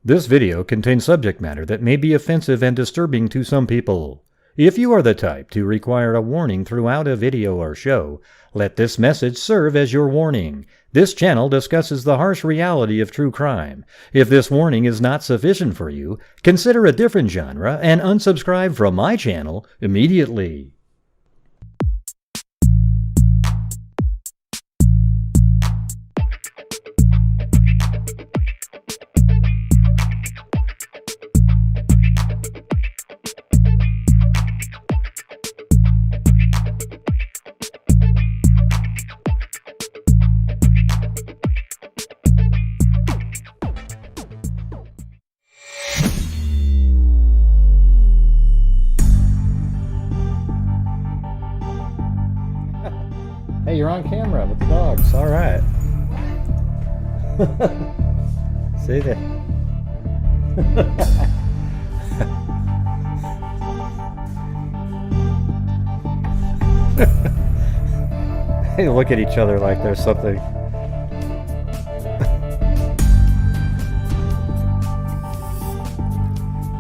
This video contains subject matter that may be offensive and disturbing to some people. If you are the type to require a warning throughout a video or show, let this message serve as your warning. This channel discusses the harsh reality of true crime. If this warning is not sufficient for you, consider a different genre and unsubscribe from my channel immediately. Hey, you're on camera with the dogs. All right. See that? They look at each other like there's something.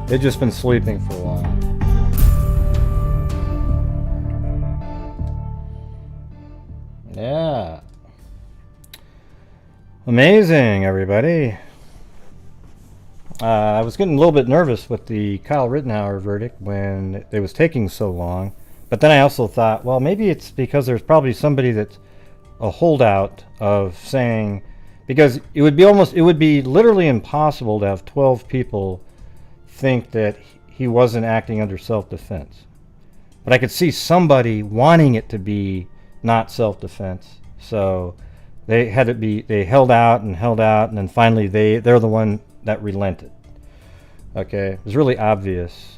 They've just been sleeping for a while. Yeah. Amazing, everybody. I was getting a little bit nervous with the Kyle Rittenhouse verdict when it was taking so long. But then I also thought, well, maybe it's because there's probably somebody that's a holdout of saying, because it would be literally impossible to have 12 people think that he wasn't acting under self-defense. But I could see somebody wanting it to be not self-defense, so they held out, and then finally they're the one that relented. Okay, it was really obvious.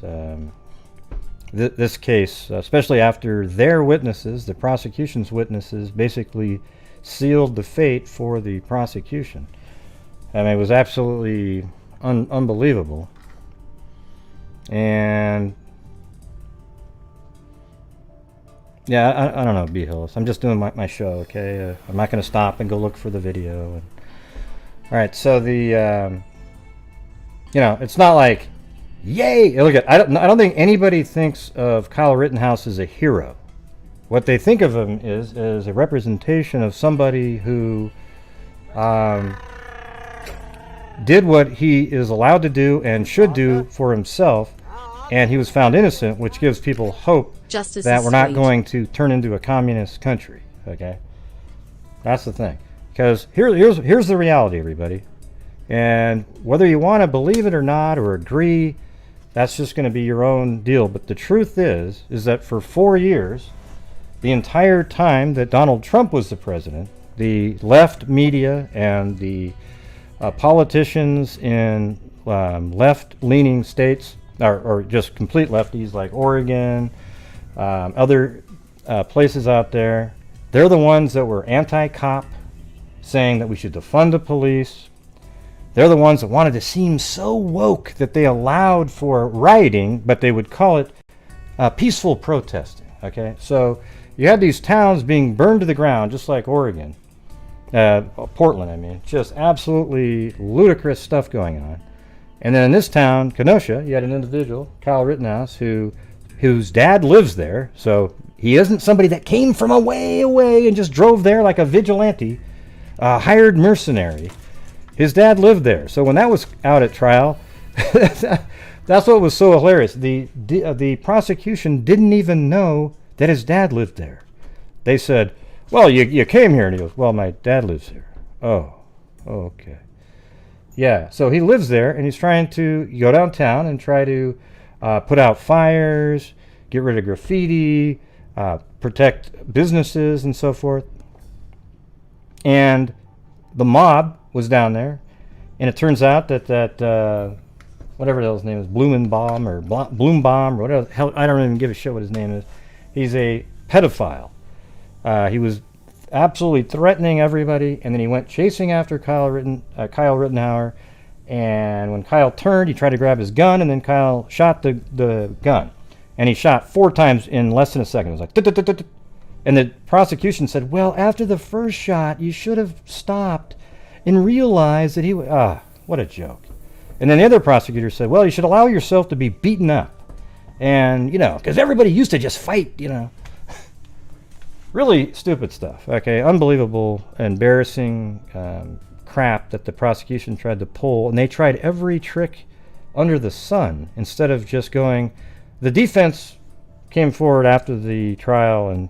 This case, especially after their witnesses, the prosecution's witnesses, basically sealed the fate for the prosecution. I mean, it was absolutely unbelievable. And yeah, I don't know, B-Hills. I'm just doing my show, okay? I'm not going to stop and go look for the video. All right, so the, it's not like, yay! Look at, I don't think anybody thinks of Kyle Rittenhouse as a hero. What they think of him is a representation of somebody who did what he is allowed to do and should do for himself, and he was found innocent, which gives people hope that we're not going to turn into a communist country. Okay, that's the thing. Because here's the reality, everybody. And whether you want to believe it or not, or agree, that's just going to be your own deal. But the truth is that for 4 years, the entire time that Donald Trump was the president, the left media and the politicians in left-leaning states, or just complete lefties like Oregon, other places out there, they're the ones that were anti-cop, saying that we should defund the police. They're the ones that wanted to seem so woke that they allowed for rioting, but they would call it peaceful protesting. Okay, so you had these towns being burned to the ground, just like Oregon, Portland. I mean, just absolutely ludicrous stuff going on. And then in this town, Kenosha, you had an individual, Kyle Rittenhouse, whose dad lives there. So he isn't somebody that came from way away and just drove there like a vigilante, hired mercenary. His dad lived there. So when that was out at trial, that's what was so hilarious. The prosecution didn't even know that his dad lived there. They said, well, you came here. And he goes, well, my dad lives here. Oh, okay. Yeah, so he lives there, and he's trying to go downtown and try to put out fires, get rid of graffiti, protect businesses, and so forth. And the mob was down there, and it turns out that whatever the hell his name is, Blumenbaum or Bloombaum or whatever the hell, I don't even give a shit what his name is. He's a pedophile. He was absolutely threatening everybody, and then he went chasing after Kyle Rittenhouse, and when Kyle turned, he tried to grab his gun, and then Kyle shot the gun, and he shot 4 times in less than a second. It was like, and the prosecution said, well, after the first shot, you should have stopped and realized that he what a joke. And then the other prosecutor said, well, you should allow yourself to be beaten up. And, you know, because everybody used to just fight, you know. Really stupid stuff, okay? Unbelievable, embarrassing crap that the prosecution tried to pull. And they tried every trick under the sun instead of just going. The defense came forward after the trial,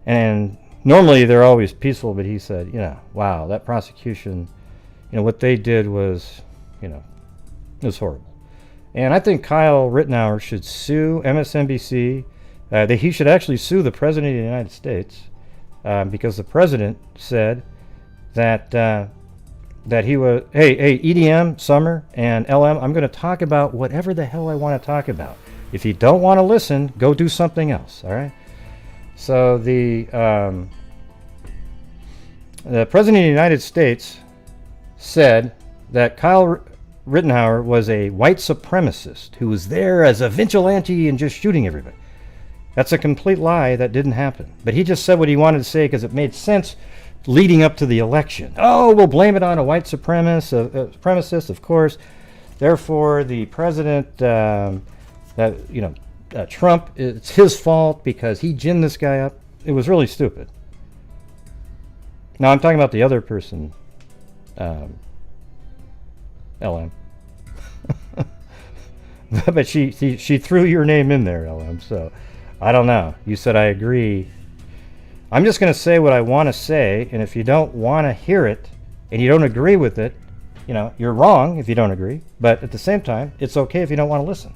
and normally they're always peaceful, but he said, you know, wow, that prosecution, you know, what they did was, you know, it was horrible. And I think Kyle Rittenhouse should sue MSNBC. He should actually sue the President of the United States because the President said that that he was, hey, EDM, Summer, and LM, I'm going to talk about whatever the hell I want to talk about. If you don't want to listen, go do something else, all right? So the President of the United States said that Kyle Rittenhouse was a white supremacist who was there as a vigilante and just shooting everybody. That's a complete lie. That didn't happen. But he just said what he wanted to say because it made sense leading up to the election. Oh, we'll blame it on a white supremacist, of course. Therefore, the president, Trump, it's his fault because he ginned this guy up. It was really stupid. Now, I'm talking about the other person, LM. But she threw your name in there, LM, so I don't know. You said I agree. I'm just going to say what I want to say, and if you don't want to hear it and you don't agree with it, you know, you're wrong if you don't agree, but at the same time, it's okay if you don't want to listen.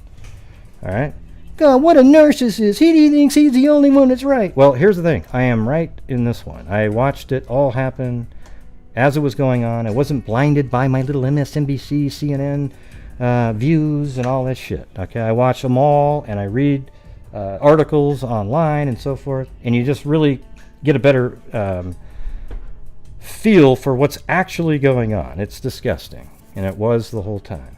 All right? God, what a narcissist. He thinks he's the only one that's right. Well, here's the thing. I am right in this one. I watched it all happen as it was going on. I wasn't blinded by my little MSNBC, CNN views and all that shit. Okay, I watch them all, and I read articles online and so forth, and you just really get a better feel for what's actually going on. It's disgusting, and it was the whole time.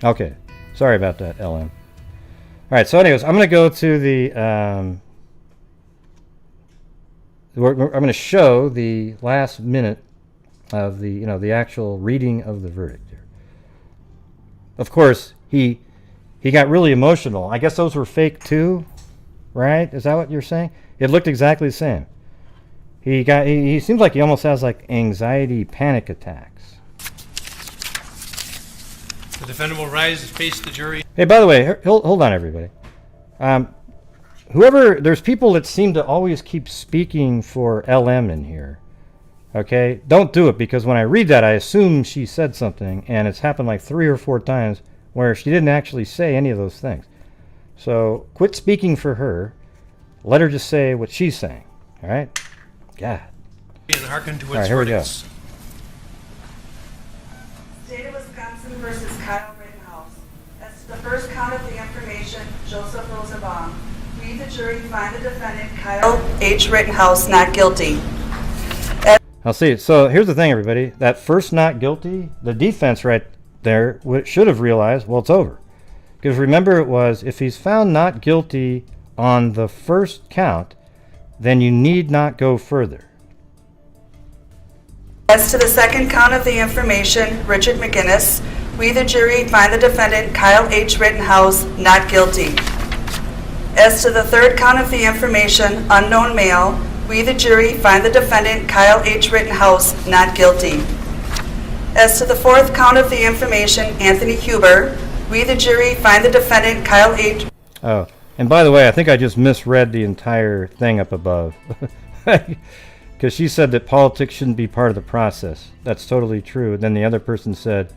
Okay, sorry about that, LM. All right, so anyways, I'm going to go to the I'm going to show the last minute of the, you know, the actual reading of the verdict here. Of course, he got really emotional. I guess those were fake too, right? Is that what you're saying? It looked exactly the same. He seems like he almost has like anxiety panic attacks. The defendant will rise to face the jury. Hey, by the way, hold on, everybody. There's people that seem to always keep speaking for LM in here. Okay? Don't do it, because when I read that, I assume she said something, and it's happened like 3 or 4 times where she didn't actually say any of those things. So quit speaking for her. Let her just say what she's saying. All right? God. And hearken to its all right, here we go. State of Wisconsin versus Kyle Rittenhouse. As to the first count of the information, Joseph Rosenbaum. We, the jury, find the defendant, Kyle H. Rittenhouse, not guilty. I'll see. So here's the thing, everybody. That first not guilty, the defense right there should have realized, well, it's over. Because remember, it was, if he's found not guilty on the first count, then you need not go further. As to the second count of the information, Richard McGinnis, we, the jury, find the defendant, Kyle H. Rittenhouse, not guilty. As to the third count of the information, unknown male, we, the jury, find the defendant, Kyle H. Rittenhouse, not guilty. As to the fourth count of the information, Anthony Huber, we, the jury, find the defendant, Kyle H. Oh, and by the way, I think I just misread the entire thing up above. Because she said that politics shouldn't be part of the process. That's totally true. And then the other person said,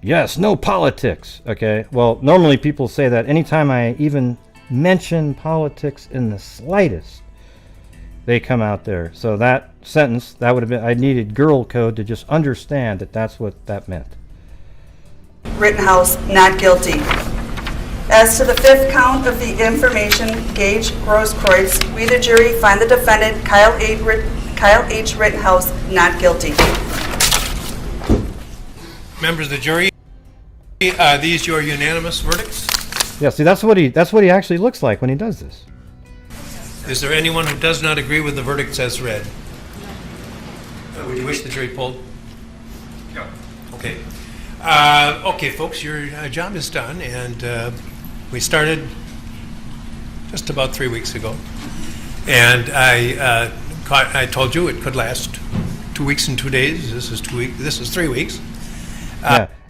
yes, no politics. Okay, well, normally people say that anytime I even mention politics in the slightest, they come out there. So that sentence, that would have been, I needed girl code to just understand that that's what that meant. Rittenhouse, not guilty. As to the fifth count of the information, Gage Grosskreutz, we, the jury, find the defendant, Kyle H. Rittenhouse, not guilty. Members of the jury, are these your unanimous verdicts? Yeah, see, that's what he actually looks like when he does this. Is there anyone who does not agree with the verdicts as read? Would you wish the jury polled? No. Okay. Okay, folks, your job is done, and we started just about 3 weeks ago. And I told you it could last 2 weeks and 2 days. This is 2 weeks. This is 3 weeks.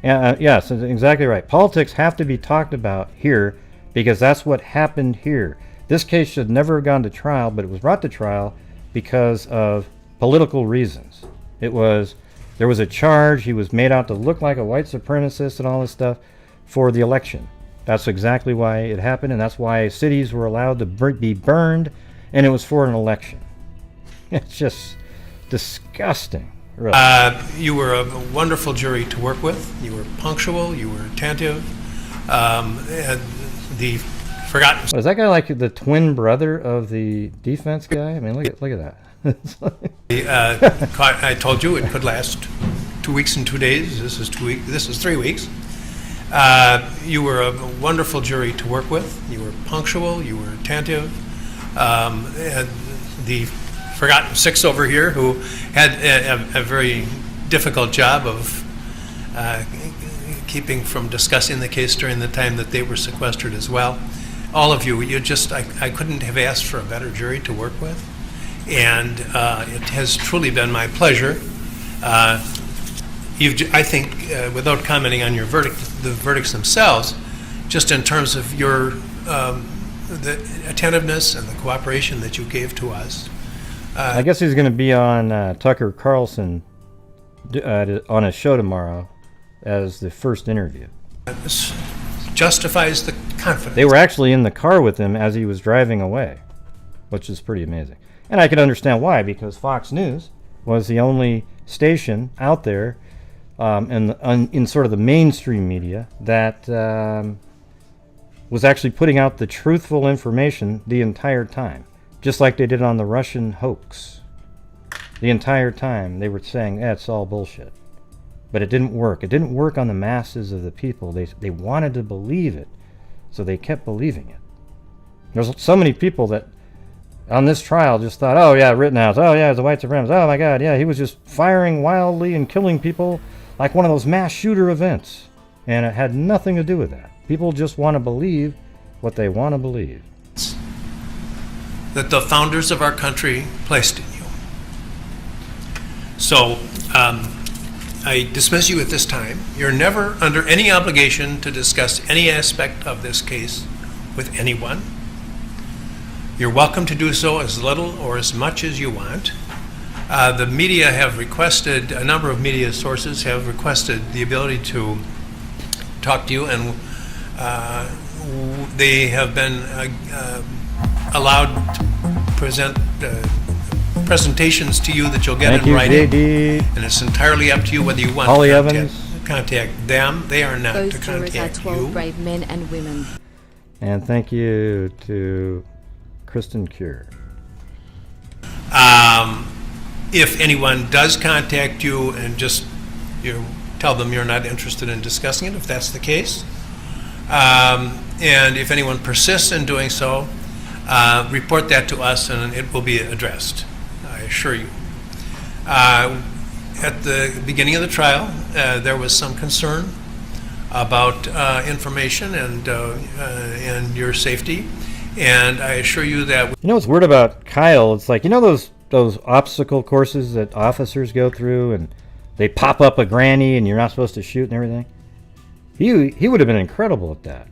Yes, exactly right. Politics have to be talked about here because that's what happened here. This case should never have gone to trial, but it was brought to trial because of political reasons. There was a charge. He was made out to look like a white supremacist and all this stuff for the election. That's exactly why it happened, and that's why cities were allowed to be burned, and it was for an election. It's just disgusting, really. You were a wonderful jury to work with. You were punctual. You were attentive. And the forgotten. Is that guy like the twin brother of the defense guy? I mean, look at that. I told you it could last 2 weeks and 2 days. This is 2 weeks. This is 3 weeks. You were a wonderful jury to work with. You were punctual. You were attentive. And the forgotten six over here who had a very difficult job of keeping from discussing the case during the time that they were sequestered as well. All of you, I couldn't have asked for a better jury to work with. And it has truly been my pleasure. I think, without commenting on the verdicts themselves, just in terms of your the attentiveness and the cooperation that you gave to us. I guess he's going to be on Tucker Carlson on a show tomorrow as the first interview. This justifies the confidence. They were actually in the car with him as he was driving away, which is pretty amazing. And I can understand why, because Fox News was the only station out there in sort of the mainstream media that was actually putting out the truthful information the entire time, just like they did on the Russian hoax. The entire time they were saying, it's all bullshit. But it didn't work. It didn't work on the masses of the people. They wanted to believe it, so they kept believing it. There's so many people that on this trial just thought, oh yeah, Rittenhouse, oh yeah, it's a white supremacist, oh my god, yeah, he was just firing wildly and killing people like one of those mass shooter events. And it had nothing to do with that. People just want to believe what they want to believe. That the founders of our country placed in you. So, I dismiss you at this time. You're never under any obligation to discuss any aspect of this case with anyone. You're welcome to do so as little or as much as you want. The media have requested, a number of media sources have requested the ability to talk to you, and they have been allowed to present presentations to you that you'll get Thank in you, writing. JD. And it's entirely up to you whether you want Holly to contact them. They are not Those to jurors are contact 12 you. brave men and women. And thank you to Kristen Cure. If anyone does contact you and just tell them you're not interested in discussing it, if that's the case, and if anyone persists in doing so, report that to us and it will be addressed, I assure you. At the beginning of the trial, there was some concern about information and your safety, and I assure you that. You know what's weird about Kyle? It's like, you know those obstacle courses that officers go through, and they pop up a granny, and you're not supposed to shoot and everything. He would have been incredible at that,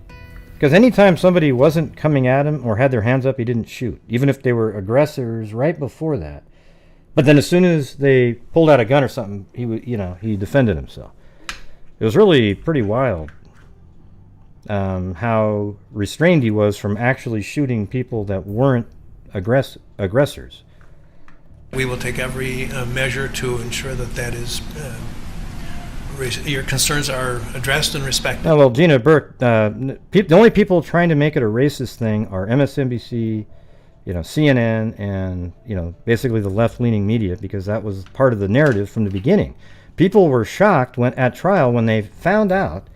because anytime somebody wasn't coming at him or had their hands up, he didn't shoot, even if they were aggressors right before that. But then as soon as they pulled out a gun or something, he defended himself. It was really pretty wild how restrained he was from actually shooting people that weren't aggressors. We will take every measure to ensure that is your concerns are addressed and respected. Oh, well, Gina Burke, the only people trying to make it a racist thing are MSNBC, CNN, and basically the left-leaning media, because that was part of the narrative from the beginning. People were shocked at trial when they found out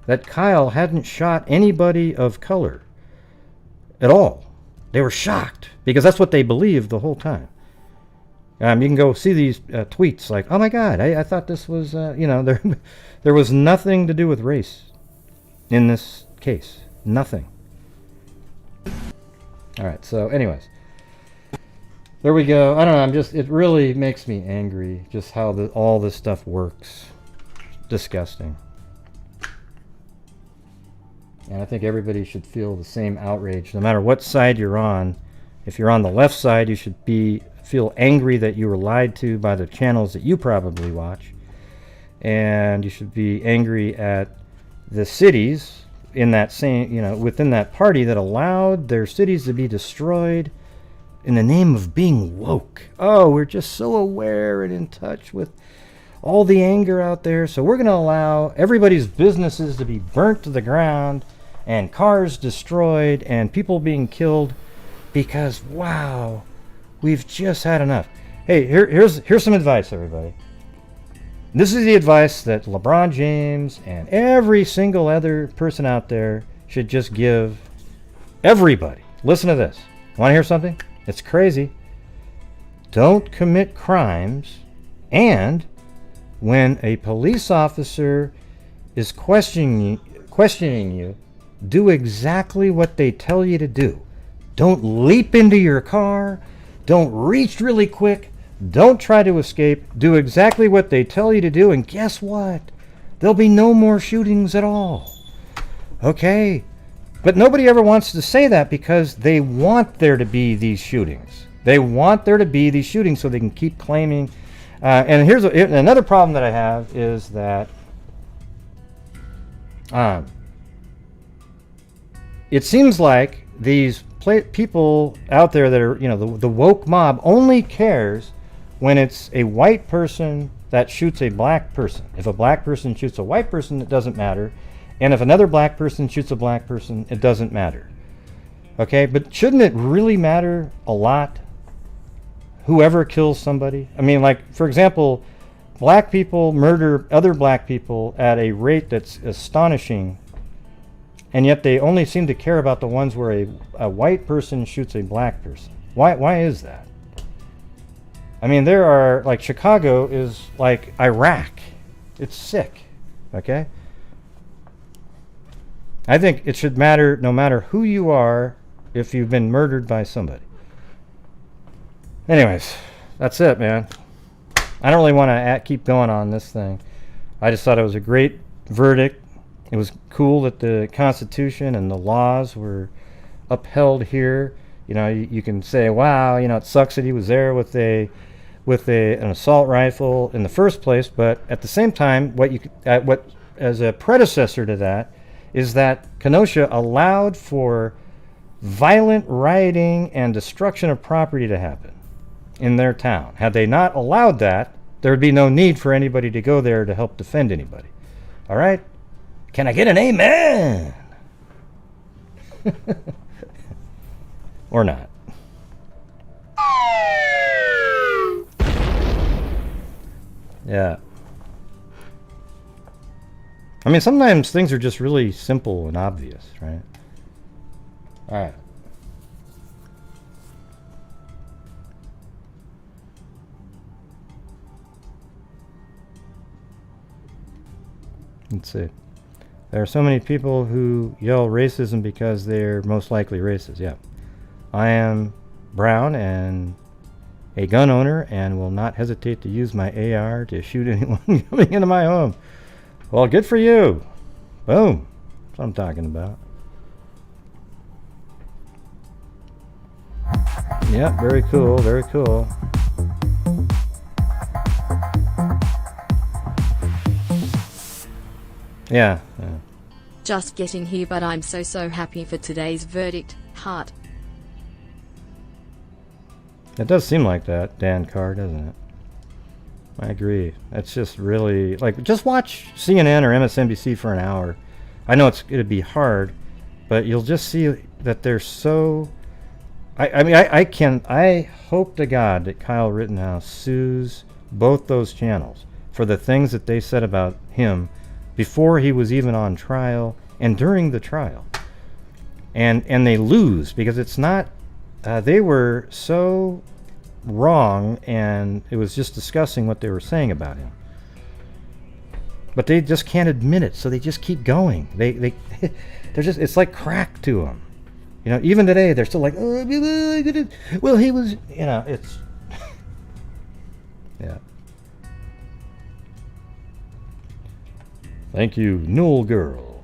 that Kyle hadn't shot anybody of color at all. They were shocked because that's what they believed the whole time. You can go see these tweets like, oh my God, I thought this was, there was nothing to do with race in this case. Nothing. All right, so anyways. There we go. I don't know, it really makes me angry just how all this stuff works. Disgusting. And I think everybody should feel the same outrage, no matter what side you're on. If you're on the left side, you should feel angry that you were lied to by the channels that you probably watch. And you should be angry at the cities in that same, within that party that allowed their cities to be destroyed in the name of being woke. Oh, we're just so aware and in touch with all the anger out there, so we're going to allow everybody's businesses to be burnt to the ground and cars destroyed and people being killed because, wow, we've just had enough. Hey, here's some advice, everybody. This is the advice that LeBron James and every single other person out there should just give everybody. Listen to this. Want to hear something? It's crazy. Don't commit crimes, and when a police officer is questioning you, do exactly what they tell you to do. Don't leap into your car. Don't reach really quick. Don't try to escape. Do exactly what they tell you to do, and guess what? There'll be no more shootings at all. Okay? But nobody ever wants to say that because they want there to be these shootings. They want there to be these shootings so they can keep claiming. And here's another problem that I have is that it seems like these people out there that are, the woke mob only cares when it's a white person that shoots a black person. If a black person shoots a white person, it doesn't matter. And if another black person shoots a black person, it doesn't matter. Okay, but shouldn't it really matter a lot? Whoever kills somebody? I mean, like, for example, black people murder other black people at a rate that's astonishing, and yet they only seem to care about the ones where a white person shoots a black person. Why is that? I mean, there are, like, Chicago is like Iraq. It's sick, okay? I think it should matter no matter who you are if you've been murdered by somebody. Anyways, that's it, man. I don't really want to keep going on this thing. I just thought it was a great verdict. It was cool that the Constitution and the laws were upheld here. You can say, wow, it sucks that he was there with an assault rifle in the first place, but at the same time, what as a predecessor to that is that Kenosha allowed for violent rioting and destruction of property to happen in their town. Had they not allowed that, there would be no need for anybody to go there to help defend anybody. All right? Can I get an amen? Or not. Yeah. I mean, sometimes things are just really simple and obvious, right? All right. Let's see. There are so many people who yell racism because they're most likely racist. Yeah. I am brown and a gun owner and will not hesitate to use my AR to shoot anyone coming into my home. Well, good for you. Boom. That's what I'm talking about. Yeah, very cool, very cool. Yeah. Just getting here, but I'm so happy for today's verdict. Heart. It does seem like that, Dan Carr, doesn't it? I agree. It's just really, like, just watch CNN or MSNBC for an hour. I know it'd be hard, but you'll just see that they're so... I hope to God that Kyle Rittenhouse sues both those channels for the things that they said about him before he was even on trial and during the trial. And they lose because it's not they were so wrong, and it was just discussing what they were saying about him. But they just can't admit it, so they just keep going. They're just, it's like crack to them. You know, even today, they're still like, oh, well, he was, you know, it's, yeah. Thank you, Newell Girl.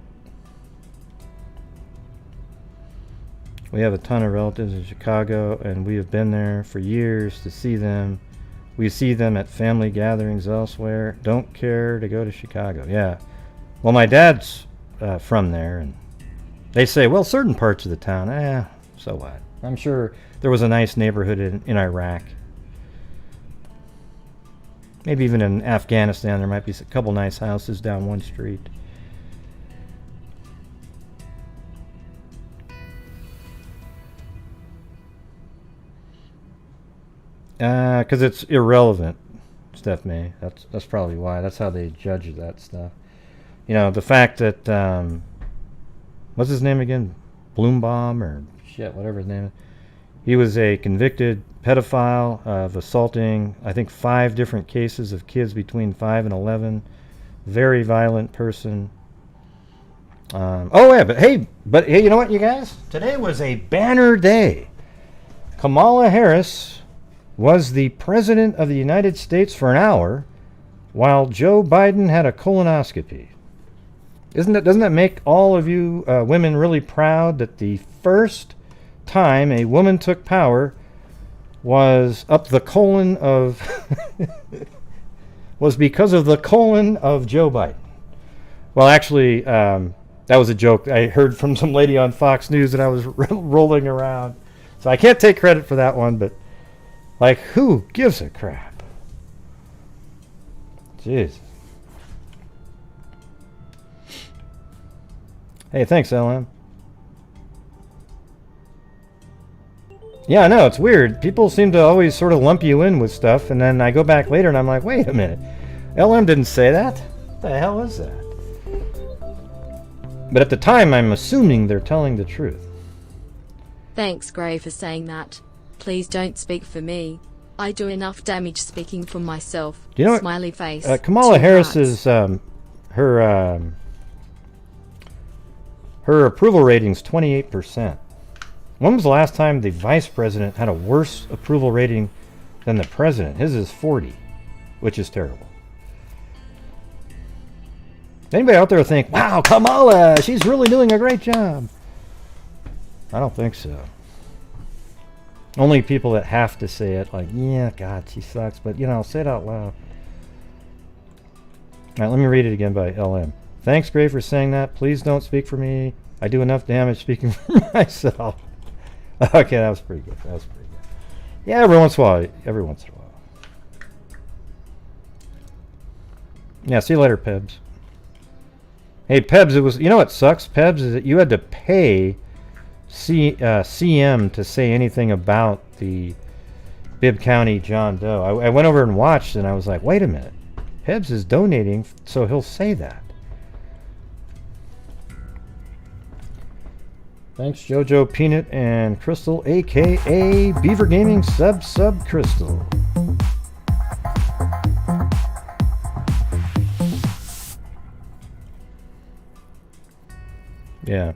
We have a ton of relatives in Chicago, and we have been there for years to see them. We see them at family gatherings elsewhere. Don't care to go to Chicago. Yeah. Well, my dad's from there, and they say, well, certain parts of the town, so what? I'm sure there was a nice neighborhood in Iraq. Maybe even in Afghanistan, there might be a couple nice houses down one street. Because it's irrelevant, Steph May. That's probably why. That's how they judge that stuff. You know, the fact that, what's his name again? Bloombaum or shit, whatever his name is. He was a convicted pedophile of assaulting, I think, 5 different cases of kids between 5 and 11. Very violent person. But hey, you know what, you guys? Today was a banner day. Kamala Harris was the president of the United States for an hour, while Joe Biden had a colonoscopy. Doesn't that make all of you women really proud that the first time a woman took power was up the colon of was because of the colon of Joe Biden? Well, actually, that was a joke I heard from some lady on Fox News that I was rolling around. So I can't take credit for that one, but like, who gives a crap? Jeez. Hey, thanks, LM. Yeah, I know, it's weird. People seem to always sort of lump you in with stuff, and then I go back later and I'm like, wait a minute. LM didn't say that? What the hell is that? But at the time, I'm assuming they're telling the truth. Thanks, Gray, for saying that. Please don't speak for me. I do enough damage speaking for myself. Do you know Smiley face. Kamala Harris's her approval rating's 28%. When was the last time the vice president had a worse approval rating than the president? His is 40, which is terrible. Anybody out there think, wow, Kamala, she's really doing a great job? I don't think so. Only people that have to say it, like, yeah, God, she sucks, but, you know, say it out loud. All right, let me read it again by LM. Thanks, Gray, for saying that. Please don't speak for me. I do enough damage speaking for myself. Okay, that was pretty good. Yeah, every once in a while. Yeah, see you later, Pebs. Hey, Pebs, it was, you know what sucks, Pebs, is that you had to pay CM to say anything about the Bibb County John Doe. I went over and watched, and I was like, wait a minute. Pebs is donating, so he'll say that. Thanks, Jojo Peanut and Crystal, a.k.a. Beaver Gaming Sub Crystal. Yeah.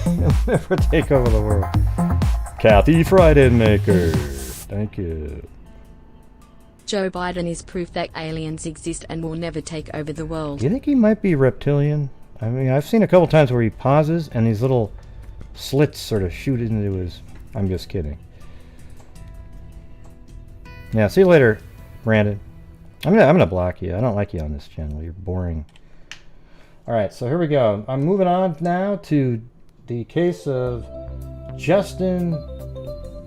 He'll never take over the world. Kathy Frydenmaker. Thank you. Joe Biden is proof that aliens exist and will never take over the world. Do you think he might be reptilian? I mean, I've seen a couple times where he pauses and these little slits sort of shoot into his... I'm just kidding. Yeah, see you later, Brandon. I'm gonna block you. I don't like you on this channel. You're boring. Alright, so here we go. I'm moving on now to the case of Justine,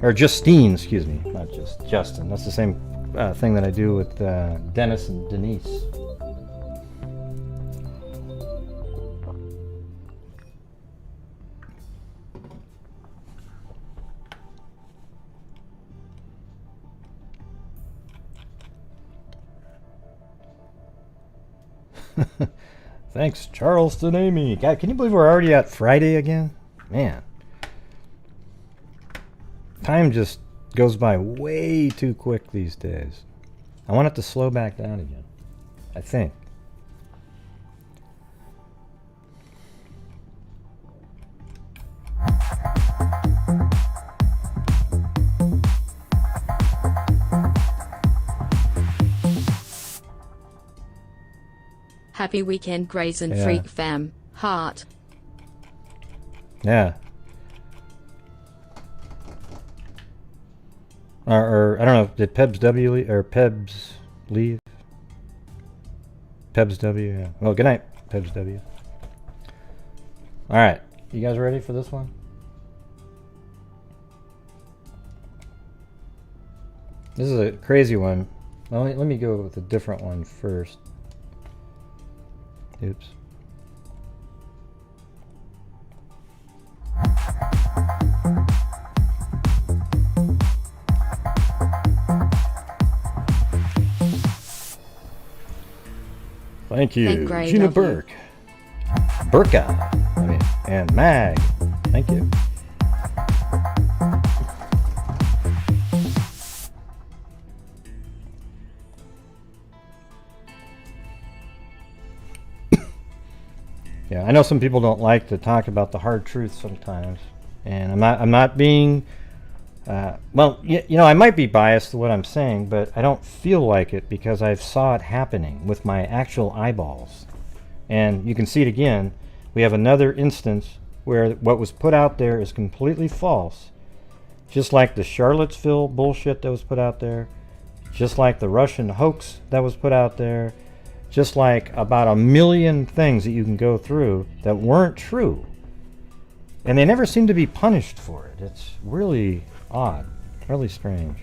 excuse me, not just Justin. That's the same thing that I do with Dennis and Denise. Thanks, Charleston Amy. God, can you believe we're already at Friday again? man. Time just goes by way too quick these days. I want it to slow back down again, I think. Happy weekend, Grace and Yeah. Freak fam. Heart. Yeah. Or I don't know, did Pebs W leave, or Pebs leave? Pebs W, yeah. Well, good night, Pebs W. Alright, you guys ready for this one? This is a crazy one. Well, let me go with a different one first. Oops. Thank you, Thank Gray, Gina love you. Burke. And Mag. Thank you. Yeah, I know some people don't like to talk about the hard truth sometimes, and I'm not being, well, I might be biased to what I'm saying, but I don't feel like it because I saw it happening with my actual eyeballs. And you can see it again. We have another instance where what was put out there is completely false, just like the Charlottesville bullshit that was put out there, just like the Russian hoax that was put out there, just like about 1 million things that you can go through that weren't true. And they never seem to be punished for it. It's really odd, really strange.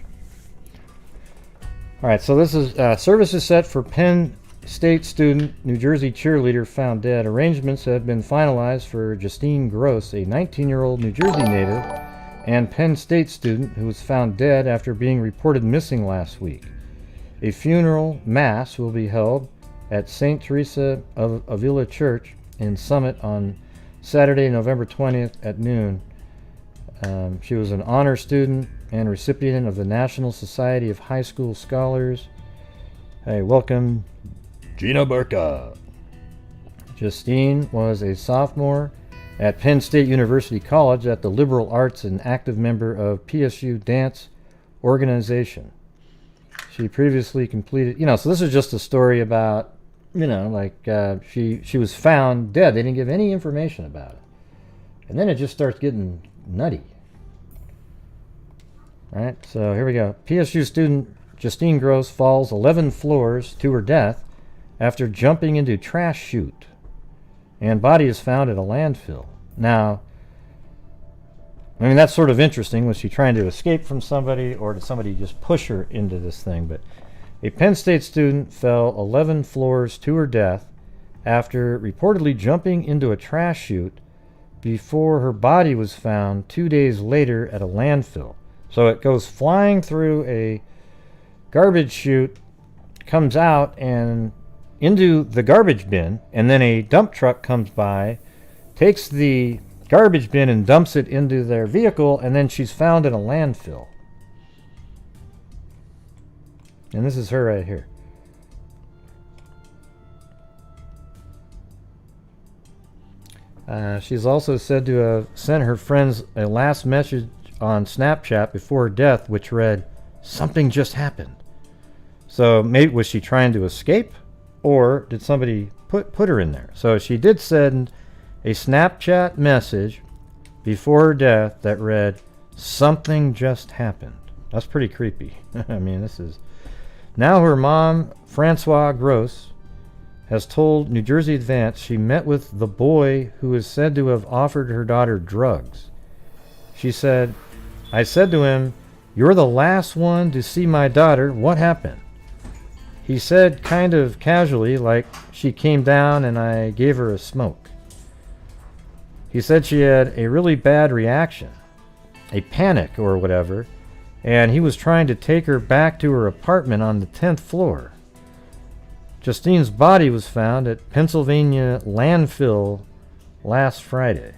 All right, so this is services set for Penn State student, New Jersey cheerleader found dead. Arrangements have been finalized for Justine Gross, a 19-year-old New Jersey native and Penn State student who was found dead after being reported missing last week. A funeral mass will be held at St. Teresa of Avila Church in Summit on Saturday, November 20th at noon. She was an honor student and recipient of the National Society of High School Scholars. Hey, welcome, Gina Burka. Justine was a sophomore at Penn State University College at the Liberal Arts and active member of PSU Dance Organization. She previously completed, so this is just a story about, she was found dead. They didn't give any information about it. And then it just starts getting nutty. All right, so here we go. PSU student Justine Gross falls 11 floors to her death after jumping into trash chute. And body is found at a landfill. Now, that's sort of interesting. Was she trying to escape from somebody, or did somebody just push her into this thing? But a Penn State student fell 11 floors to her death after reportedly jumping into a trash chute before her body was found 2 days later at a landfill. So it goes flying through a garbage chute, comes out and into the garbage bin, and then a dump truck comes by, takes the garbage bin and dumps it into their vehicle, and then she's found in a landfill. And this is her right here. She's also said to have sent her friends a last message on Snapchat before her death, which read, "Something just happened." So maybe was she trying to escape, or did somebody put her in there? So she did send a Snapchat message before her death that read, "Something just happened." That's pretty creepy. This is... Now her mom, Francois Gross, has told New Jersey Advance she met with the boy who is said to have offered her daughter drugs. She said, "I said to him, 'You're the last one to see my daughter. What happened?' He said kind of casually, like she came down and I gave her a smoke. He said she had a really bad reaction, a panic or whatever, and he was trying to take her back to her apartment on the 10th floor. Justine's body was found at Pennsylvania landfill last Friday."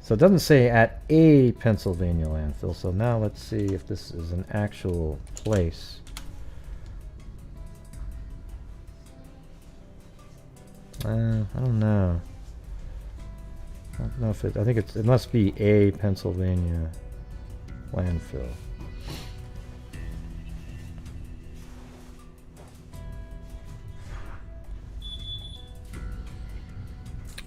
So it doesn't say at a Pennsylvania landfill. So now let's see if this is an actual place. I don't know. I don't know if it. I think it must be a Pennsylvania landfill.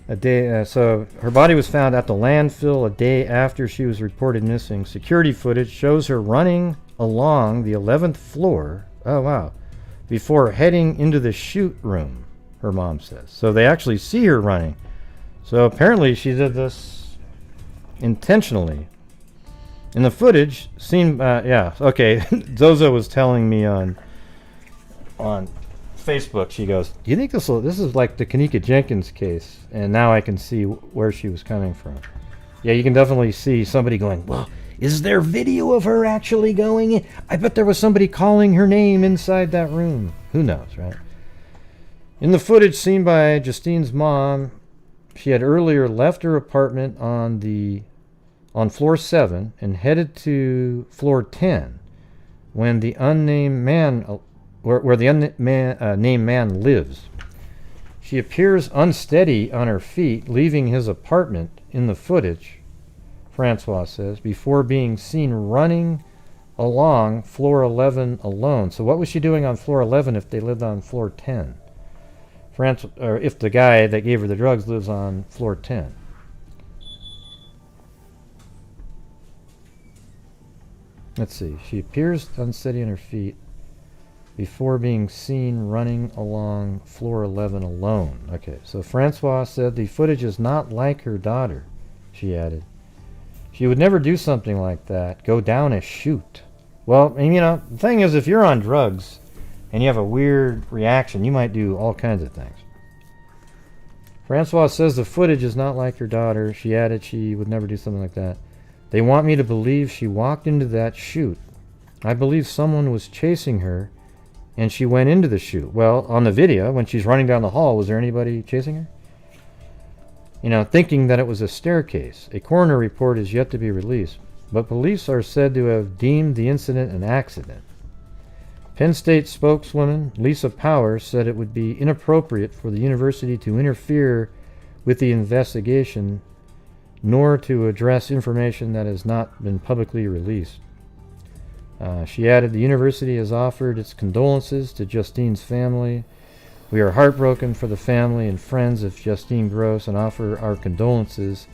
A day. So her body was found at the landfill a day after she was reported missing. Security footage shows her running along the 11th floor. Oh wow! Before heading into the chute room, her mom says. So they actually see her running. So apparently she did this intentionally. In the footage, seen, yeah, okay. Zozo was telling me on Facebook, she goes, "Do you think this is like the Kanika Jenkins case?" And now I can see where she was coming from. Yeah, you can definitely see somebody going, "Well, is there video of her actually going in? I bet there was somebody calling her name inside that room." Who knows, right? In the footage seen by Justine's mom, she had earlier left her apartment on floor 7 and headed to floor 10 when the unnamed man, where the unnamed man lives. She appears unsteady on her feet, leaving his apartment in the footage, Francois says, before being seen running along floor 11 alone. So what was she doing on floor 11 if they lived on floor 10? Or if the guy that gave her the drugs lives on floor 10. Let's see. She appears unsteady on her feet before being seen running along floor 11 alone. Okay, so Francois said the footage is not like her daughter, she added. She would never do something like that, go down a chute. Well, and you know, the thing is, if you're on drugs and you have a weird reaction, you might do all kinds of things. Francois says the footage is not like her daughter. She added she would never do something like that. They want me to believe she walked into that chute. I believe someone was chasing her and she went into the chute. Well, on the video, when she's running down the hall, was there anybody chasing her? You know, thinking that it was a staircase. A coroner report is yet to be released, but police are said to have deemed the incident an accident. Penn State spokeswoman Lisa Powers said it would be inappropriate for the university to interfere with the investigation nor to address information that has not been publicly released. She added, the university has offered its condolences to Justine's family. We are heartbroken for the family and friends of Justine Gross and offer our condolences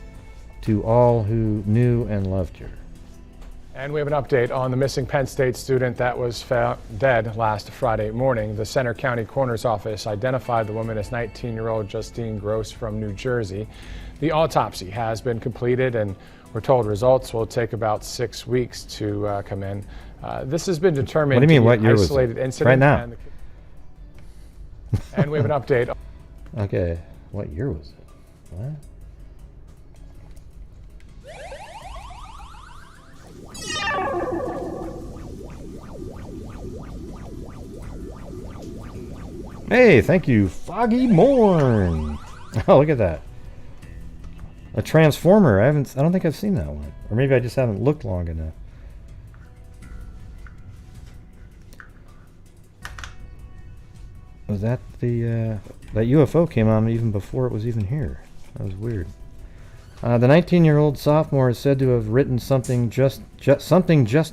to all who knew and loved her. And we have an update on the missing Penn State student that was found dead last Friday morning. The Center County Coroner's Office identified the woman as 19-year-old Justine Gross from New Jersey. The autopsy has been completed, and we're told results will take about 6 weeks to come in. This has been determined to be an Right isolated incident. now. And we have an update. Okay, what year was it? What? Hey, thank you, Foggy Morn. Oh, look at that. A Transformer. I don't think I've seen that one. Or maybe I just haven't looked long enough. Was that the that UFO came on even before it was even here? That was weird. The 19-year-old sophomore is said to have written something just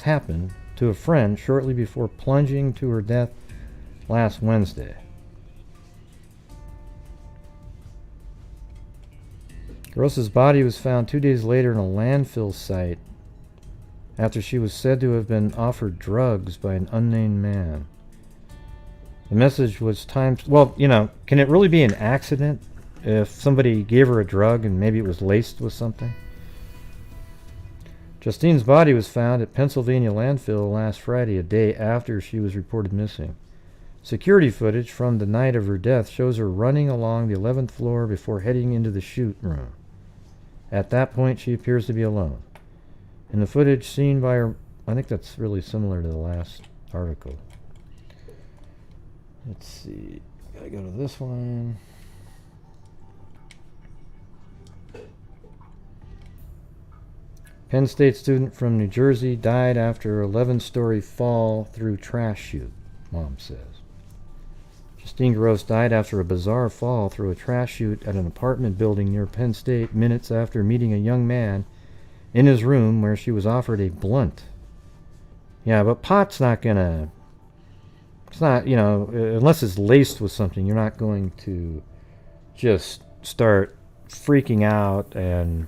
happened to a friend shortly before plunging to her death last Wednesday. Gross's body was found 2 days later in a landfill site after she was said to have been offered drugs by an unnamed man. The message was timed. Well, you know, can it really be an accident if somebody gave her a drug and maybe it was laced with something? Justine's body was found at Pennsylvania landfill last Friday, a day after she was reported missing. Security footage from the night of her death shows her running along the 11th floor before heading into the chute room. At that point, she appears to be alone. In the footage seen by her, I think that's really similar to the last article. Let's see, gotta go to this one. Penn State student from New Jersey died after 11-story fall through trash chute, mom says. Justine Gross died after a bizarre fall through a trash chute at an apartment building near Penn State minutes after meeting a young man in his room where she was offered a blunt. Yeah, but pot's not gonna... It's not, you know, unless it's laced with something, you're not going to just start freaking out and,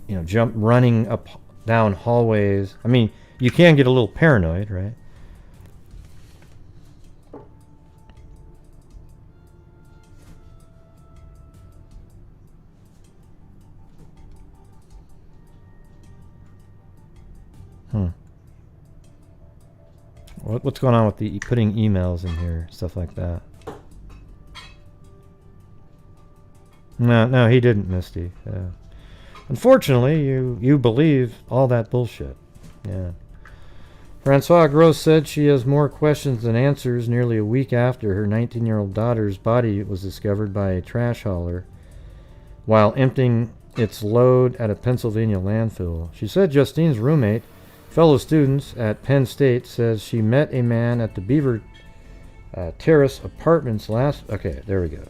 you know, running up down hallways. I mean, you can get a little paranoid, right? What's going on with the putting emails in here, stuff like that? No, he didn't, Misty. Unfortunately, you believe all that bullshit. Yeah. Francois Gross said she has more questions than answers nearly a week after her 19-year-old daughter's body was discovered by a trash hauler while emptying its load at a Pennsylvania landfill. She said Justine's roommate, fellow students at Penn State, says she met a man at the Beaver Terrace Apartments last... Okay, there we go.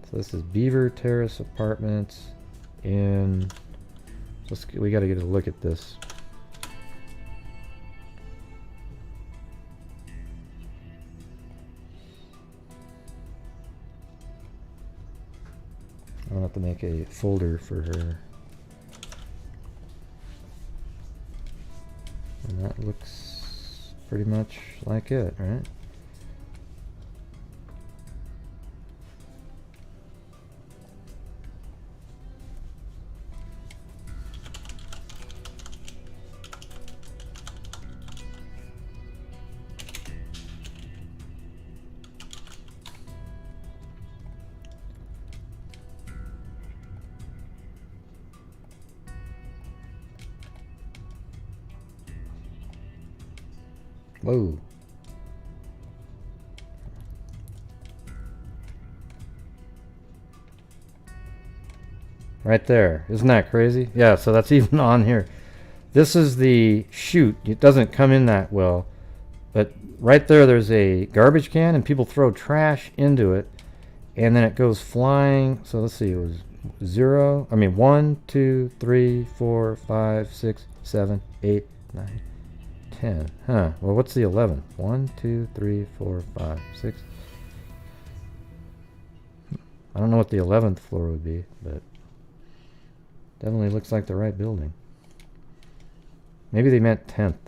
So this is Beaver Terrace Apartments in... we got to get a look at this. I'll have to make a folder for her. And that looks pretty much like it, right? Whoa. Right there. Isn't that crazy? Yeah, so that's even on here. This is the chute. It doesn't come in that well. But right there, there's a garbage can, and people throw trash into it. And then it goes flying. So let's see. It was 1, 2, 3, 4, 5, 6, 7, 8, 9, 10. Huh. Well, what's the 11th? 1, 2, 3, 4, 5, 6. I don't know what the 11th floor would be, but definitely looks like the right building. Maybe they meant 10th.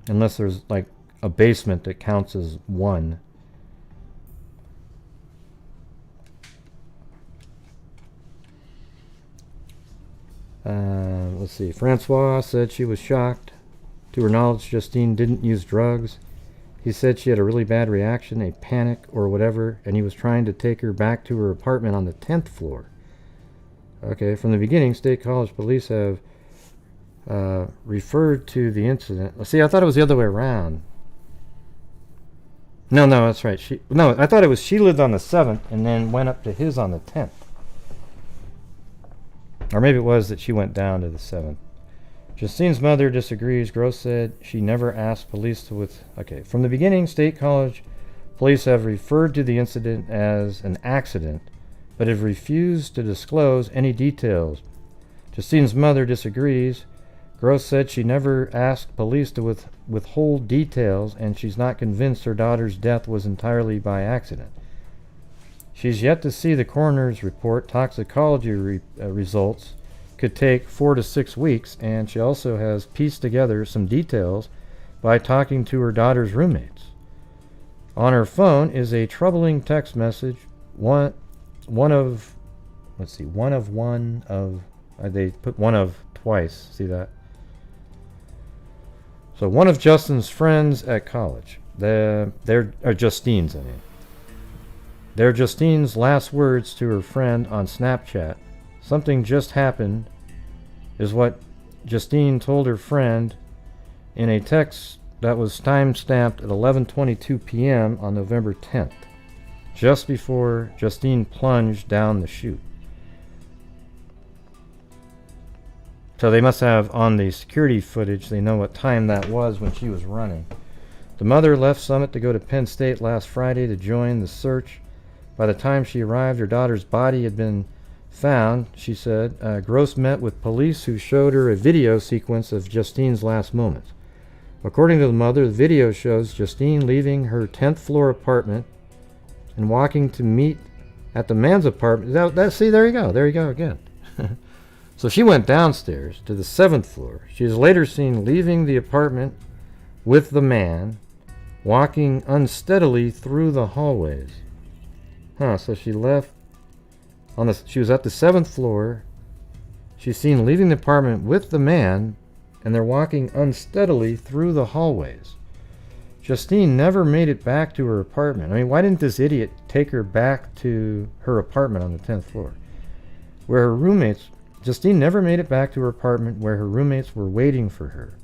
Unless there's like a basement that counts as 1. Let's see. Francois said she was shocked. To her knowledge, Justine didn't use drugs. He said she had a really bad reaction, a panic or whatever, and he was trying to take her back to her apartment on the 10th floor. Okay, from the beginning, State College police have referred to the incident. See, I thought it was the other way around. No, that's right. I thought it was she lived on the 7th and then went up to his on the 10th. Or maybe it was that she went down to the 7th. Justine's mother disagrees. Gross said she never asked police to Okay, from the beginning, State College police have referred to the incident as an accident, but have refused to disclose any details. Justine's mother disagrees. Gross said she never asked police to withhold details, and she's not convinced her daughter's death was entirely by accident. She's yet to see the coroner's report. Toxicology results could take 4 to 6 weeks, and she also has pieced together some details by talking to her daughter's roommates. On her phone is a troubling text message. They put one of twice. See that? So one of Justin's friends at college. Justine's, I mean. They're Justine's last words to her friend on Snapchat. Something just happened is what Justine told her friend in a text that was time-stamped at 11:22 p.m. on November 10th, just before Justine plunged down the chute. So they must have on the security footage, they know what time that was when she was running. The mother left Summit to go to Penn State last Friday to join the search. By the time she arrived, her daughter's body had been found, she said. Gross met with police who showed her a video sequence of Justine's last moments. According to the mother, the video shows Justine leaving her 10th floor apartment and walking to meet at the man's apartment. See, there you go again. So she went downstairs to the 7th floor. She is later seen leaving the apartment with the man, walking unsteadily through the hallways. So she left she was at the 7th floor. She's seen leaving the apartment with the man, and they're walking unsteadily through the hallways. Justine never made it back to her apartment. I mean, why didn't this idiot take her back to her apartment on the 10th floor? Justine never made it back to her apartment where her roommates were waiting for her.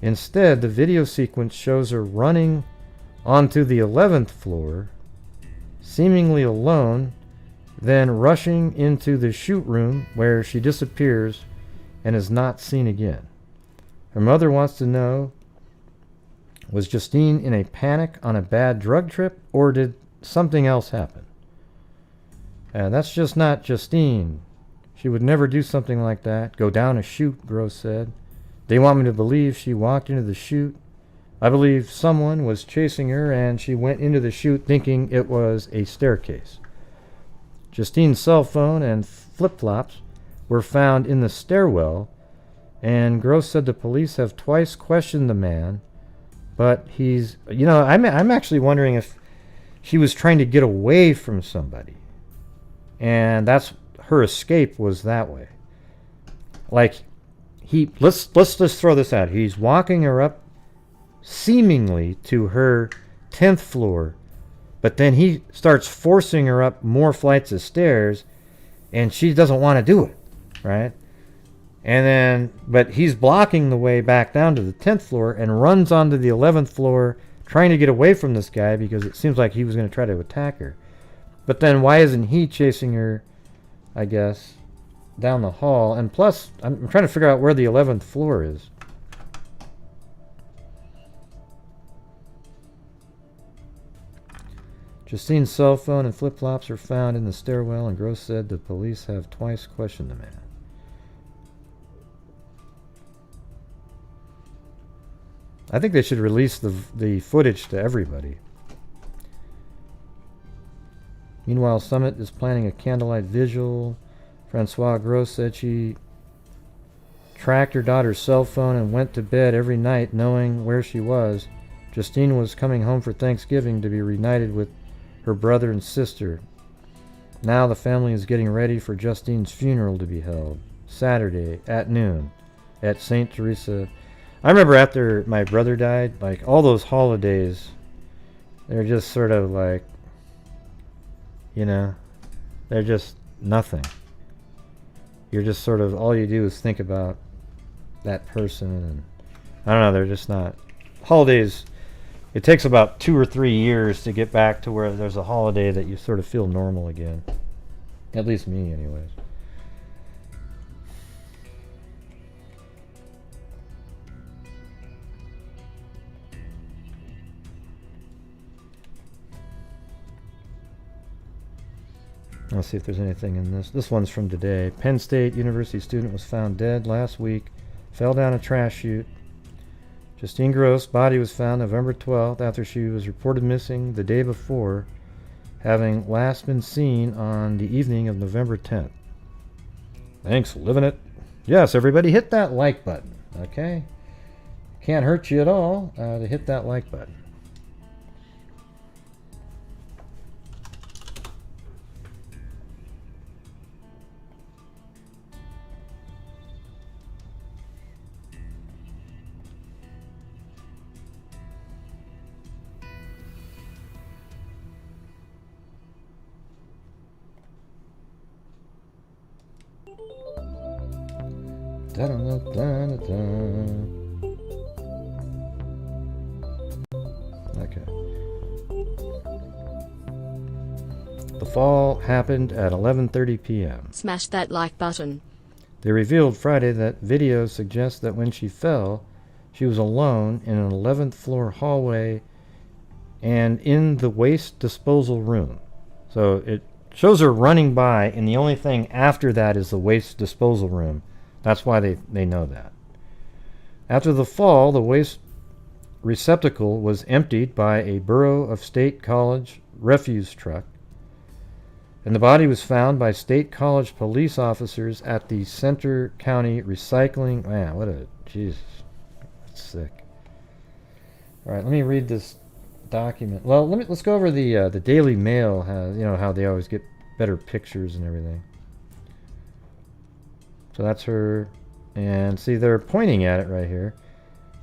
Instead, the video sequence shows her running onto the 11th floor, seemingly alone, then rushing into the shoot room where she disappears and is not seen again. Her mother wants to know, was Justine in a panic on a bad drug trip, or did something else happen? That's just not Justine. She would never do something like that, go down a chute, Gross said. They want me to believe she walked into the chute. I believe someone was chasing her and she went into the chute thinking it was a staircase. Justine's cell phone and flip-flops were found in the stairwell, and Gross said the police have twice questioned the man, but he's, I'm actually wondering if she was trying to get away from somebody, and that's her escape was that way. Like, let's just throw this out. He's walking her up seemingly to her 10th floor, but then he starts forcing her up more flights of stairs, and she doesn't want to do it, right? But he's blocking the way back down to the 10th floor and runs onto the 11th floor trying to get away from this guy because it seems like he was going to try to attack her. But then why isn't he chasing her, I guess, down the hall? And plus, I'm trying to figure out where the 11th floor is. Justine's cell phone and flip-flops are found in the stairwell, and Gross said the police have twice questioned the man. I think they should release the footage to everybody. Meanwhile, Summit is planning a candlelight vigil. Francois Gross said she tracked her daughter's cell phone and went to bed every night knowing where she was. Justine was coming home for Thanksgiving to be reunited with her brother and sister. Now the family is getting ready for Justine's funeral to be held Saturday at noon at St. Teresa. I remember after my brother died, like all those holidays, they're just sort of like, they're just nothing. You're just sort of, all you do is think about that person, and I don't know, they're just not. Holidays, it takes about 2 or 3 years to get back to where there's a holiday that you sort of feel normal again. At least me, anyways. Let's see if there's anything in this. This one's from today. Penn State University student was found dead last week. Fell down a trash chute. Justine Gross' body was found November 12th after she was reported missing the day before, having last been seen on the evening of November 10th. Thanks for living it. Yes, everybody hit that like button, okay? Can't hurt you at all to hit that like button. Okay. The fall happened at 11:30 p.m. Smash that like button. They revealed Friday that video suggests that when she fell, she was alone in an 11th floor hallway and in the waste disposal room. So it shows her running by, and the only thing after that is the waste disposal room. That's why they know that. After the fall, the waste receptacle was emptied by a Borough of State College refuse truck, and the body was found by State College police officers at the Center County Recycling. Man, what a Jesus, that's sick. All right, let me read this document. Well, let's go over the Daily Mail has, how they always get better pictures and everything. So that's her, and see, they're pointing at it right here,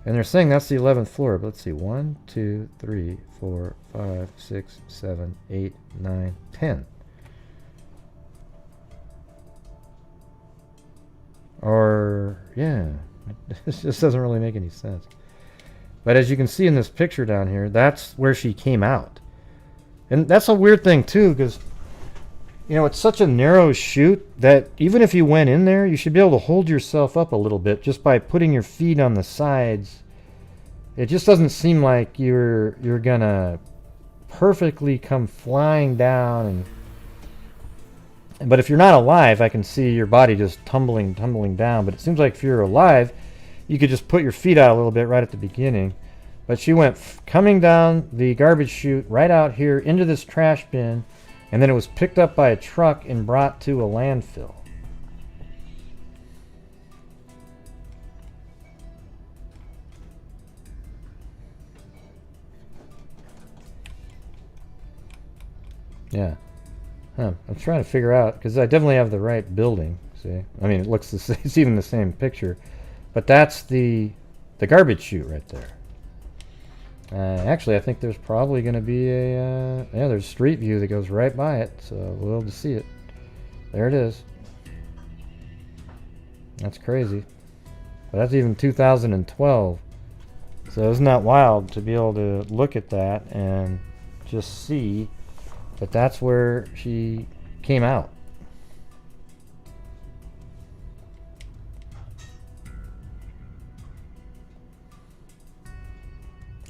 and they're saying that's the 11th floor. But let's see, 1, 2, 3, 4, 5, 6, 7, 8, 9, 10. Or, yeah, this just doesn't really make any sense. But as you can see in this picture down here, that's where she came out. And that's a weird thing, too, because, it's such a narrow chute that even if you went in there, you should be able to hold yourself up a little bit just by putting your feet on the sides. It just doesn't seem like you're going to perfectly come flying down. But if you're not alive, I can see your body just tumbling down. But it seems like if you're alive, you could just put your feet out a little bit right at the beginning. But she went coming down the garbage chute right out here into this trash bin, and then it was picked up by a truck and brought to a landfill. Yeah. I'm trying to figure out, because I definitely have the right building. See, I mean, it looks the same, it's even the same picture, but that's the garbage chute right there. Actually, I think there's probably going to be there's street view that goes right by it, so we'll be able to see it. There it is. That's crazy. But that's even 2012. So isn't that wild to be able to look at that and just see that that's where she came out.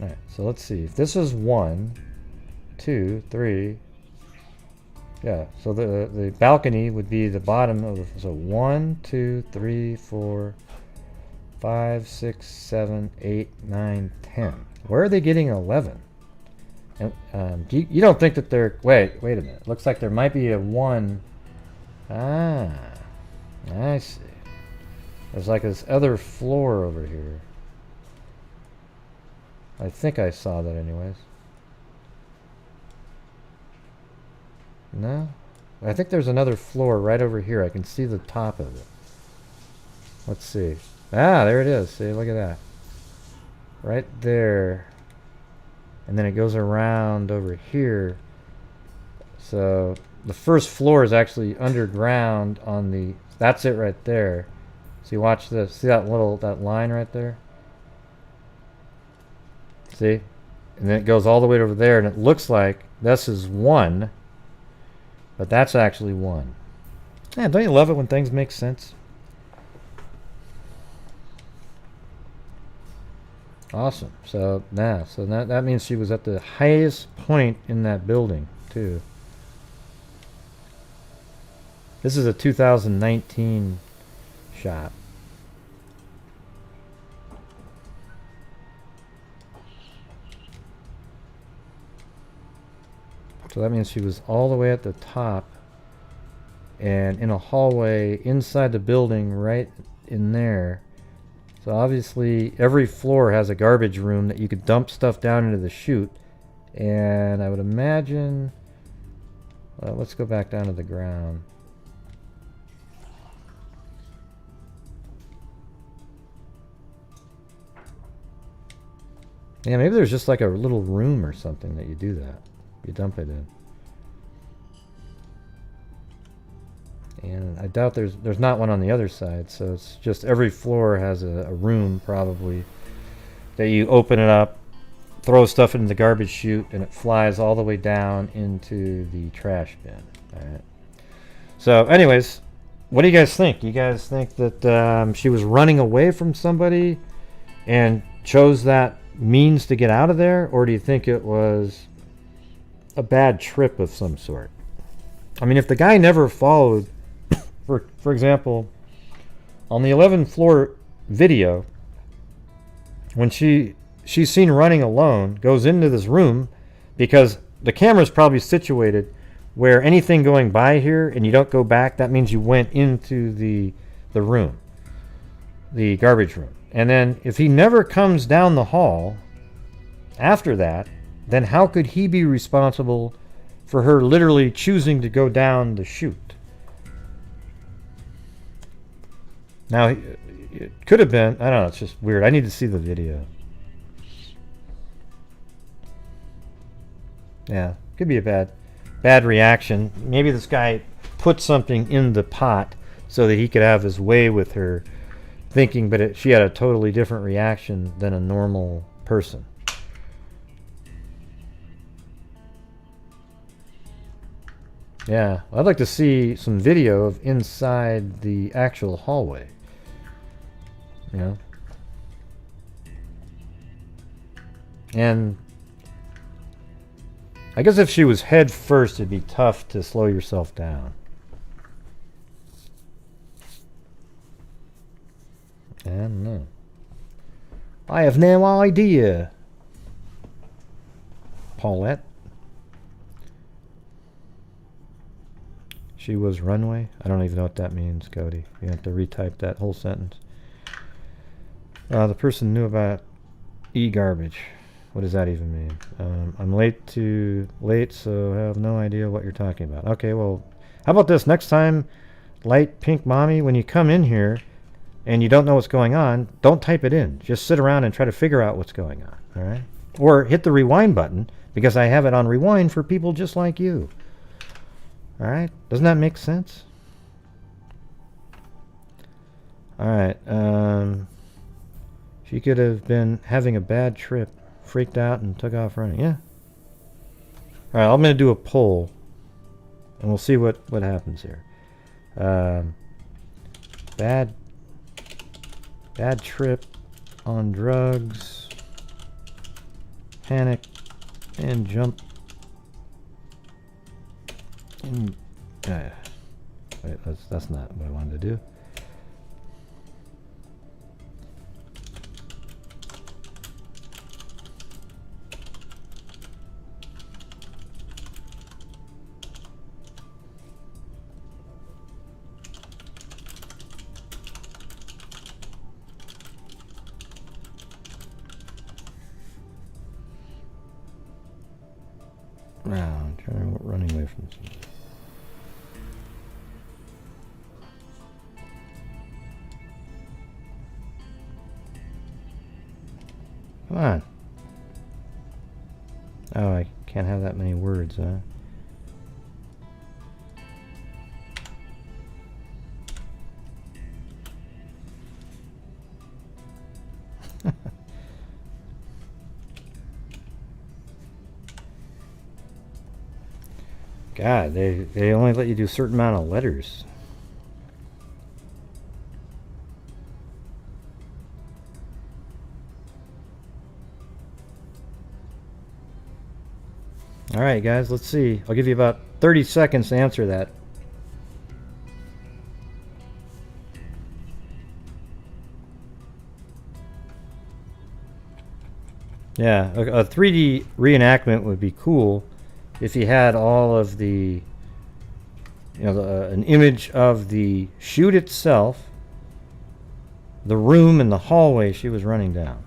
Alright, so let's see. If this is 1, 2, 3. Yeah, so the balcony would be the bottom of the, so 1, 2, 3, 4, 5, 6, 7, 8, 9, 10. Where are they getting 11? And you don't think that they're... Wait a minute. Looks like there might be a 1. Ah, I see. There's like this other floor over here. I think I saw that anyways. No? I think there's another floor right over here. I can see the top of it. Let's see. Ah, there it is. See, look at that. Right there. And then it goes around over here. So the first floor is actually underground on the... That's it right there. See, watch this. See that line right there? See? And then it goes all the way over there, and it looks like this is 1, but that's actually 1. Yeah, don't you love it when things make sense? Awesome. So that means she was at the highest point in that building too. This is a 2019 shot. So that means she was all the way at the top and in a hallway inside the building right in there. So obviously every floor has a garbage room that you could dump stuff down into the chute. And I would imagine... Well, let's go back down to the ground. Yeah, maybe there's just like a little room or something that you do that. You dump it in. And I doubt there's not one on the other side, so it's just every floor has a room probably that you open it up, throw stuff into the garbage chute, and it flies all the way down into the trash bin. All right. So anyways, what do you guys think? Do you guys think that she was running away from somebody and chose that means to get out of there? Or do you think it was a bad trip of some sort? I mean, if the guy never followed, for example, on the 11th floor video, when she's seen running alone, goes into this room, because the camera's probably situated where anything going by here and you don't go back, that means you went into the room, the garbage room. And then if he never comes down the hall after that, then how could he be responsible for her literally choosing to go down the chute? Now, it could have been, I don't know, it's just weird. I need to see the video. Yeah, could be a bad reaction. Maybe this guy put something in the pot so that he could have his way with her, thinking, but she had a totally different reaction than a normal person. Yeah, I'd like to see some video of inside the actual hallway. You know? And I guess if she was head first, it'd be tough to slow yourself down. I don't know. I have no idea. Paulette. She was runway? I don't even know what that means, Cody. You have to retype that whole sentence. The person knew about e-garbage. What does that even mean? I'm late, so I have no idea what you're talking about. Okay, well, how about this? Next time, Light Pink Mommy, when you come in here and you don't know what's going on, don't type it in. Just sit around and try to figure out what's going on, all right? Or hit the rewind button, because I have it on rewind for people just like you. All right? Doesn't that make sense? All right. She could have been having a bad trip, freaked out, and took off running. Yeah. All right, I'm going to do a poll, and we'll see what happens here. Bad trip on drugs, panic, and jump. Wait, that's not what I wanted to do. I'm trying to running away from something. Come on. Oh, I can't have that many words, huh? God, they only let you do a certain amount of letters. All right, guys, let's see. I'll give you about 30 seconds to answer that. Yeah, a 3D reenactment would be cool if you had all of the, an image of the chute itself, the room, and the hallway she was running down.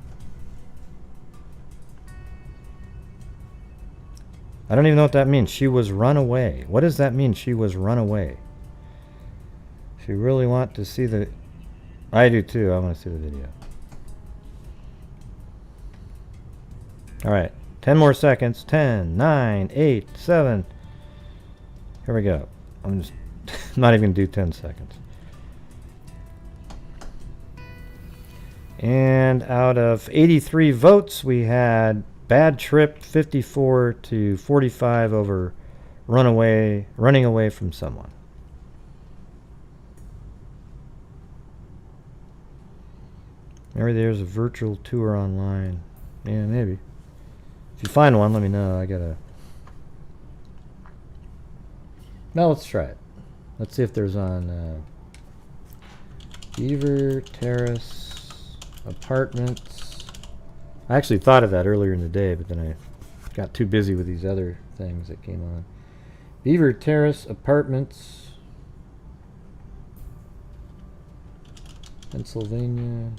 I don't even know what that means. She was run away. What does that mean, she was run away? If you really want to see the... I do too. I want to see the video. All right. 10 more seconds. 10, 9, 8, 7. Here we go. I'm just not even going to do 10 seconds. And out of 83 votes, we had bad trip 54 to 45 over running away from someone. Maybe there's a virtual tour online. Yeah, maybe. If you find one, let me know. I gotta... No, let's try it. Let's see if there's on Beaver Terrace Apartments. I actually thought of that earlier in the day, but then I got too busy with these other things that came on. Beaver Terrace Apartments, Pennsylvania.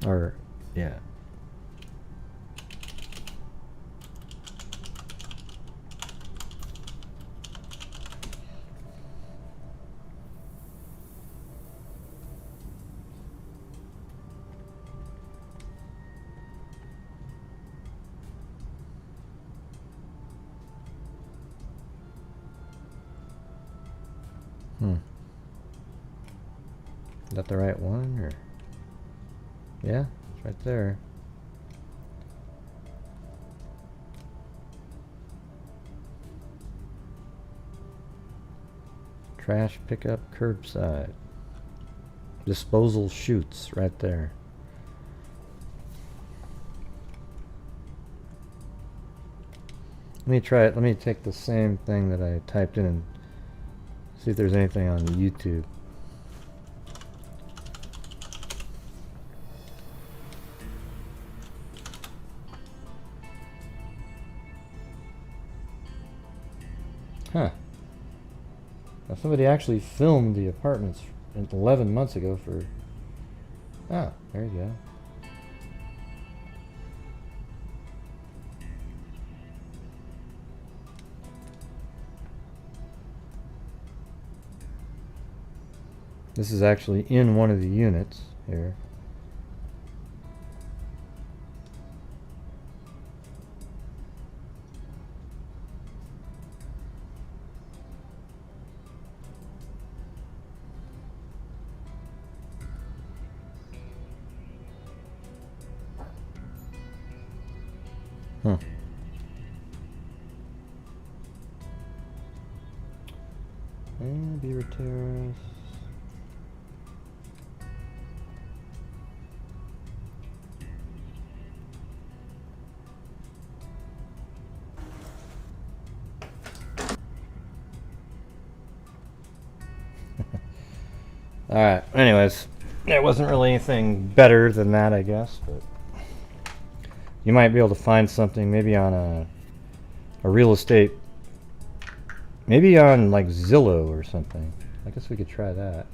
Or, yeah. Is that the right one, or? Yeah, it's right there. Trash pickup curbside. Disposal chutes right there. Let me try it. Let me take the same thing that I typed in and see if there's anything on YouTube. Huh. Now somebody actually filmed the apartments 11 months ago for... Oh, there you go. This is actually in one of the units here. Huh. And Beaver Terrace. Alright, anyways, there wasn't really anything better than that, I guess, but you might be able to find something maybe on a real estate, maybe on like Zillow or something. I guess we could try that.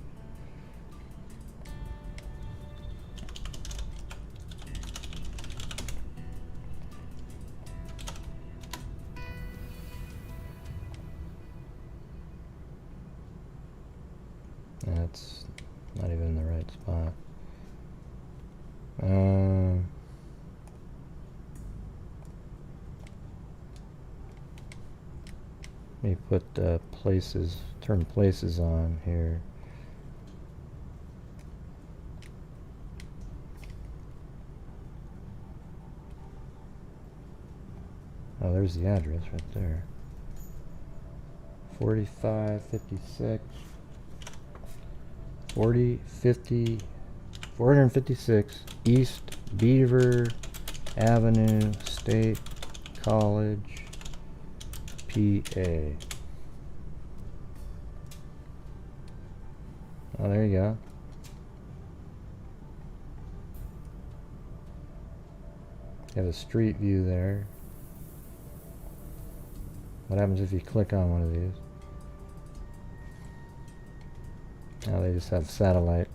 That's not even in the right spot. Let me put places, turn places on here. Oh, there's the address right there. 4556. 456 East Beaver Avenue, State College, PA. Oh, there you go. You have a street view there. What happens if you click on one of these? Now they just have satellite.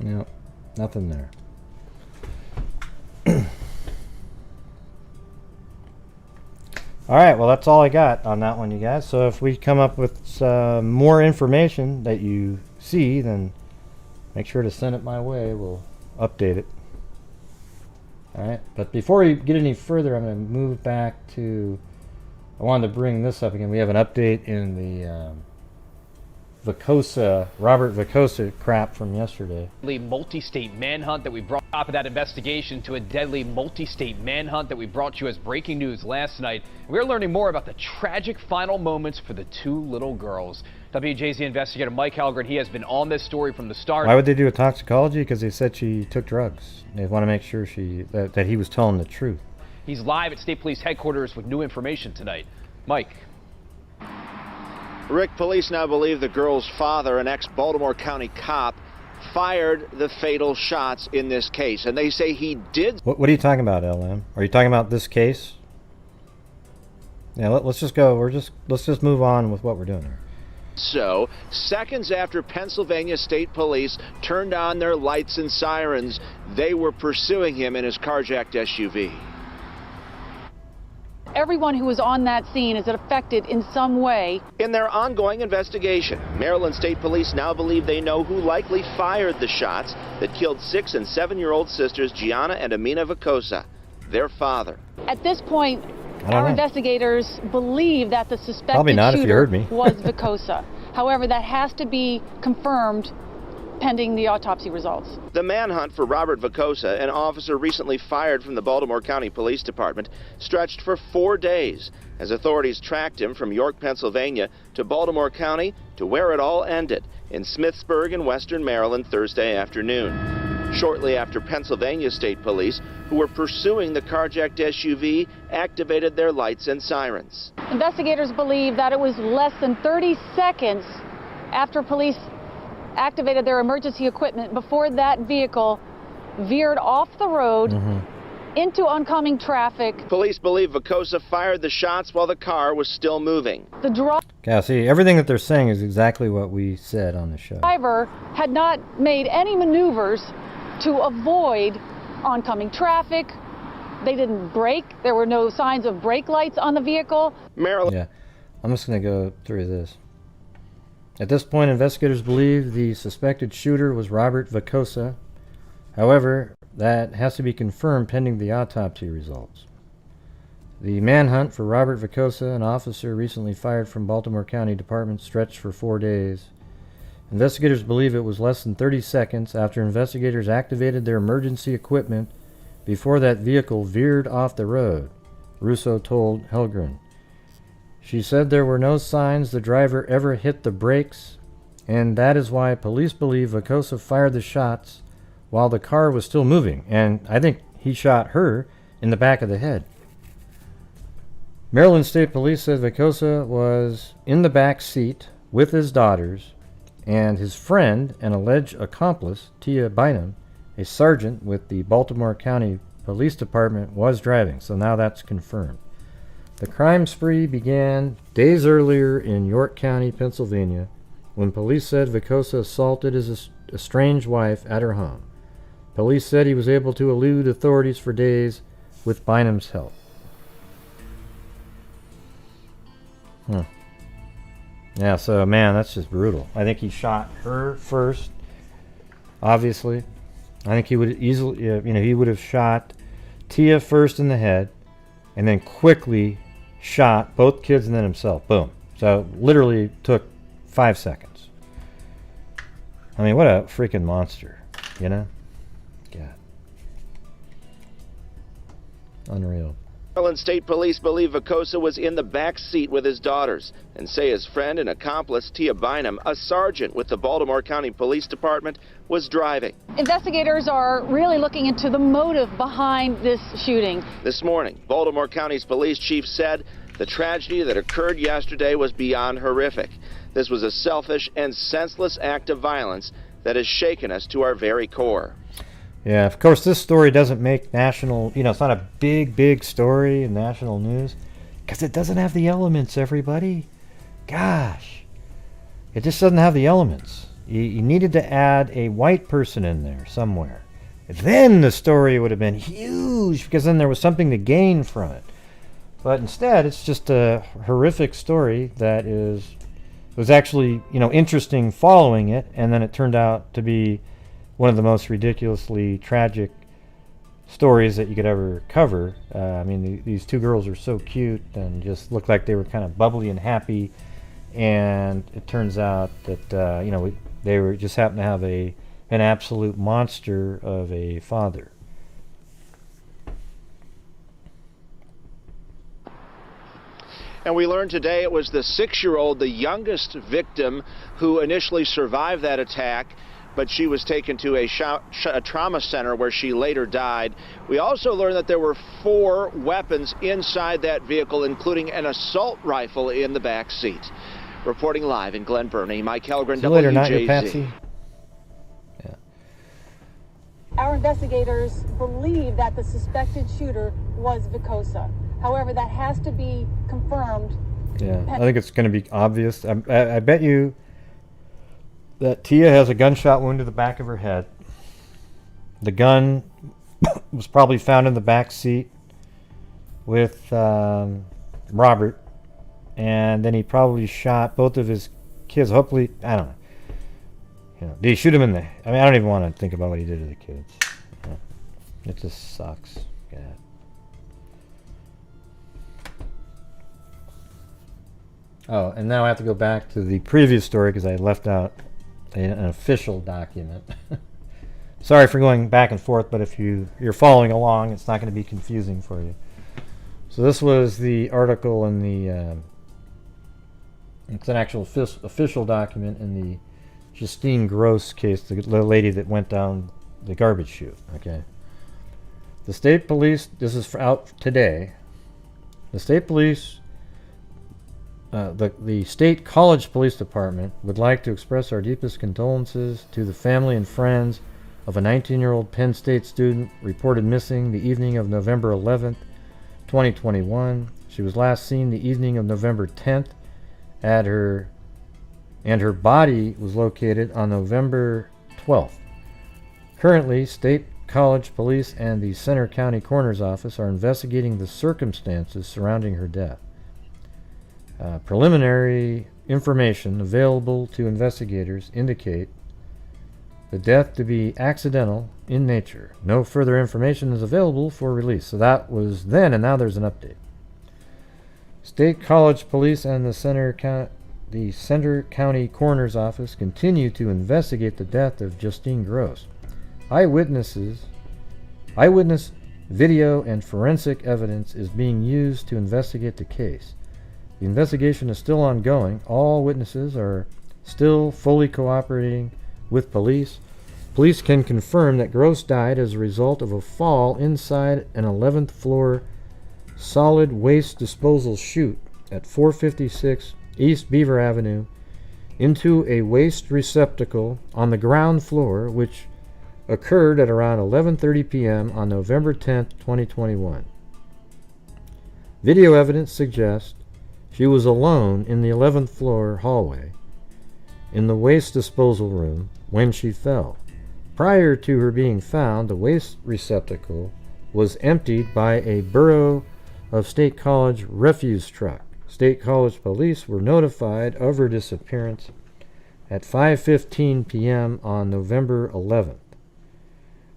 No, nothing there. Alright, well that's all I got on that one, you guys. So if we come up with some more information that you see, then make sure to send it my way. We'll update it. Alright, but before we get any further, I'm going to move back to... I wanted to bring this up again. We have an update in the Vicosa, Robert Vicosa crap from yesterday. Multi-state manhunt that we brought... Top of that investigation to a deadly multi-state manhunt that we brought you as breaking news last night. We're learning more about the tragic final moments for the two little girls. WJZ investigator Mike Halgren, he has been on this story from the start. Why would they do a toxicology? Because they said she took drugs. They want to make sure that he was telling the truth. He's live at State Police headquarters with new information tonight. Mike. Rick, police now believe the girl's father, an ex-Baltimore County cop, fired the fatal shots in this case, and they say he did. What are you talking about, LM? Are you talking about this case? Yeah, let's just go. Let's just move on with what we're doing here. So, seconds after Pennsylvania State Police turned on their lights and sirens, they were pursuing him in his carjacked SUV. Everyone who was on that scene is affected in some way. In their ongoing investigation, Maryland State Police now believe they know who likely fired the shots that killed 6- and 7-year-old sisters Gianna and Amina Vicosa, their father. At this point, our investigators believe that the suspected shooter was Vicosa. However, that has to be confirmed pending the autopsy results. The manhunt for Robert Vicosa, an officer recently fired from the Baltimore County Police Department, stretched for 4 days as authorities tracked him from York, Pennsylvania to Baltimore County to where it all ended, in Smithsburg in western Maryland Thursday afternoon. Shortly after, Pennsylvania State Police, who were pursuing the carjacked SUV, activated their lights and sirens. Investigators believe that it was less than 30 seconds after police activated their emergency equipment before that vehicle veered off the road into oncoming traffic. Police believe Vicosa fired the shots while the car was still moving. Yeah, see, everything that they're saying is exactly what we said on the show. The driver had not made any maneuvers to avoid oncoming traffic. They didn't brake. There were no signs of brake lights on the vehicle. Yeah, I'm just going to go through this. At this point, investigators believe the suspected shooter was Robert Vicosa. However, that has to be confirmed pending the autopsy results. The manhunt for Robert Vicosa, an officer recently fired from Baltimore County Department, stretched for 4 days. Investigators believe it was less than 30 seconds after investigators activated their emergency equipment before that vehicle veered off the road, Russo told Helgren. She said there were no signs the driver ever hit the brakes, and that is why police believe Vicosa fired the shots while the car was still moving, and I think he shot her in the back of the head. Maryland State Police said Vicosa was in the back seat with his daughters, and his friend and alleged accomplice, Tia Bynum, a sergeant with the Baltimore County Police Department, was driving, so now that's confirmed. The crime spree began days earlier in York County, Pennsylvania, when police said Vicosa assaulted his estranged wife at her home. Police said he was able to elude authorities for days with Bynum's help. Yeah, so man, that's just brutal. I think he shot her first, obviously. I think he would easily, he would have shot Tia first in the head and then quickly shot both kids and then himself. Boom. So literally took 5 seconds. I mean, what a freaking monster, you know? God. Unreal. Maryland State Police believe Vicosa was in the back seat with his daughters and say his friend and accomplice, Tia Bynum, a sergeant with the Baltimore County Police Department, was driving. Investigators are really looking into the motive behind this shooting. This morning, Baltimore County's police chief said the tragedy that occurred yesterday was beyond horrific. This was a selfish and senseless act of violence that has shaken us to our very core. Yeah, of course, this story doesn't make national, it's not a big story in national news because it doesn't have the elements, everybody. Gosh. It just doesn't have the elements. You needed to add a white person in there somewhere. Then the story would have been huge because then there was something to gain from it. But instead, it's just a horrific story that was actually, interesting following it, and then it turned out to be one of the most ridiculously tragic stories that you could ever cover. I mean, these two girls are so cute and just looked like they were kind of bubbly and happy, and it turns out that they were just happened to have a an absolute monster of a father. And we learned today it was the 6-year-old, the youngest victim, who initially survived that attack, but she was taken to a trauma center where she later died. We also learned that there were 4 weapons inside that vehicle, including an assault rifle in the back seat. Reporting live in Glen Burnie, Mike Helgren, See you later, not your WJZ. Patsy. Yeah. Our investigators believe that the suspected shooter was Vicosa. However, that has to be confirmed. Yeah, I think it's going to be obvious. I bet you that Tia has a gunshot wound to the back of her head. The gun was probably found in the back seat with Robert, and then he probably shot both of his kids. Hopefully, I don't know. You know, did he shoot him in the? I mean, I don't even want to think about what he did to the kids. Yeah. It just sucks. Yeah. Oh, and now I have to go back to the previous story because I left out an official document. Sorry for going back and forth, but if you're following along, it's not going to be confusing for you. So this was the article in the, it's an actual official document in the Justine Gross case, the lady that went down the garbage chute, okay? The state police, this is out today, the state police, the State College Police Department would like to express our deepest condolences to the family and friends of a 19-year-old Penn State student reported missing the evening of November 11th, 2021. She was last seen the evening of November 10th and her body was located on November 12th. Currently, State College Police and the Center County Coroner's Office are investigating the circumstances surrounding her death. Preliminary information available to investigators indicate the death to be accidental in nature. No further information is available for release. So that was then, and now there's an update. State College Police and the Center County Coroner's Office continue to investigate the death of Justine Gross. Eyewitness video and forensic evidence is being used to investigate the case. The investigation is still ongoing. All witnesses are still fully cooperating with police. Police can confirm that Gross died as a result of a fall inside an 11th floor solid waste disposal chute at 456 East Beaver Avenue into a waste receptacle on the ground floor, which occurred at around 11:30 p.m. on November 10, 2021. Video evidence suggests she was alone in the 11th floor hallway in the waste disposal room when she fell. Prior to her being found, the waste receptacle was emptied by a Borough of State College refuse truck. State College police were notified of her disappearance at 5:15 p.m. on November 11th.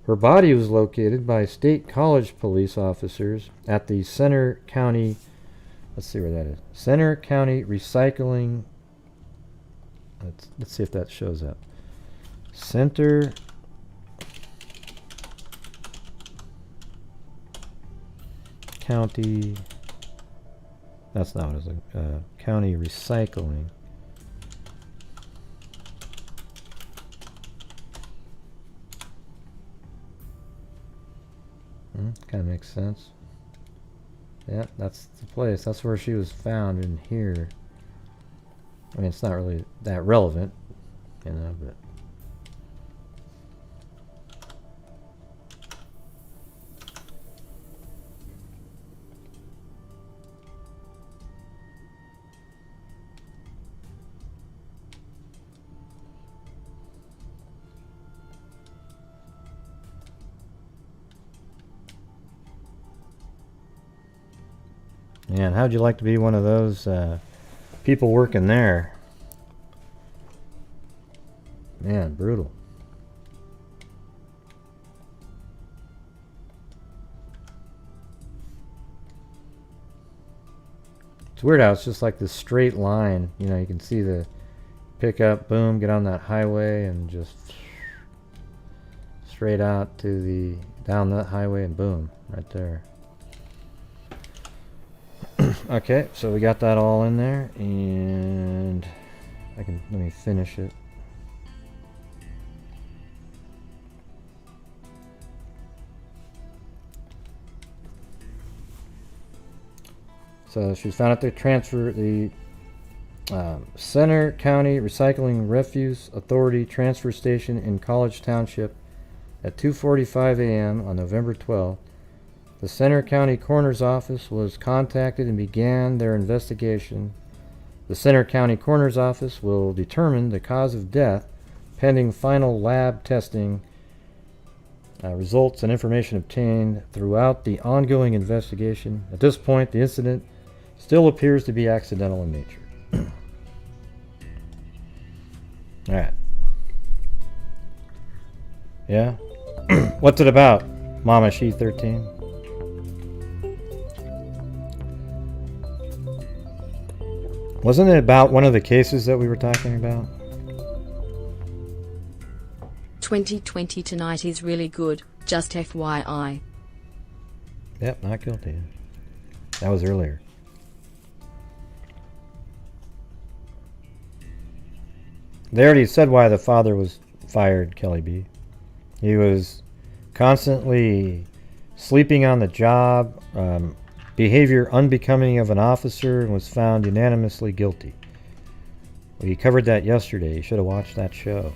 Her body was located by State College police officers at the Center County, let's see where that is, Center County Recycling, let's see if that shows up. Center County, that's not what it is, County Recycling. Kind of makes sense. Yeah, that's the place. That's where she was found, in here. I mean, it's not really that relevant, you know, but... Man, how'd you like to be one of those people working there? Man, brutal. It's weird how it's just like this straight line. You know, you can see the pickup, boom, get on that highway and just straight out to the down that highway and boom, right there. Okay, so we got that all in there, and let me finish it. So she was found at the Center County Recycling Refuse Authority transfer station in College Township at 2:45 a.m. on November 12th. The Center County Coroner's Office was contacted and began their investigation. The Center County Coroner's Office will determine the cause of death pending final lab testing results and information obtained throughout the ongoing investigation. At this point, the incident still appears to be accidental in nature. Alright. Yeah? What's it about, Mama She 13? Wasn't it about one of the cases that we were talking about? 2020 tonight is really good, just FYI. Yep, not guilty. That was earlier. They already said why the father was fired, Kelly B. He was constantly sleeping on the job, behavior unbecoming of an officer, and was found unanimously guilty. We covered that yesterday. You should have watched that show.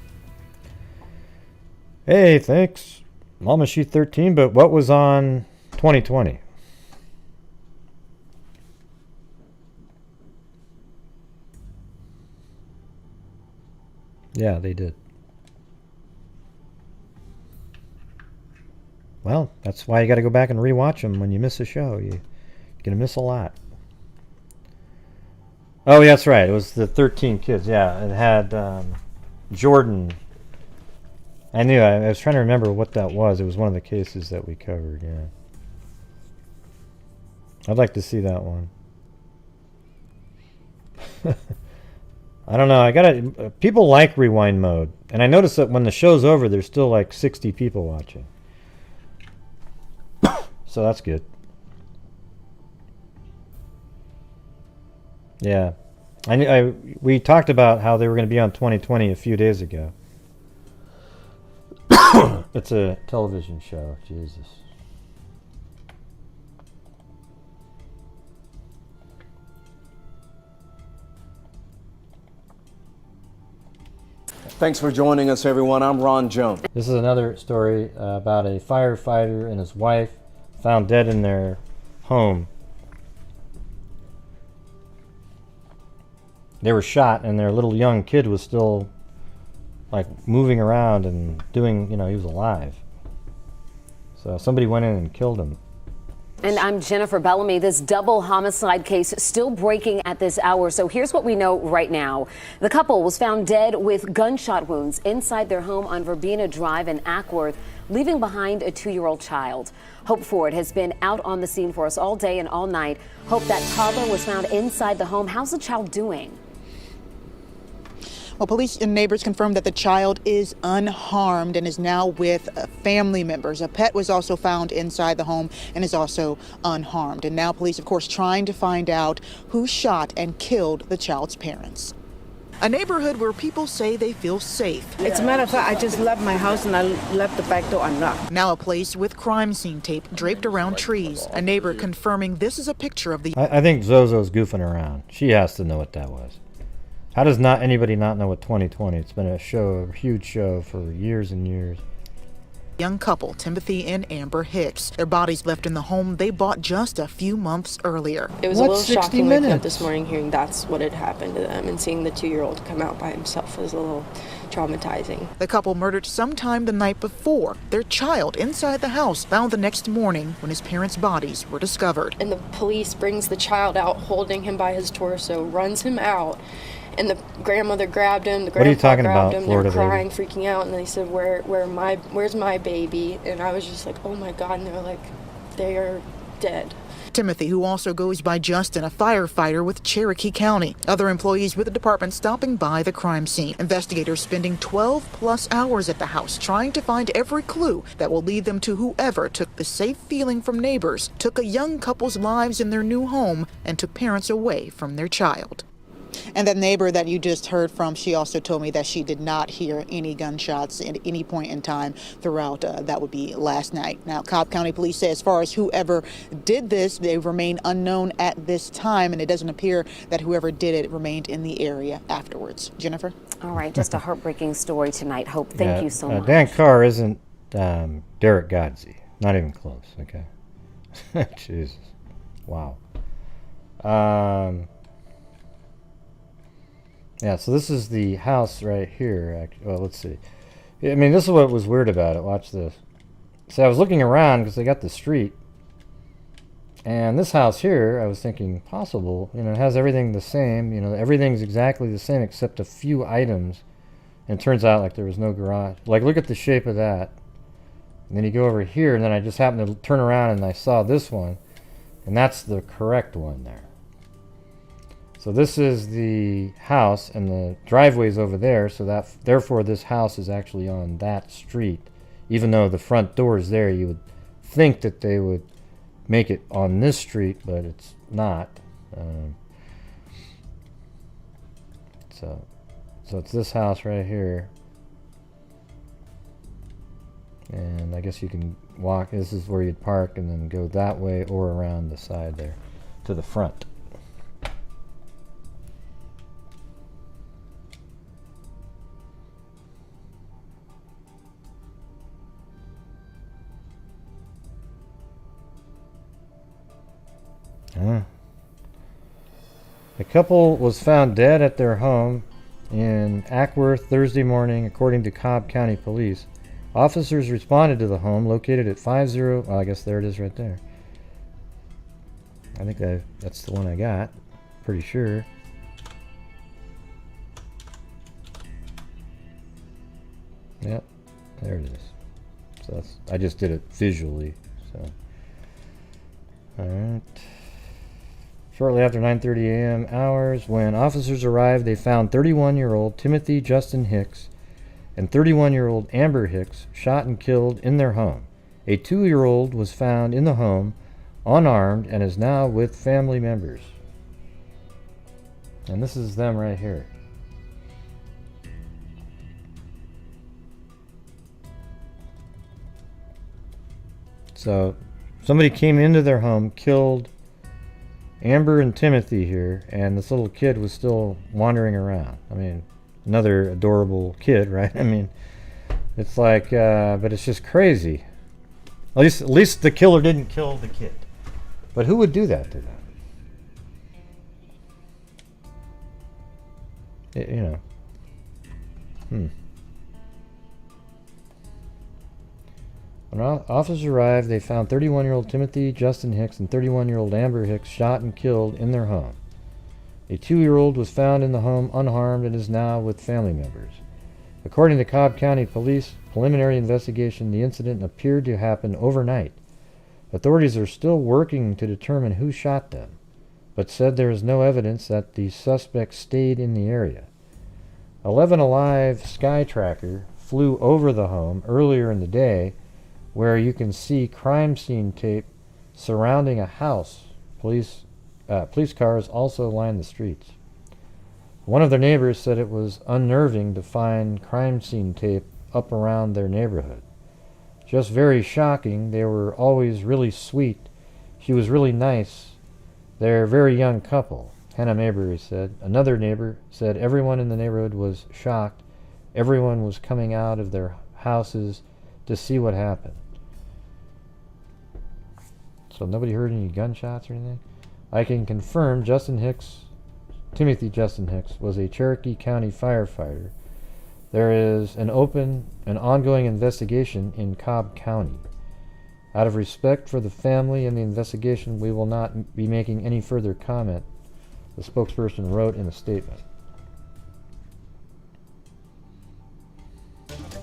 Hey, thanks, Mama She 13, but what was on 2020? Yeah, they did. Well, that's why you got to go back and rewatch them when you miss a show. You're going to miss a lot. Oh, yeah, that's right. It was the 13 kids. Yeah, it had Jordan. I knew. I was trying to remember what that was. It was one of the cases that we covered, yeah. I'd like to see that one. I don't know. People like rewind mode, and I notice that when the show's over, there's still like 60 people watching. So that's good. Yeah, we talked about how they were going to be on 2020 a few days ago. It's a television show. Jesus. Thanks for joining us, everyone. I'm Ron Jones. This is another story about a firefighter and his wife found dead in their home. They were shot, and their little young kid was still like moving around and doing, he was alive. So somebody went in and killed him. And I'm Jennifer Bellamy. This double homicide case still breaking at this hour. So here's what we know right now. The couple was found dead with gunshot wounds inside their home on Verbena Drive in Acworth, leaving behind a 2-year-old child. Hope Ford has been out on the scene for us all day and all night. Hope, that toddler was found inside the home. How's the child doing? Well, police and neighbors confirmed that the child is unharmed and is now with family members. A pet was also found inside the home and is also unharmed. And now police, of course, trying to find out who shot and killed the child's parents. A neighborhood where people say they feel safe. As a matter of fact, I just left my house and I left the back door unlocked. Now a place with crime scene tape draped around trees. A neighbor confirming this is a picture of the... I think Zozo's goofing around. She has to know what that was. How does anybody not know what 2020? It's been a huge show for years and years. Young couple, Timothy and Amber Hicks. Their bodies left in the home they bought just a few months earlier. It was a little shocking waking up this morning hearing that's what had happened to them, and seeing the 2-year-old come out by himself was a little traumatizing. The couple murdered sometime the night before. Their child inside the house found the next morning when his parents' bodies were discovered. And the police brings the child out holding him by his torso, runs him out. And the grandmother grabbed him, the grandpa grabbed him, they were crying, freaking out, and they said, where's my baby? And I was just like, oh my God, and they're like, they are dead. Timothy, who also goes by Justin, a firefighter with Cherokee County. Other employees with the department stopping by the crime scene. Investigators spending 12+ hours at the house trying to find every clue that will lead them to whoever took the safe feeling from neighbors, took a young couple's lives in their new home, and took parents away from their child. And that neighbor that you just heard from, she also told me that she did not hear any gunshots at any point in time throughout, that would be last night. Now, Cobb County Police say as far as whoever did this, they remain unknown at this time, and it doesn't appear that whoever did it remained in the area afterwards. Jennifer? All right, just a heartbreaking story tonight. Hope, thank you so much. Dan Carr isn't Derek Godsey. Not even close, okay? Jesus. Wow. Yeah, so this is the house right here. Well, let's see. I mean, this is what was weird about it. Watch this. So I was looking around because they got the street. And this house here, I was thinking possible. You know, it has everything the same. You know, everything's exactly the same except a few items. And it turns out like there was no garage. Like, look at the shape of that. And then you go over here, and then I just happened to turn around and I saw this one. And that's the correct one there. So this is the house, and the driveway's over there, so that therefore this house is actually on that street. Even though the front door is there, you would think that they would make it on this street, but it's not. So it's this house right here. And I guess you can walk, this is where you'd park, and then go that way or around the side there to the front. The couple was found dead at their home in Acworth Thursday morning, according to Cobb County Police. Officers responded to the home located at 50. Well, I guess there it is right there. I think that's the one I got. Pretty sure. Yep, there it is. So I just did it visually. So, all right. Shortly after 9:30 a.m. hours, when officers arrived, they found 31-year-old Timothy Justin Hicks and 31-year-old Amber Hicks shot and killed in their home. A 2-year-old was found in the home, unarmed, and is now with family members. And this is them right here. So, somebody came into their home, killed Amber and Timothy here, and this little kid was still wandering around. I mean, another adorable kid, right? I mean, it's like, but it's just crazy. At least the killer didn't kill the kid. But who would do that to them? You know. When officers arrived, they found 31-year-old Timothy Justin Hicks and 31-year-old Amber Hicks shot and killed in their home. A 2-year-old was found in the home unharmed and is now with family members. According to Cobb County Police preliminary investigation, the incident appeared to happen overnight. Authorities are still working to determine who shot them, but said there is no evidence that the suspect stayed in the area. 11 Alive Sky Tracker flew over the home earlier in the day, where you can see crime scene tape surrounding a house. Police cars also lined the streets. One of their neighbors said it was unnerving to find crime scene tape up around their neighborhood. Just very shocking. They were always really sweet. She was really nice. They're a very young couple, Hannah Mabry said. Another neighbor said everyone in the neighborhood was shocked. Everyone was coming out of their houses to see what happened. So nobody heard any gunshots or anything? I can confirm Timothy Justin Hicks was a Cherokee County firefighter. There is an open and ongoing investigation in Cobb County. Out of respect for the family and the investigation, we will not be making any further comment, the spokesperson wrote in a statement.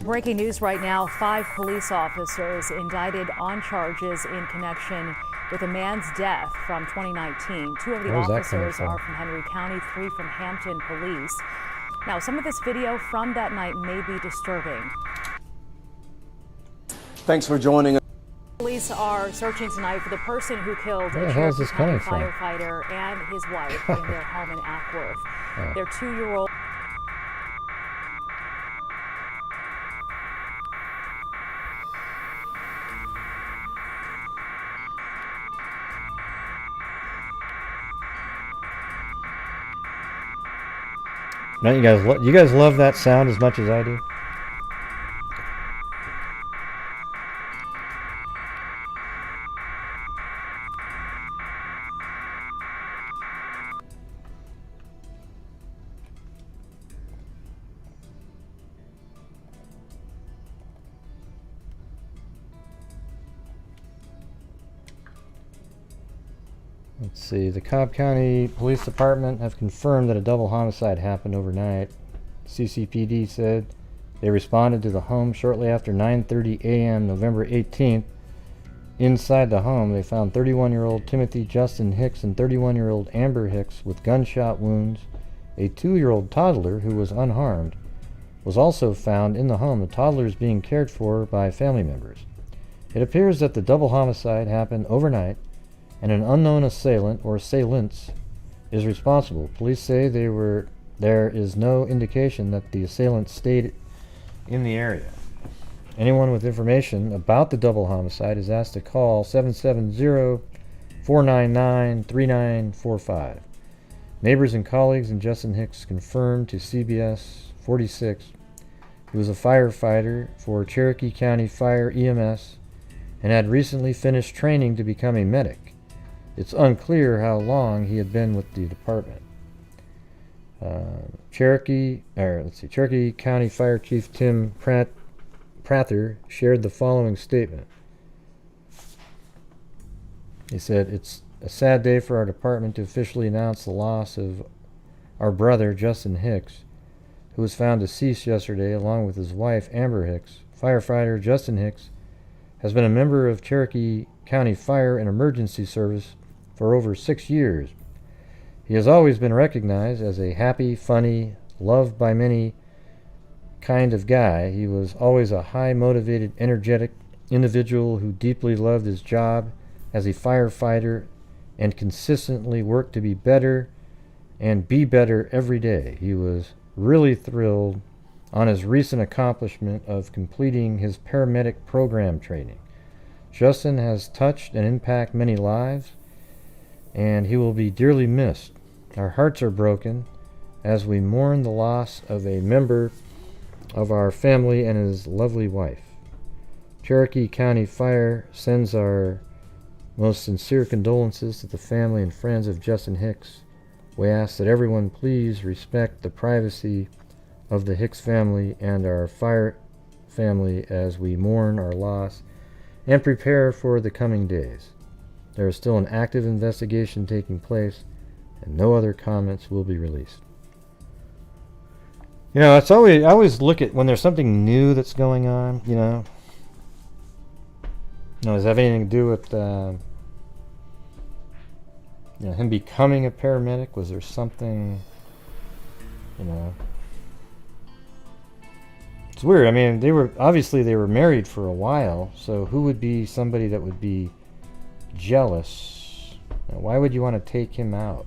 Breaking news right now, 5 police officers indicted on charges in connection with a man's death from 2019. 2 of the officers are from Henry County, 3 from Hampton Police. Now, some of this video from that night may be disturbing. Thanks for joining us. Police are searching tonight for the person who killed Where the a hell is Cherokee this County coming from? firefighter and his wife in their home in Acworth. Their 2-year-old. Don't you guys love that sound as much as I do? Let's see, the Cobb County Police Department have confirmed that a double homicide happened overnight. CCPD said they responded to the home shortly after 9:30 a.m. November 18th. Inside the home, they found 31-year-old Timothy Justin Hicks and 31-year-old Amber Hicks with gunshot wounds. A 2-year-old toddler who was unharmed was also found in the home. The toddler is being cared for by family members. It appears that the double homicide happened overnight and an unknown assailant or assailants is responsible. Police say there is no indication that the assailant stayed in the area. Anyone with information about the double homicide is asked to call 770-499-3945. Neighbors and colleagues in Justin Hicks confirmed to CBS 46 he was a firefighter for Cherokee County Fire EMS and had recently finished training to become a medic. It's unclear how long he had been with the department. Cherokee County Fire Chief Tim Prather shared the following statement. He said, "It's a sad day for our department to officially announce the loss of our brother, Justin Hicks, who was found deceased yesterday along with his wife, Amber Hicks. Firefighter Justin Hicks has been a member of Cherokee County Fire and Emergency Service for over 6 years. He has always been recognized as a happy, funny, loved by many kind of guy. He was always a high-motivated, energetic individual who deeply loved his job as a firefighter and consistently worked to be better and be better every day. He was really thrilled on his recent accomplishment of completing his paramedic program training. Justin has touched and impacted many lives, and he will be dearly missed. Our hearts are broken as we mourn the loss of a member of our family and his lovely wife. Cherokee County Fire sends our most sincere condolences to the family and friends of Justin Hicks. We ask that everyone please respect the privacy of the Hicks family and our fire family as we mourn our loss and prepare for the coming days. There is still an active investigation taking place, and no other comments will be released." You know, I always look at when there's something new that's going on, does it have anything to do with him becoming a paramedic? Was there something, It's weird. I mean, they were married for a while, so who would be somebody that would be jealous? Why would you want to take him out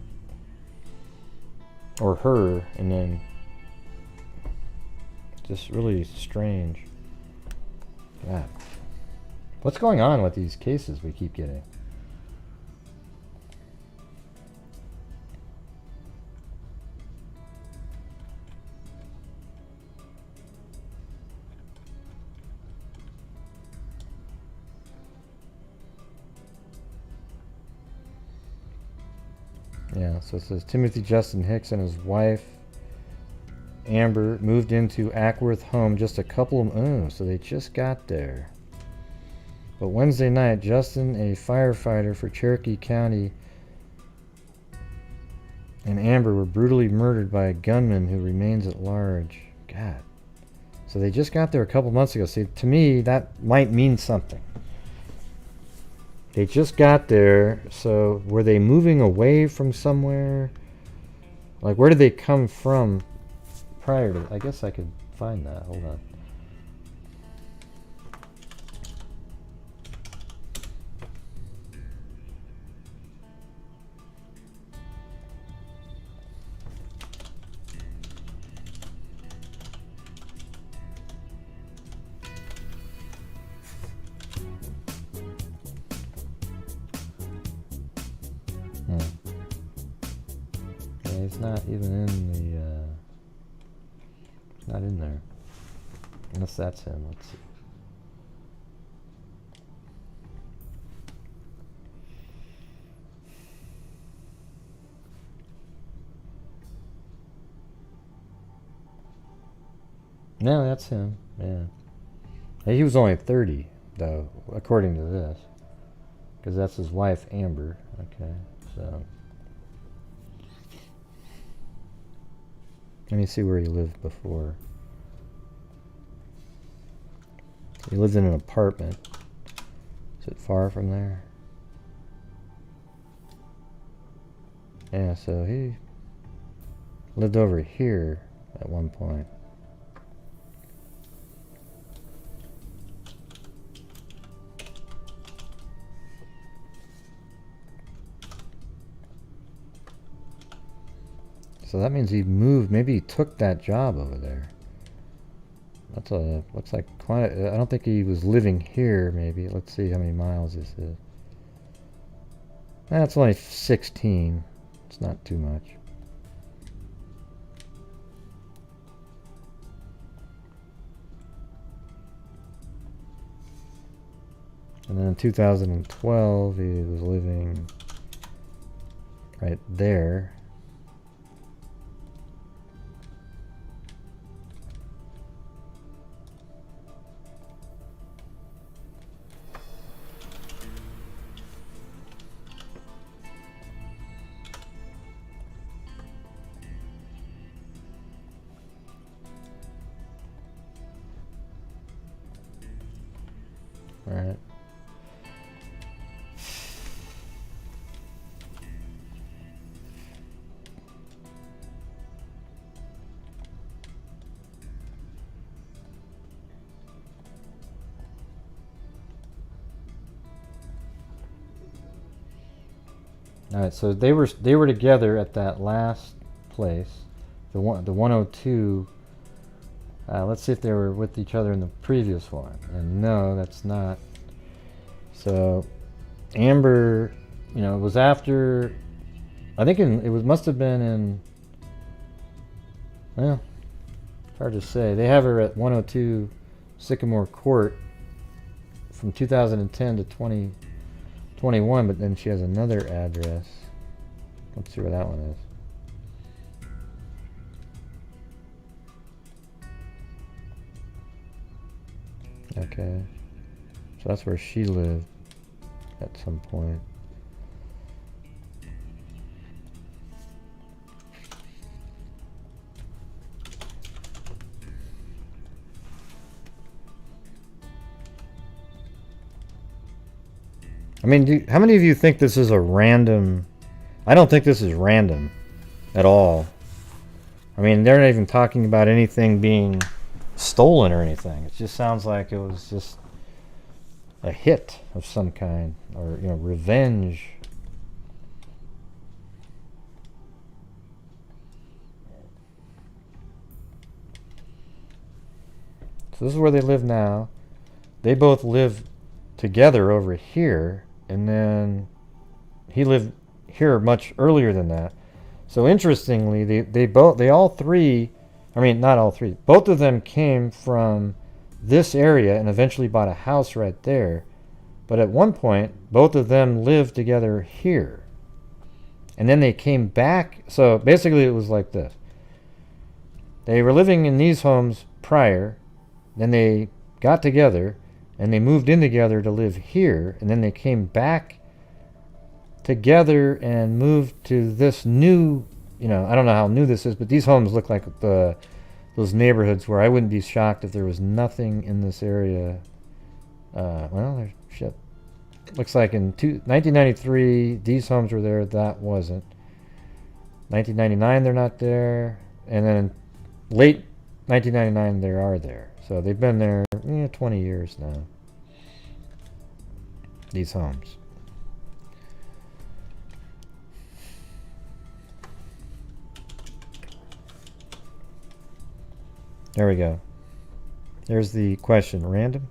or her? And then just really strange. God, what's going on with these cases we keep getting? Yeah, so it says Timothy Justin Hicks and his wife, Amber, moved into Acworth home just a couple of... so they just got there. But Wednesday night, Justin, a firefighter for Cherokee County, and Amber were brutally murdered by a gunman who remains at large. God. So they just got there a couple months ago. See, to me, that might mean something. They just got there, so were they moving away from somewhere? Like, where did they come from prior to... I guess I could find that. Hold on. It's not even in the, not in there. Unless that's him, let's see. No, that's him, yeah. Hey, he was only 30, though, according to this. Because that's his wife, Amber. Okay, so... Let me see where he lived before. He lived in an apartment. Is it far from there? Yeah, so he lived over here at one point. So that means he moved. Maybe he took that job over there. That's a, looks like quite, I don't think he was living here, maybe. Let's see how many miles this is. That's only 16. It's not too much. And then in 2012, he was living right there. Right. All right, so they were together at that last place, the 102. Let's see if they were with each other in the previous one. And no, that's not. So Amber, you know, it was after, I think must have been in, well, hard to say. They have her at 102 Sycamore Court from 2010 to 2021, but then she has another address. Let's see where that one is. Okay, so that's where she lived at some point. I mean, how many of you think this is a random... I don't think this is random at all. I mean, they're not even talking about anything being stolen or anything. It just sounds like it was just a hit of some kind, or, you know, revenge. So this is where they live now. They both live together over here, and then he lived here much earlier than that. So interestingly, they all three, I mean, not all three, both of them came from this area and eventually bought a house right there. But at one point, both of them lived together here. And then they came back. So basically it was like this. They were living in these homes prior, then they got together, and they moved in together to live here, and then they came back together and moved to this new, you know, I don't know how new this is, but these homes look like the those neighborhoods where I wouldn't be shocked if there was nothing in this area. Well, there's shit. Looks like in 1993, these homes were there. That wasn't. 1999, they're not there. And then late 1999, they are there. So they've been there 20 years now. These homes. There we go. There's the question. Random?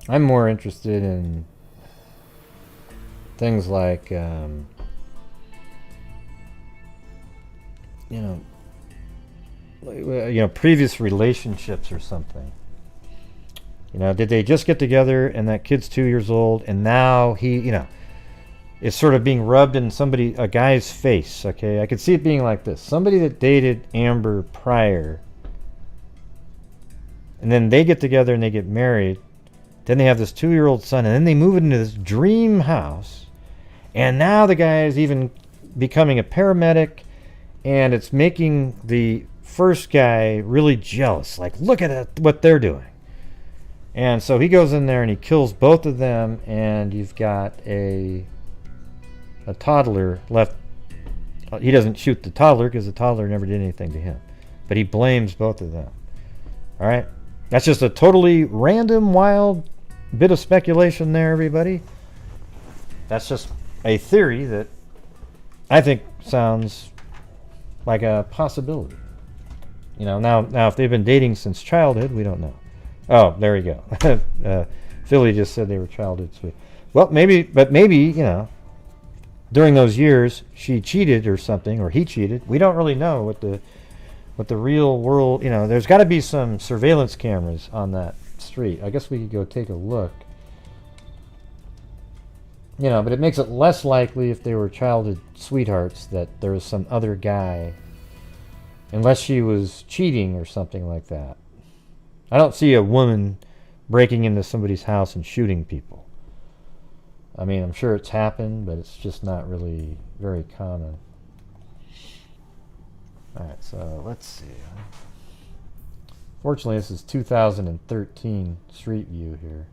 I'm more interested in things like, previous relationships or something. Did they just get together and that kid's 2 years old and now he, it's sort of being rubbed in a guy's face, okay? I could see it being like this. Somebody that dated Amber prior, and then they get together and they get married, then they have this 2-year-old son, and then they move into this dream house, and now the guy is even becoming a paramedic, and it's making the first guy really jealous. Like, look at what they're doing. And so he goes in there and he kills both of them, and you've got a toddler left. He doesn't shoot the toddler because the toddler never did anything to him, but he blames both of them. All right, that's just a totally random, wild bit of speculation there, everybody. That's just a theory that I think sounds like a possibility. Now if they've been dating since childhood, we don't know. Oh, there we go. Philly just said they were childhood sweet. Well, maybe, during those years she cheated or something, or he cheated. We don't really know what the real world, there's got to be some surveillance cameras on that street. I guess we could go take a look. But it makes it less likely if they were childhood sweethearts that there was some other guy, unless she was cheating or something like that. I don't see a woman breaking into somebody's house and shooting people. I mean, I'm sure it's happened, but it's just not really very common. Alright, so let's see. Fortunately, this is 2013 Street View here.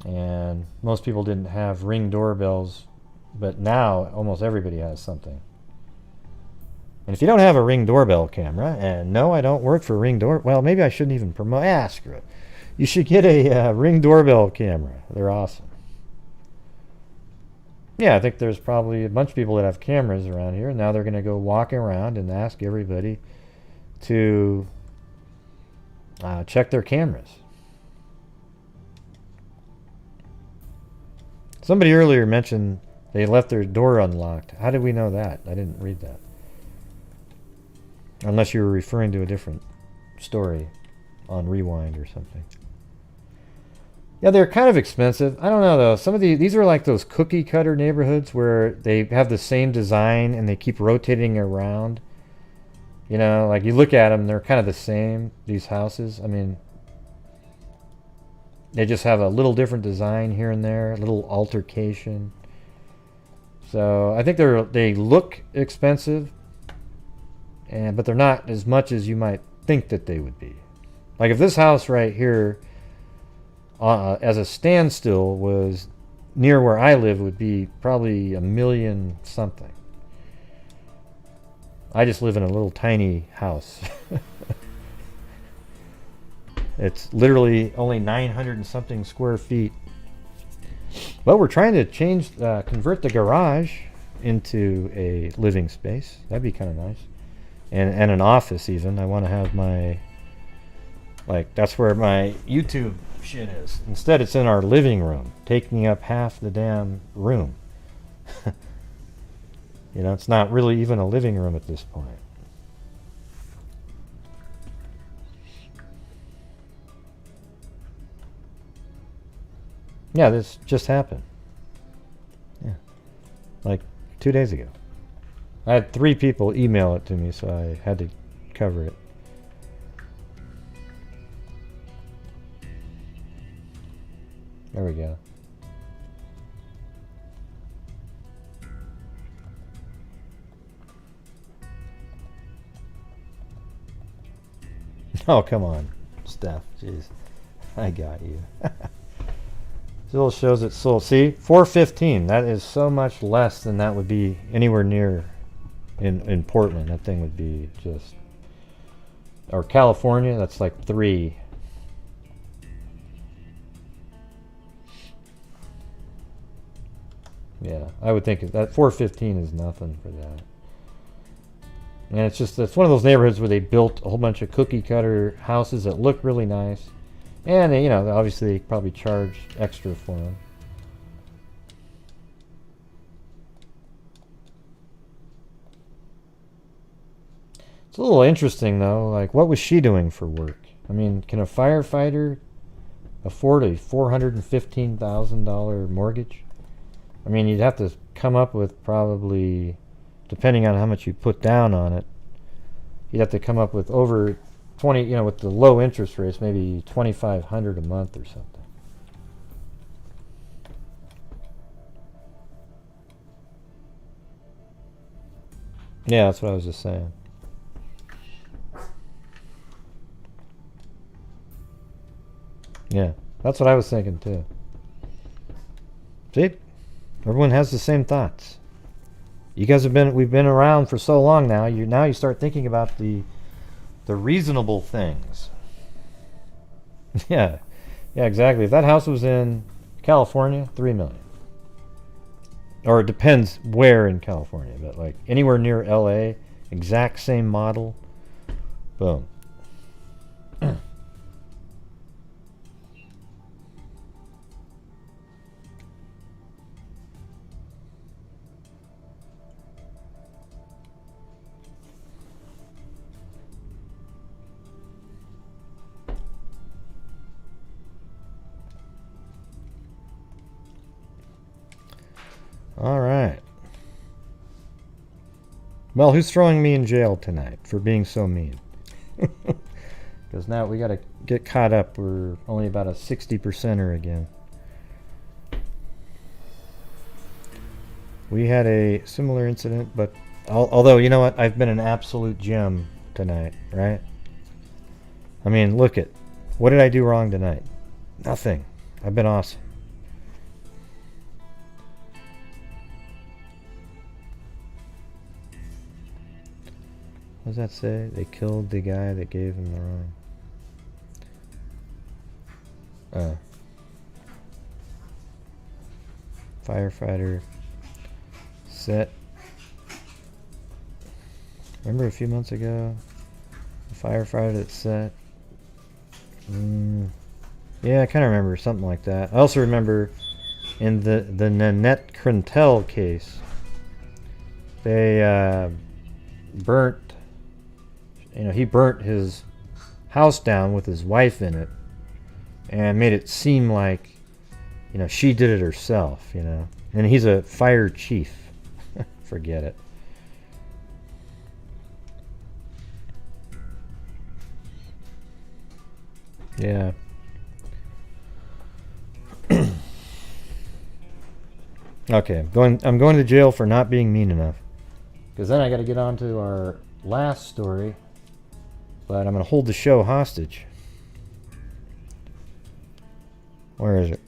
And most people didn't have Ring doorbells, but now almost everybody has something. And if you don't have a Ring doorbell camera, and no, I don't work for Ring Door. Well, maybe I shouldn't even promote. Screw it. You should get a Ring doorbell camera. They're awesome. Yeah, I think there's probably a bunch of people that have cameras around here. Now they're going to go walking around and ask everybody to check their cameras. Somebody earlier mentioned they left their door unlocked. How did we know that? I didn't read that. Unless you were referring to a different story on Rewind or something. Yeah, they're kind of expensive. I don't know though. Some of these are like those cookie cutter neighborhoods where they have the same design and they keep rotating around. Like you look at them, they're kind of the same, these houses. I mean, they just have a little different design here and there, a little altercation. So I think they look expensive, but they're not as much as you might think that they would be. Like if this house right here, as a standstill, was near where I live, would be probably $1 million something. I just live in a little tiny house. It's literally only 900 and something square feet. But we're trying to convert the garage into a living space. That'd be kind of nice. And an office even. I want to have that's where my YouTube shit is. Instead, it's in our living room, taking up half the damn room. It's not really even a living room at this point. Yeah, this just happened. Yeah, like 2 days ago. I had 3 people email it to me, so I had to cover it. There we go. Oh, come on, Steph. Jeez, I got you. Still shows it sold. See, 415. That is so much less than that would be anywhere near in Portland. That thing would be just, or California. That's like 3. Yeah, I would think that 415 is nothing for that. And it's just, it's one of those neighborhoods where they built a whole bunch of cookie cutter houses that look really nice. And, you know, obviously they probably charge extra for them. It's a little interesting, though. Like, what was she doing for work? I mean, can a firefighter afford a $415,000 mortgage? I mean, you'd have to come up with probably, depending on how much you put down on it, you'd have to come up with over 20, you know, with the low interest rates, maybe $2,500 a month or something. Yeah, that's what I was just saying. Yeah, that's what I was thinking too. See? Everyone has the same thoughts. You guys we've been around for so long now. Now you start thinking about the reasonable things. Yeah, exactly. If that house was in California, $3 million. Or it depends where in California, but like anywhere near LA, exact same model, boom. All right. Well, who's throwing me in jail tonight for being so mean? Because now we got to get caught up. We're only about a 60%er again. We had a similar incident, but although, you know what? I've been an absolute gem tonight, right? I mean, look at, what did I do wrong tonight? Nothing. I've been awesome. What does that say? They killed the guy that gave him the wrong. Firefighter set. Remember a few months ago? The firefighter that set. Yeah, I kind of remember something like that. I also remember in the Nanette Crentel case, they burnt. You know, he burnt his house down with his wife in it and made it seem like, you know, she did it herself, you know. And he's a fire chief. Forget it. Yeah. Okay, I'm going to jail for not being mean enough. Because then I got to get on to our last story. But I'm going to hold the show hostage. Where is it?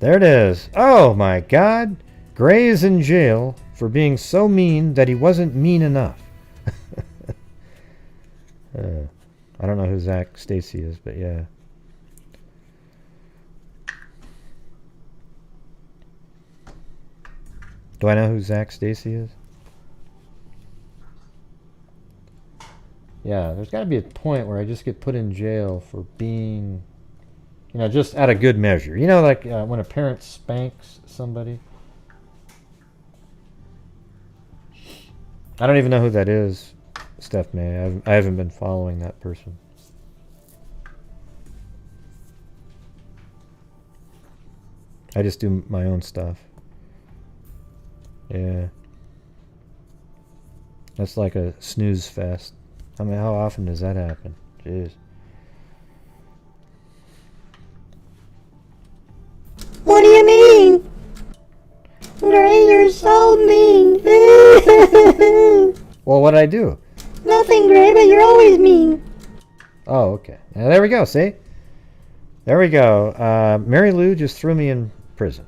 There it is. Oh my God. Gray is in jail for being so mean that he wasn't mean enough. I don't know who Zach Stacy is, but yeah. Do I know who Zach Stacy is? Yeah, there's got to be a point where I just get put in jail for being, you know, just out of good measure. You know, like when a parent spanks somebody. I don't even know who that is, Steph May. I haven't been following that person. I just do my own stuff. Yeah. That's like a snooze fest. I mean, how often does that happen? Jeez. What do you mean? Gray, you're so mean. Well, what did I do? Nothing, Gray, but you're always mean. Oh, okay. Now, there we go, see? There we go. Mary Lou just threw me in prison.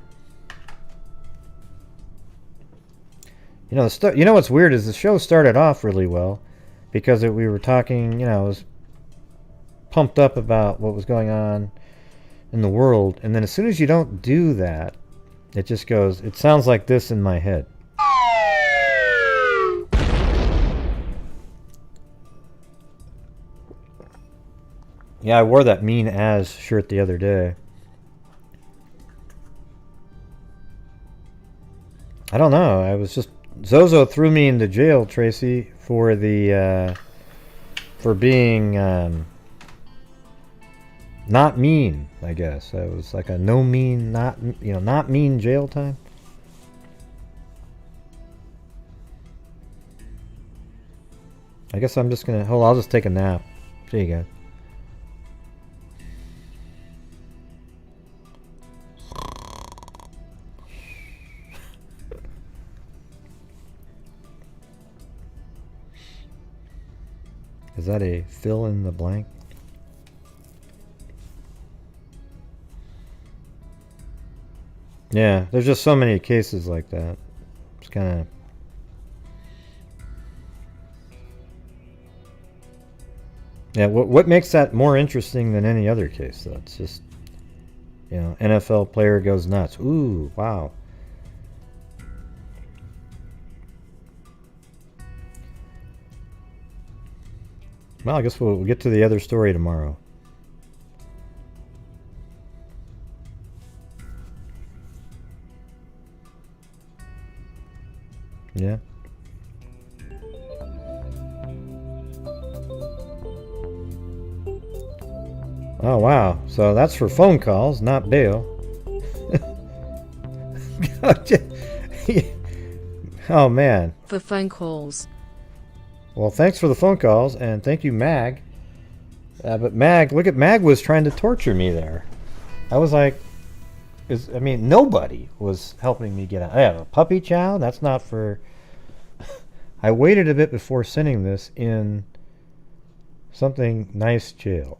You know, you know what's weird is the show started off really well because we were talking, you know, it was pumped up about what was going on in the world, and then as soon as you don't do that, it just goes, it sounds like this in my head. Yeah, I wore that Mean As shirt the other day. I don't know, I was just, Zozo threw me into jail, Tracy, for the, for being, not mean, I guess. It was like a no mean, not, you know, not mean jail time. I guess I'm just gonna, hold on, I'll just take a nap. See you guys. Is that a fill in the blank? Yeah, there's just so many cases like that. It's kind of... Yeah, what makes that more interesting than any other case, though? It's just, you know, NFL player goes nuts. Ooh, wow. Well, I guess we'll get to the other story tomorrow. Yeah. Oh, wow. So that's for phone calls, not bail. Oh, man. For phone calls. Well, thanks for the phone calls, and thank you, Mag. But Mag, look at Mag was trying to torture me there. I was like, I mean, nobody was helping me get out. I have a puppy chow. That's not for... I waited a bit before sending this in something nice jail.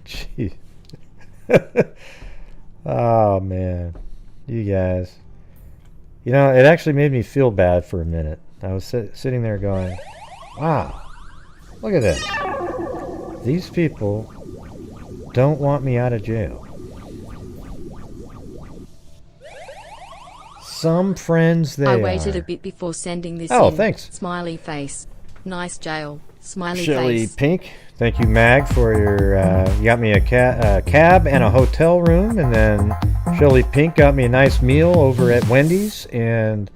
Jeez. Oh, man. You guys. You know, it actually made me feel bad for a minute. I was sitting there going, wow, look at this. These people don't want me out of jail. Some friends they I waited a bit before sending this in. Oh, thanks. Smiley face. Nice jail. Smiley Shelly face. Pink, thank you, Mag, for your, you got me a cab and a hotel room, and then Shelly Pink got me a nice meal over at Wendy's, and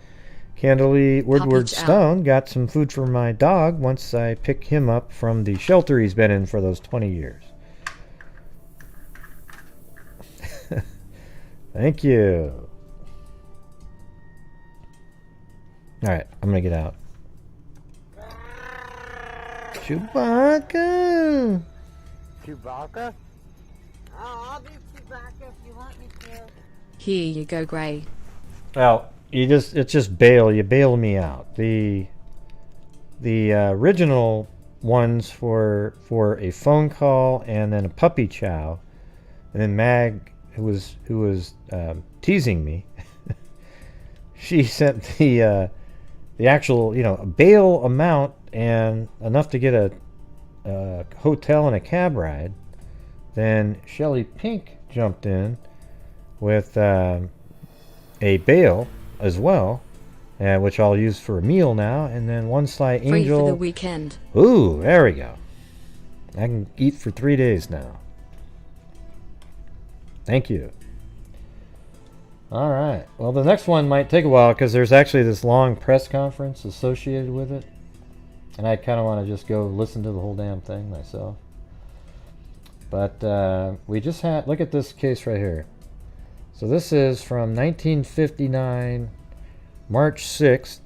Candalee Woodward Stone got some food for my dog once I pick him up from the shelter he's been in for those 20 years. Thank you. Alright, I'm gonna get out. Chewbacca! Chewbacca? Oh, I'll do Chewbacca if you want me to. Here you go, Gray. Well, it's just bail. You bail me out. The original ones for a phone call and then a puppy chow, and then Mag, who was teasing me, she sent the actual, you know, bail amount and enough to get a hotel and a cab ride. Then Shelly Pink jumped in with a bail as well, which I'll use for a meal now, and then One Sly Angel. Free for the weekend. Ooh, there we go. I can eat for 3 days now. Thank you. All right. Well, the next one might take a while because there's actually this long press conference associated with it, and I kind of want to just go listen to the whole damn thing myself. But we just had, look at this case right here. So this is from 1959, March 6th.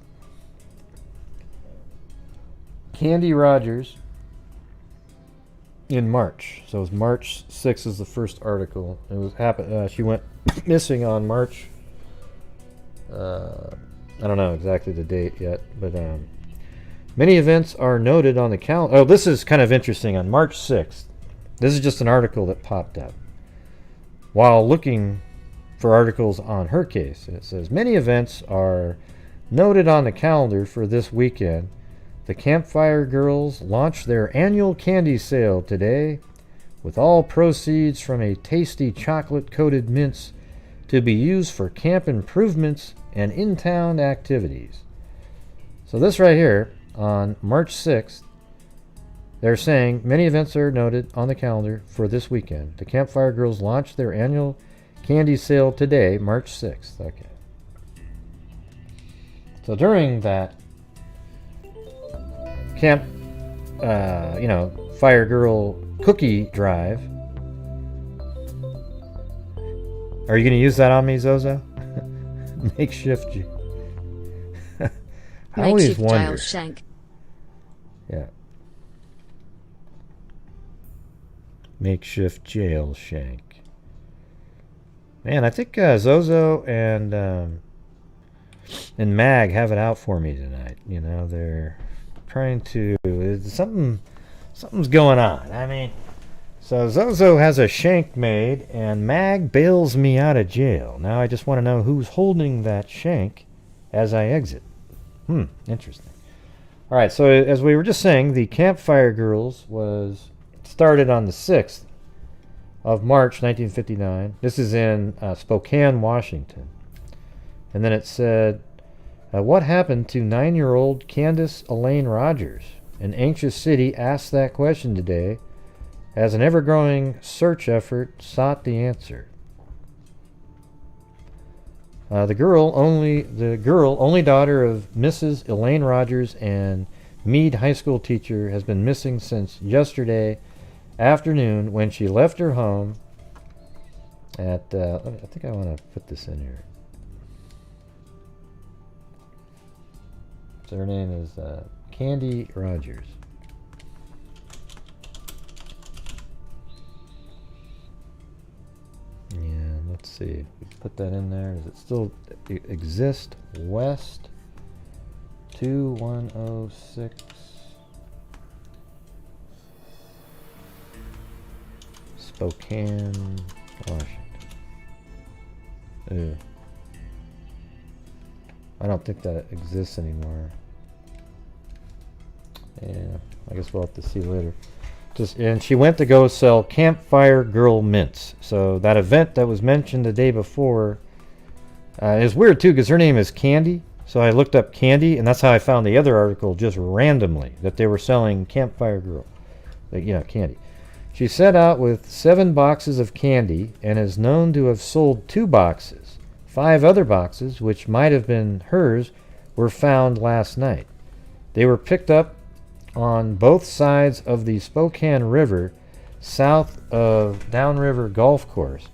Candy Rogers in March. So it was March 6th is the first article. It was she went missing on March. I don't know exactly the date yet, but Many events are noted on the calendar. Oh, this is kind of interesting. On March 6th, this is just an article that popped up while looking for articles on her case. And it says, many events are noted on the calendar for this weekend. The Campfire Girls launched their annual candy sale today, with all proceeds from a tasty chocolate-coated mints to be used for camp improvements and in-town activities. So this right here, on March 6th, they're saying many events are noted on the calendar for this weekend. The Campfire Girls launched their annual candy sale today, March 6th. Okay. So during that Fire Girl cookie drive, are you going to use that on me, Zozo? Makeshift you. I always Makeshift wonder. jail shank. Yeah. Makeshift jail shank. Man, I think Zozo and Mag have it out for me tonight. You know, they're trying to. Something's going on. I mean, so Zozo has a shank made, and Mag bails me out of jail. Now I just want to know who's holding that shank as I exit. Interesting. All right, so as we were just saying, the Campfire Girls was started on the 6th of March, 1959. This is in Spokane, Washington. And then it said, what happened to 9-year-old Candace Elaine Rogers? An anxious city asked that question today as an ever-growing search effort sought the answer. The girl, only daughter of Mrs. Elaine Rogers and Meade High School teacher, has been missing since yesterday afternoon when she left her home at, I think I want to put this in here. So her name is Candy Rogers. Yeah, let's see. If we put that in there. Does it still exist? West 2106. Spokane, Washington. Ew. I don't think that exists anymore. Yeah, I guess we'll have to see later. And she went to go sell Campfire Girl mints. So that event that was mentioned the day before is weird too, because her name is Candy. So I looked up Candy, and that's how I found the other article, just randomly, that they were selling Campfire Girl, candy. She set out with 7 boxes of candy and is known to have sold 2 boxes. 5 other boxes, which might have been hers, were found last night. They were picked up on both sides of the Spokane River, south of Downriver Golf Course.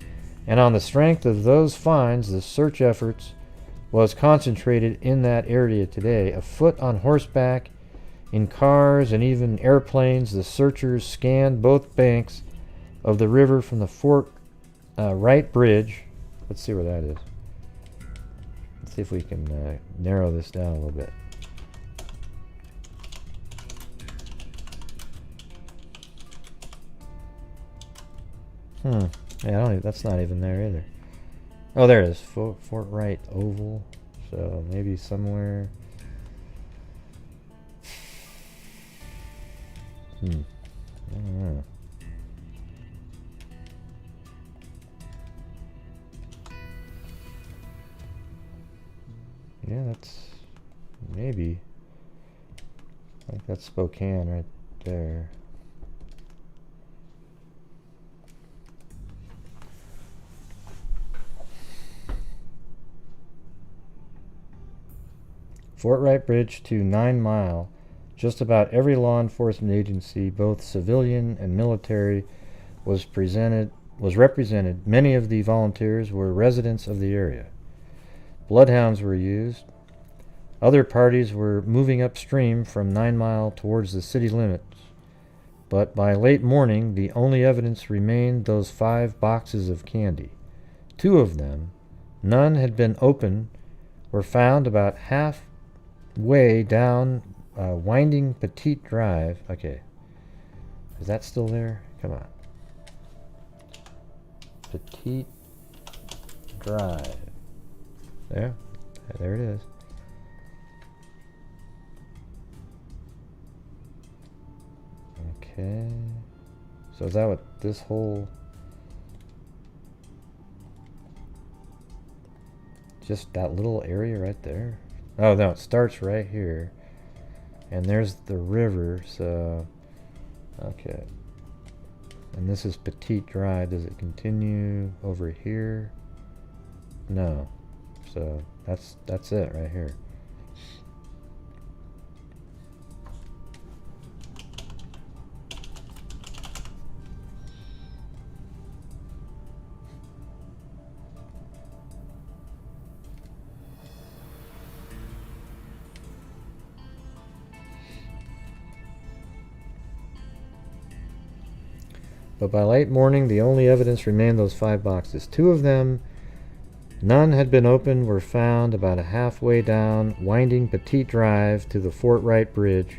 And on the strength of those finds, the search efforts was concentrated in that area today. Afoot, on horseback, in cars, and even airplanes, the searchers scanned both banks of the river from the Fort Wright Bridge. Let's see where that is. Let's see if we can narrow this down a little bit. Yeah, that's not even there either. Oh, there it is. Fort Wright Oval. So maybe somewhere. I don't know. Yeah, that's maybe. I think that's Spokane right there. Fort Wright Bridge to 9 Mile. Just about every law enforcement agency, both civilian and military, was represented. Many of the volunteers were residents of the area. Bloodhounds were used. Other parties were moving upstream from 9 Mile towards the city limits. But by late morning, the only evidence remained those 5 boxes of candy. 2 of them, none had been opened, were found about halfway down Winding Petite Drive. Okay. Is that still there? Come on. Petite Drive. There. There it is. Okay. So is that what this whole... Just that little area right there? Oh, no, it starts right here. And there's the river, so... Okay. And this is Petite Drive. Does it continue over here? No. So that's it right here. But by late morning, the only evidence remained those 5 boxes. 2 of them, none had been opened, were found about a halfway down Winding Petite Drive to the Fort Wright Bridge,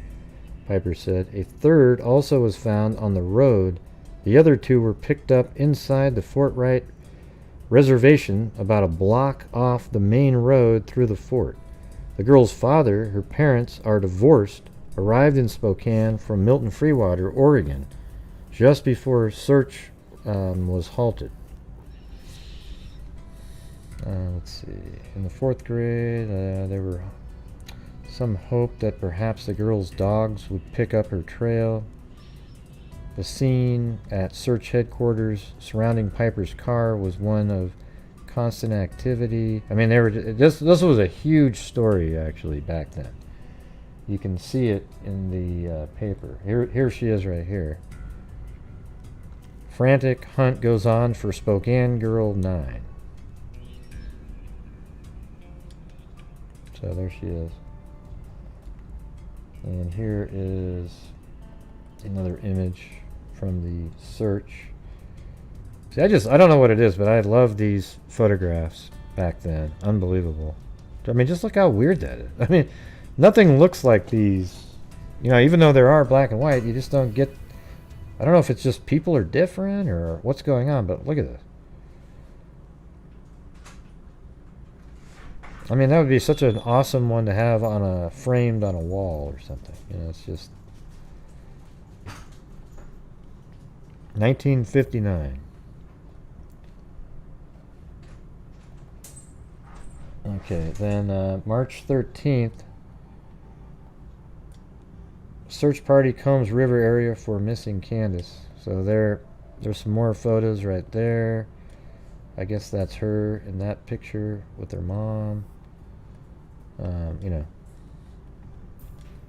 Piper said. A third also was found on the road. The other 2 were picked up inside the Fort Wright Reservation about a block off the main road through the fort. The girl's father, her parents, are divorced, arrived in Spokane from Milton Freewater, Oregon, just before search was halted. Let's see. In the 4th grade, there were some hope that perhaps the girl's dogs would pick up her trail. The scene at search headquarters surrounding Piper's car was one of constant activity. I mean, this was a huge story actually back then. You can see it in the paper. Here she is right here. Frantic hunt goes on for Spokane Girl 9. So there she is. And here is another image from the search. See, I don't know what it is, but I love these photographs back then. Unbelievable. I mean, just look how weird that is. I mean, nothing looks like these. You know, even though there are black and white, you just don't get... I don't know if it's just people are different or what's going on, but look at this. I mean, that would be such an awesome one to have framed on a wall or something. You know, it's just 1959. Okay, then March 13th. Search party Combs River area for missing Candace. So there's some more photos right there. I guess that's her in that picture with her mom. You know,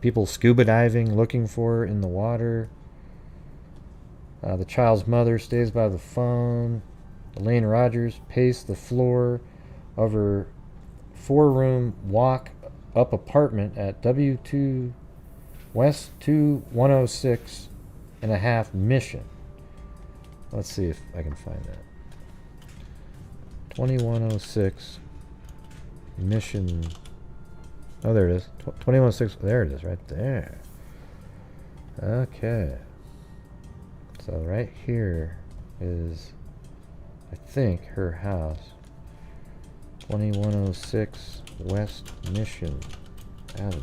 people scuba diving looking for her in the water. The child's mother stays by the phone. Elaine Rogers paced the floor of her 4-room walk-up apartment at W2 West 2106 and a half Mission. Let's see if I can find that. 2106 Mission. Oh, there it is. 2106. There it is, right there. Okay. So right here is, I think, her house. 2106 West Mission Avenue.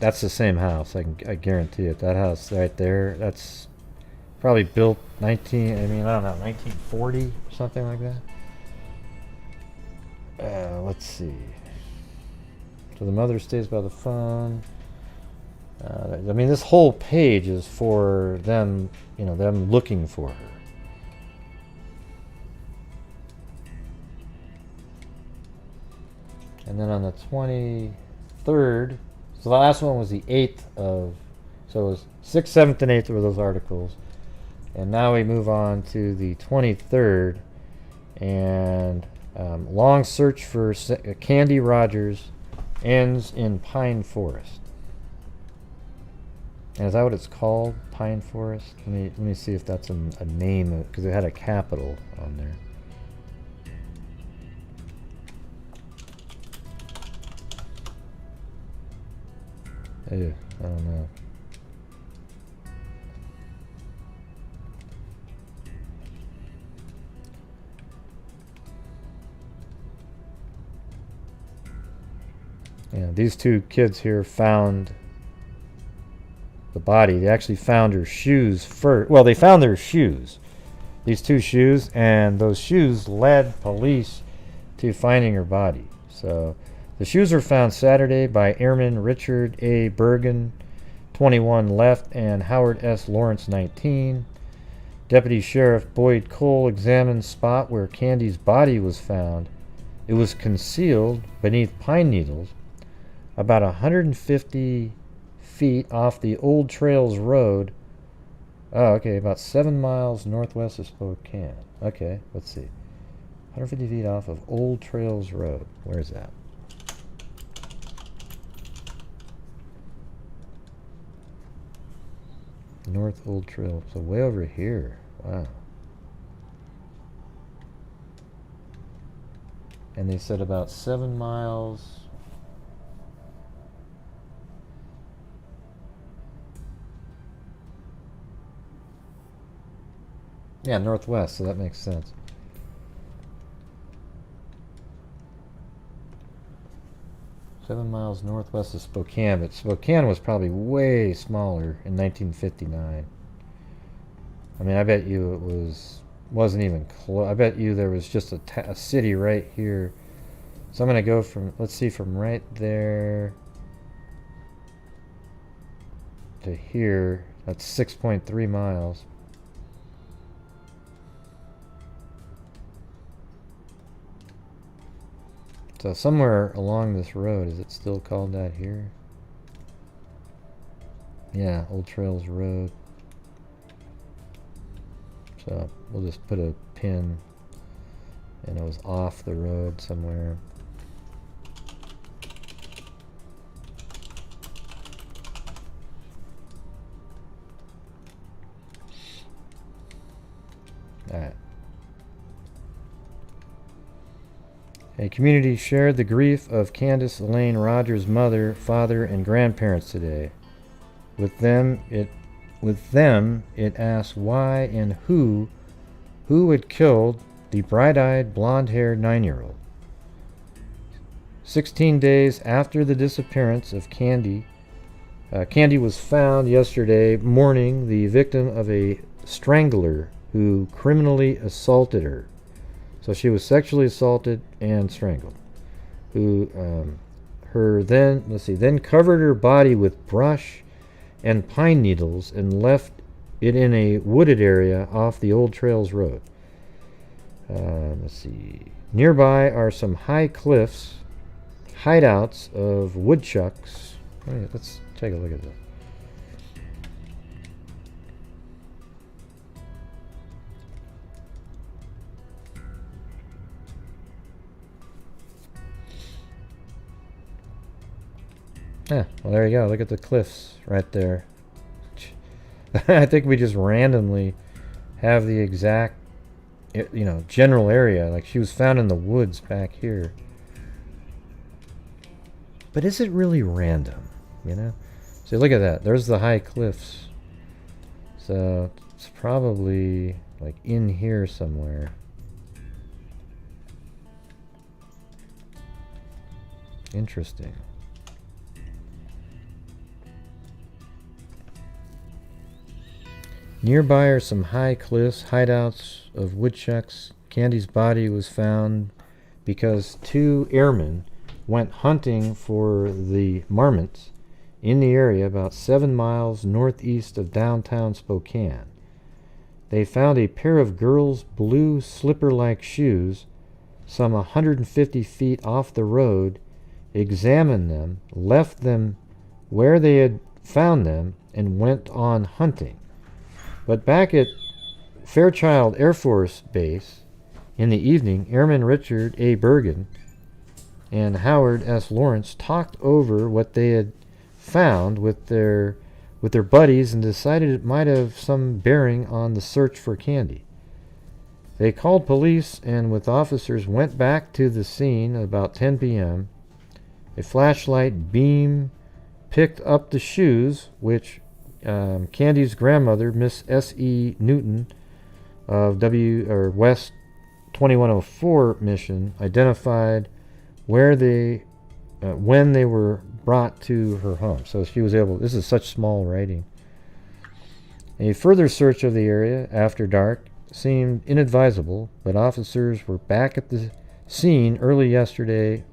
That's the same house. I guarantee it. That house right there. That's probably built 1940 or something like that. Let's see. So the mother stays by the phone. I mean, this whole page is for them. You know, them looking for her. And then on the 23rd. So the last one was the 8th of, so it was 6th, 7th, and 8th were those articles. And now we move on to the 23rd. And long search for Candy Rogers ends in Pine Forest. And is that what it's called? Pine Forest? Let me see if that's a name, because it had a capital on there. Ew, I don't know. Yeah, these two kids here found the body. They actually found her shoes first. Well, they found their shoes. These two shoes, and those shoes led police to finding her body. So the shoes were found Saturday by Airman Richard A. Bergen, 21, left, and Howard S. Lawrence, 19. Deputy Sheriff Boyd Cole examined the spot where Candy's body was found. It was concealed beneath pine needles about 150 feet off the Old Trails Road. Oh, okay, about 7 miles northwest of Spokane. Okay, let's see. 150 feet off of Old Trails Road. Where's that? North Old Trail. So way over here. Wow. And they said about 7 miles. Yeah, northwest, so that makes sense. Seven miles northwest of Spokane, but Spokane was probably way smaller in 1959. I mean, I bet you it wasn't even close. I bet you there was just a city right here. So I'm going to go from, let's see, from right there to here. That's 6.3 miles. So somewhere along this road, is it still called that here? Yeah, Old Trails Road. So we'll just put a pin, and it was off the road somewhere. Alright. A community shared the grief of Candace Elaine Rogers' mother, father, and grandparents today. With them, it asked why and who had killed the bright-eyed, blonde-haired 9-year-old. 16 days after the disappearance of Candy, Candy was found yesterday morning the victim of a strangler who criminally assaulted her. So she was sexually assaulted and strangled. Who then covered her body with brush and pine needles and left it in a wooded area off the Old Trails Road. Let's see. Nearby are some high cliffs, hideouts of woodchucks. Let's take a look at this. Yeah, well, there you go. Look at the cliffs right there. I think we just randomly have the exact, general area. Like, she was found in the woods back here. But is it really random, So look at that. There's the high cliffs. So it's probably, like, in here somewhere. Interesting. Nearby are some high cliffs, hideouts of woodchucks. Candy's body was found because 2 airmen went hunting for the marmots in the area about 7 miles northeast of downtown Spokane. They found a pair of girls' blue slipper-like shoes some 150 feet off the road, examined them, left them where they had found them, and went on hunting. But back at Fairchild Air Force Base in the evening, Airman Richard A. Bergen and Howard S. Lawrence talked over what they had found with their with their buddies and decided it might have some bearing on the search for Candy. They called police and with officers went back to the scene at about 10 p.m. A flashlight beam picked up the shoes, which Candy's grandmother, Miss S.E. Newton of West 2104 Mission, identified where they when they were brought to her home. So she was able, this is such small writing. A further search of the area after dark seemed inadvisable, but officers were back at the scene early yesterday.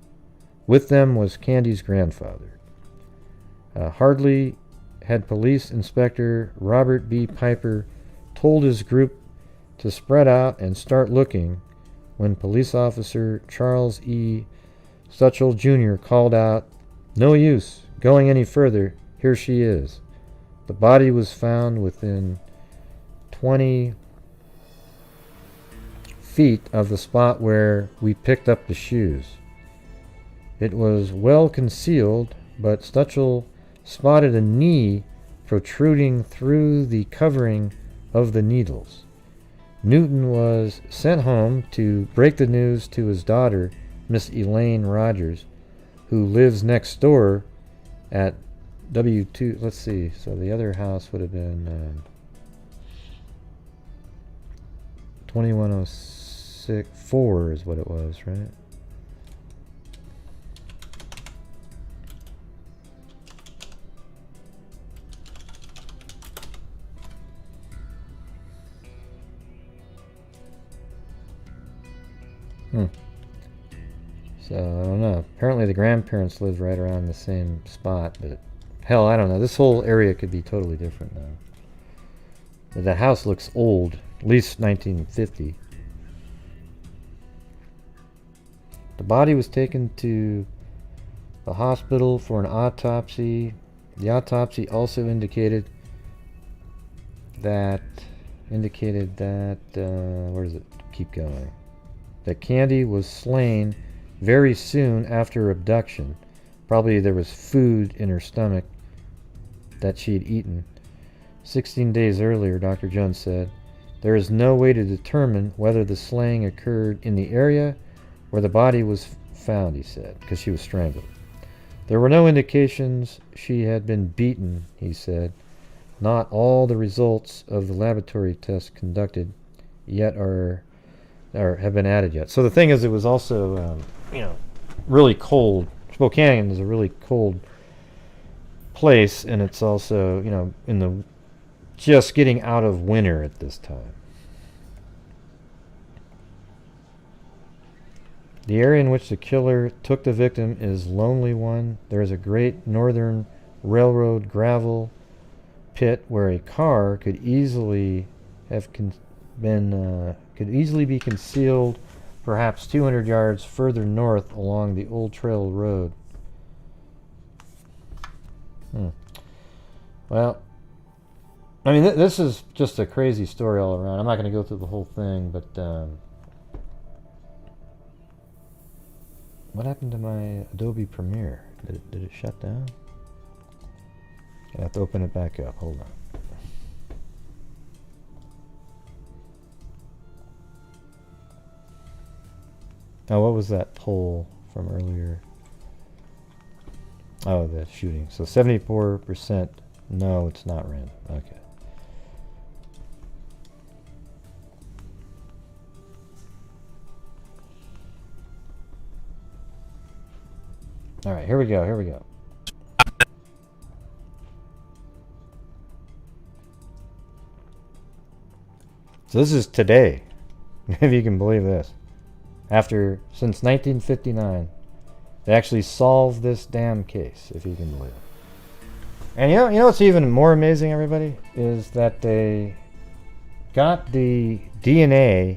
With them was Candy's grandfather. Hardly had Police Inspector Robert B. Piper told his group to spread out and start looking when Police Officer Charles E. Stutchell Jr. called out, "No use going any further. Here she is." The body was found within 20 feet of the spot where we picked up the shoes. It was well concealed, but Stutchell spotted a knee protruding through the covering of the needles. Newton was sent home to break the news to his daughter, Miss Elaine Rogers, who lives next door at W2. Let's see. So the other house would have been 2106-4 is what it was, right? So, I don't know. Apparently the grandparents lived right around the same spot, but hell, I don't know. This whole area could be totally different now. But the house looks old, at least 1950. The body was taken to the hospital for an autopsy. The autopsy also indicated that, where does it keep going? That Candy was slain very soon after abduction. Probably there was food in her stomach that she had eaten. 16 days earlier, Dr. Jones said, "There is no way to determine whether the slaying occurred in the area where the body was found," he said, because she was strangled. "There were no indications she had been beaten," he said. "Not all the results of the laboratory tests conducted yet have been added yet." So the thing is, it was also, really cold. Spokane is a really cold place, and it's also, in the just getting out of winter at this time. The area in which the killer took the victim is Lonely One. There is a Great Northern Railroad gravel pit where a car could easily have be concealed perhaps 200 yards further north along the Old Trail Road. Well, I mean, this is just a crazy story all around. I'm not going to go through the whole thing, but what happened to my Adobe Premiere? Did it shut down? I have to open it back up. Hold on. Oh, what was that poll from earlier? Oh, the shooting. So 74% no, it's not random. Okay. All right, here we go. So this is today, if you can believe this. Since 1959, they actually solved this damn case, if you can believe it. And you know what's even more amazing, everybody, is that they got the DNA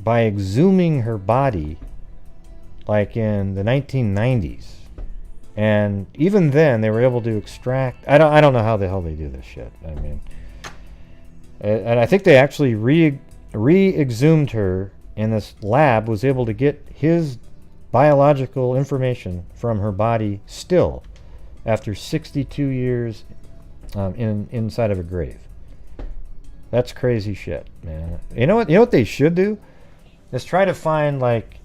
by exhuming her body, like in the 1990s. And even then, they were able to extract. I don't know how the hell they do this shit. I mean, and I think they actually re-exhumed her. And this lab was able to get his biological information from her body still after 62 years inside of a grave. That's crazy shit, man. You know what they should do? Is try to find like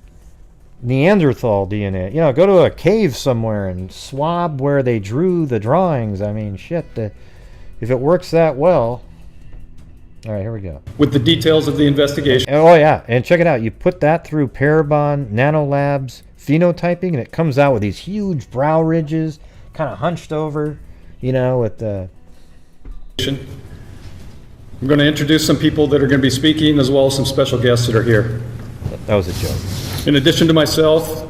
Neanderthal DNA. Go to a cave somewhere and swab where they drew the drawings. I mean, shit. If it works that well. All right, here we go. With the details of the investigation. Oh yeah, and check it out. You put that through Parabon Nanolabs phenotyping, and it comes out with these huge brow ridges, kind of hunched over. With the. I'm going to introduce some people that are going to be speaking, as well as some special guests that are here. That was a joke. In addition to myself,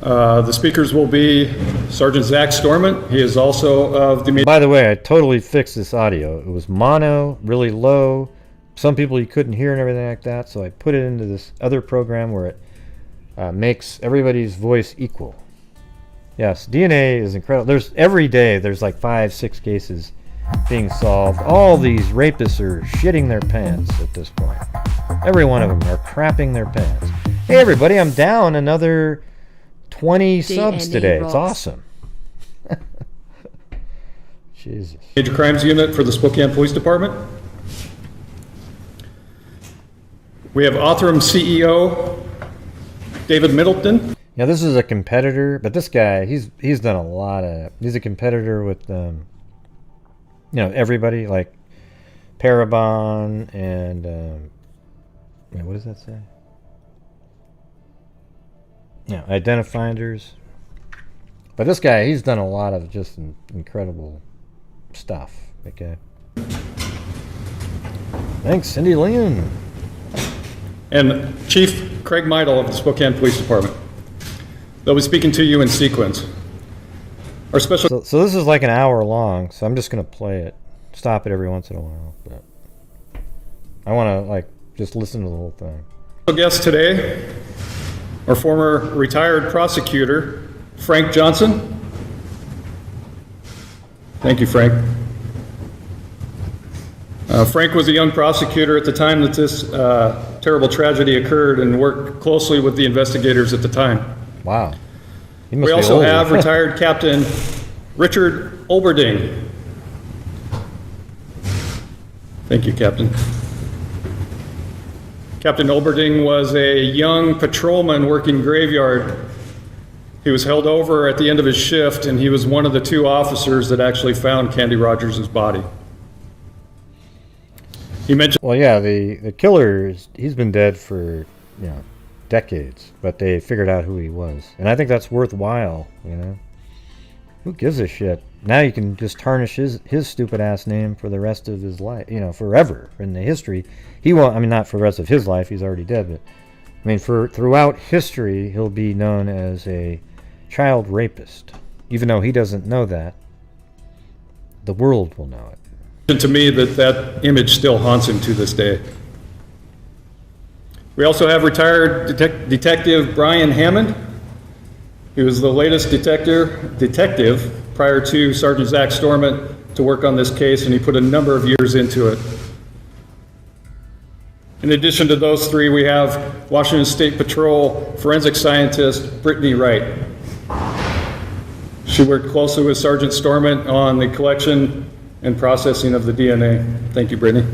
the speakers will be Sergeant Zach Storment. He is also of the... By the way, I totally fixed this audio. It was mono, really low. Some people you couldn't hear and everything like that, so I put it into this other program where it makes everybody's voice equal. Yes, DNA is incredible. Every day there's like 5-6 cases being solved. All these rapists are shitting their pants at this point. Every one of them are crapping their pants. Hey everybody, I'm down another 20 subs today. It's awesome. Jesus. Major Crimes Unit for the Spokane Police Department. We have Othram CEO David Middleton. Yeah, this is a competitor, but this guy, he's done a lot of. He's a competitor with everybody like Parabon and what does that say? Yeah, Identifinders. But this guy, he's done a lot of just incredible stuff. Okay. Thanks, Cindy Lynn. And Chief Craig Meidel of the Spokane Police Department. They'll be speaking to you in sequence. Our special. So this is like an hour long, so I'm just gonna play it. Stop it every once in a while, but I want to just listen to the whole thing. Special guest today, our former retired prosecutor, Frank Johnson. Thank you, Frank. Frank was a young prosecutor at the time that this terrible tragedy occurred and worked closely with the investigators at the time. Wow. We also have retired Captain Richard Olberding. Thank you, Captain. Captain Olberding was a young patrolman working graveyard. He was held over at the end of his shift, and he was one of the 2 officers that actually found Candy Rogers' body. He mentioned... Well, yeah, the killer, he's been dead for, decades, but they figured out who he was. And I think that's worthwhile, Who gives a shit? Now you can just tarnish his stupid ass name for the rest of his life, forever in the history. He won't, not for the rest of his life, he's already dead, but throughout history, he'll be known as a child rapist. Even though he doesn't know that, the world will know it. To me, that image still haunts him to this day. We also have retired Detective Brian Hammond. He was the latest detective prior to Sergeant Zach Storment to work on this case, and he put a number of years into it. In addition to those 3, we have Washington State Patrol forensic scientist Brittany Wright. She worked closely with Sergeant Storment on the collection and processing of the DNA. Thank you, Brittany.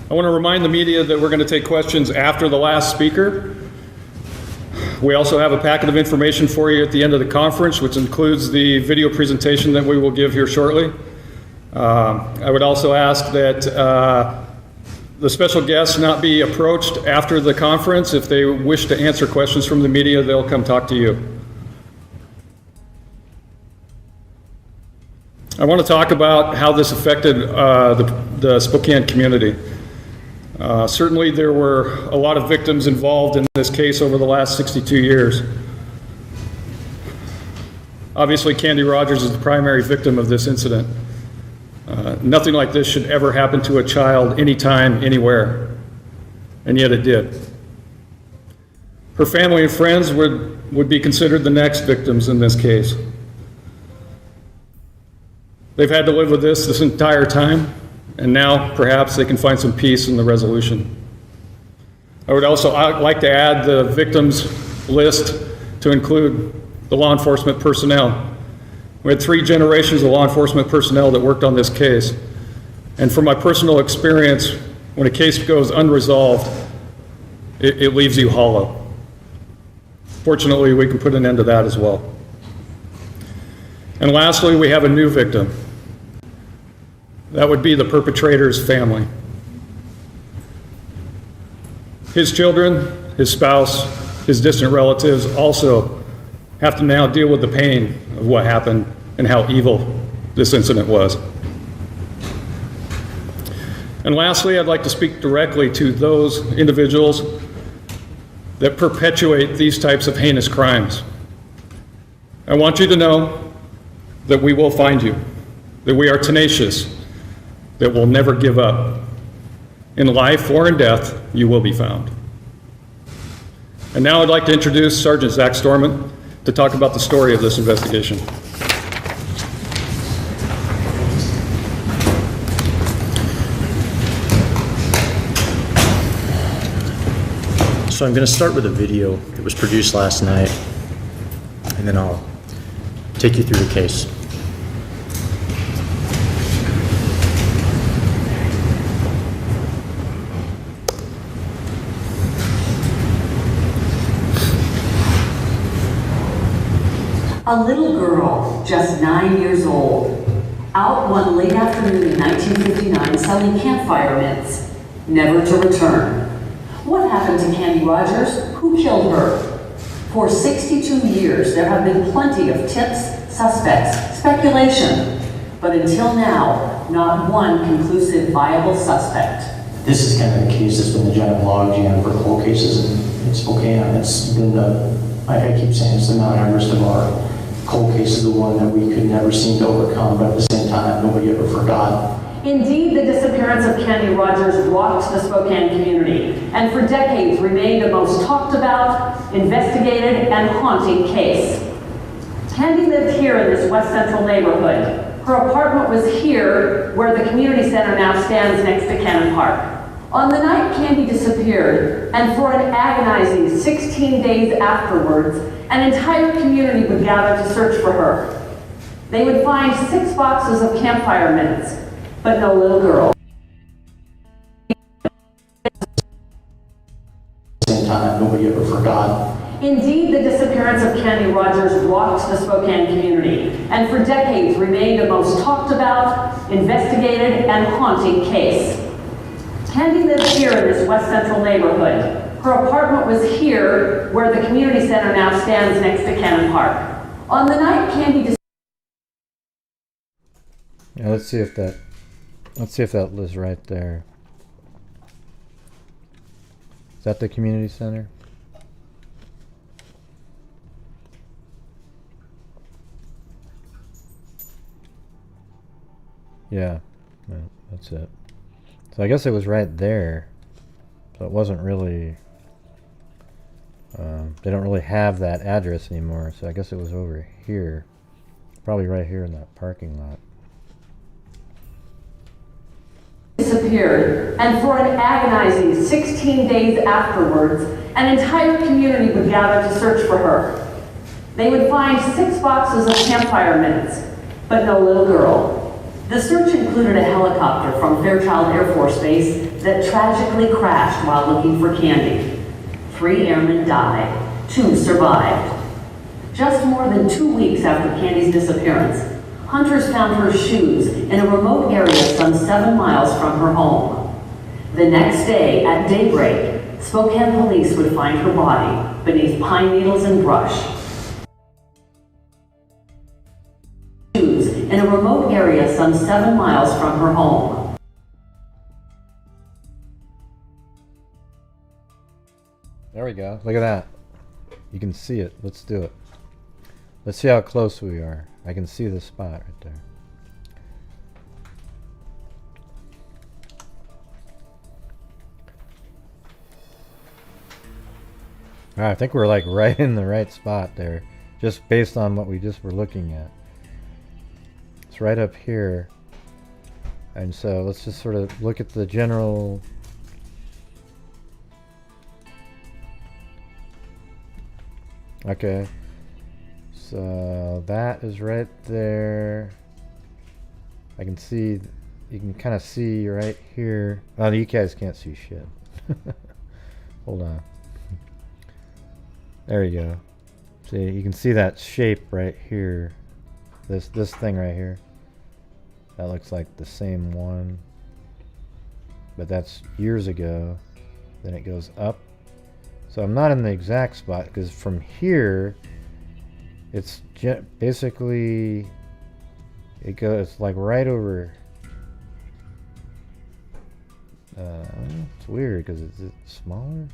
I want to remind the media that we're going to take questions after the last speaker. We also have a packet of information for you at the end of the conference, which includes the video presentation that we will give here shortly. I would also ask that the special guests not be approached after the conference. If they wish to answer questions from the media, they'll come talk to you. I want to talk about how this affected the Spokane community. Certainly there were a lot of victims involved in this case over the last 62 years. Obviously, Candy Rogers is the primary victim of this incident. Nothing like this should ever happen to a child anytime, anywhere, and yet it did. Her family and friends would be considered the next victims in this case. They've had to live with this entire time, and now perhaps they can find some peace in the resolution. I would also like to add the victims list to include the law enforcement personnel. We had 3 generations of law enforcement personnel that worked on this case. And from my personal experience, when a case goes unresolved, it leaves you hollow. Fortunately, we can put an end to that as well. And lastly, we have a new victim. That would be the perpetrator's family. His children, his spouse, his distant relatives also have to now deal with the pain of what happened and how evil this incident was. And lastly, I'd like to speak directly to those individuals that perpetuate these types of heinous crimes. I want you to know that we will find you, that we are tenacious, that we'll never give up. In life or in death, you will be found. And now I'd like to introduce Sergeant Zach Storman to talk about the story of this investigation. So I'm going to start with a video that was produced last night, and then I'll take you through the case. A little girl, just 9 years old, out one late afternoon in 1959 selling campfire mitts, never to return. What happened to Candy Rogers? Who killed her? For 62 years, there have been plenty of tips, suspects, speculation, but until now, not one conclusive, viable suspect. This is kind of the case that's been the giant logjam for cold cases in Spokane. It's been I keep saying it's the Mount Everest of our cold cases, the one that we could never seem to overcome, but at the same time, nobody ever forgot. Indeed, the disappearance of Candy Rogers rocked the Spokane community, and for decades remained a most talked about, investigated, and haunting case. Candy lived here in this West Central neighborhood. Her apartment was here, where the community center now stands next to Cannon Park. On the night Candy disappeared, and for an agonizing 16 days afterwards, an entire community would gather to search for her. They would find 6 boxes of campfire mitts, but no little girl. At the same time, nobody ever forgot. Indeed, the disappearance of Candy Rogers rocked the Spokane community, and for decades remained a most talked about, investigated, and haunting case. Candy lived here in this West Central neighborhood. Her apartment was here, where the community center now stands next to Cannon Park. On the night Candy Yeah, let's see if that was right there. Is that the community center? Yeah, that's it. So I guess it was right there. So it wasn't really, they don't really have that address anymore. So I guess it was over here. Probably right here in that parking lot. disappeared, and for an agonizing 16 days afterwards, an entire community would gather to search for her. They would find 6 boxes of campfire mitts, but no little girl. The search included a helicopter from Fairchild Air Force Base that tragically crashed while looking for Candy. 3 airmen died, 2 survived. Just more than 2 weeks after Candy's disappearance, hunters found her shoes in a remote area some 7 miles from her home. The next day, at daybreak, Spokane police would find her body beneath pine needles and brush. Shoes in a remote area some 7 miles from her home. There we go. Look at that. You can see it. Let's do it. Let's see how close we are. I can see the spot right there. Alright, I think we're like right in the right spot there, just based on what we just were looking at. It's right up here. And so let's just sort of look at the general. Okay. So that is right there. I can see, you can kind of see right here. Oh, you guys can't see shit. Hold on. There you go. See, you can see that shape right here. This thing right here. That looks like the same one. But that's years ago. Then it goes up. So I'm not in the exact spot because from here, it's basically, it goes like right over. It's weird because it's smaller.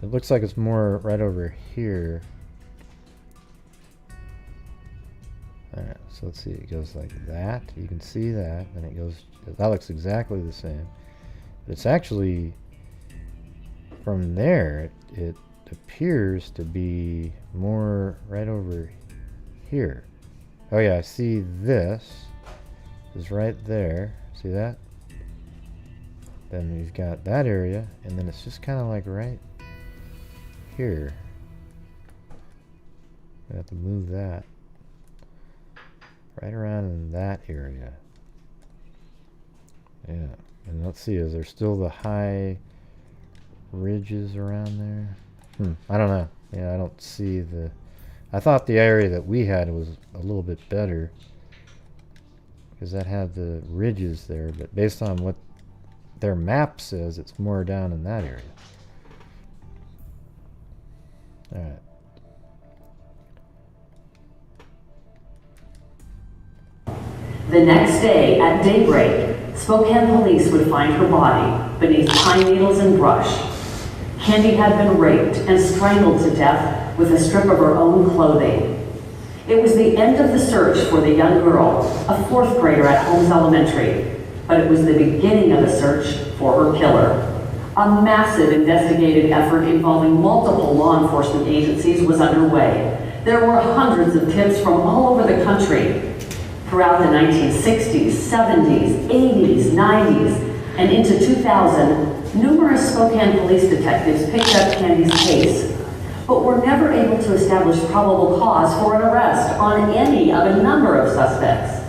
It looks like it's more right over here. Alright, so let's see, it goes like that. You can see that, and it goes, that looks exactly the same. But it's actually, from there, it appears to be more right over here. Oh yeah, I see this is right there. See that? Then we've got that area, and then it's just kind of like right here. I have to move that right around in that area. Yeah, and let's see, is there still the high ridges around there? I don't know. Yeah, I don't see the, I thought the area that we had was a little bit better because that had the ridges there, but based on what their map says, it's more down in that area. Alright. The next day, at daybreak, Spokane police would find her body beneath pine needles and brush. Candy had been raped and strangled to death with a strip of her own clothing. It was the end of the search for the young girl, a fourth grader at Holmes Elementary, but it was the beginning of the search for her killer. A massive investigative effort involving multiple law enforcement agencies was underway. There were hundreds of tips from all over the country. Throughout the 1960s, 70s, 80s, 90s, and into 2000, numerous Spokane police detectives picked up Candy's case, but were never able to establish probable cause for an arrest on any of a number of suspects.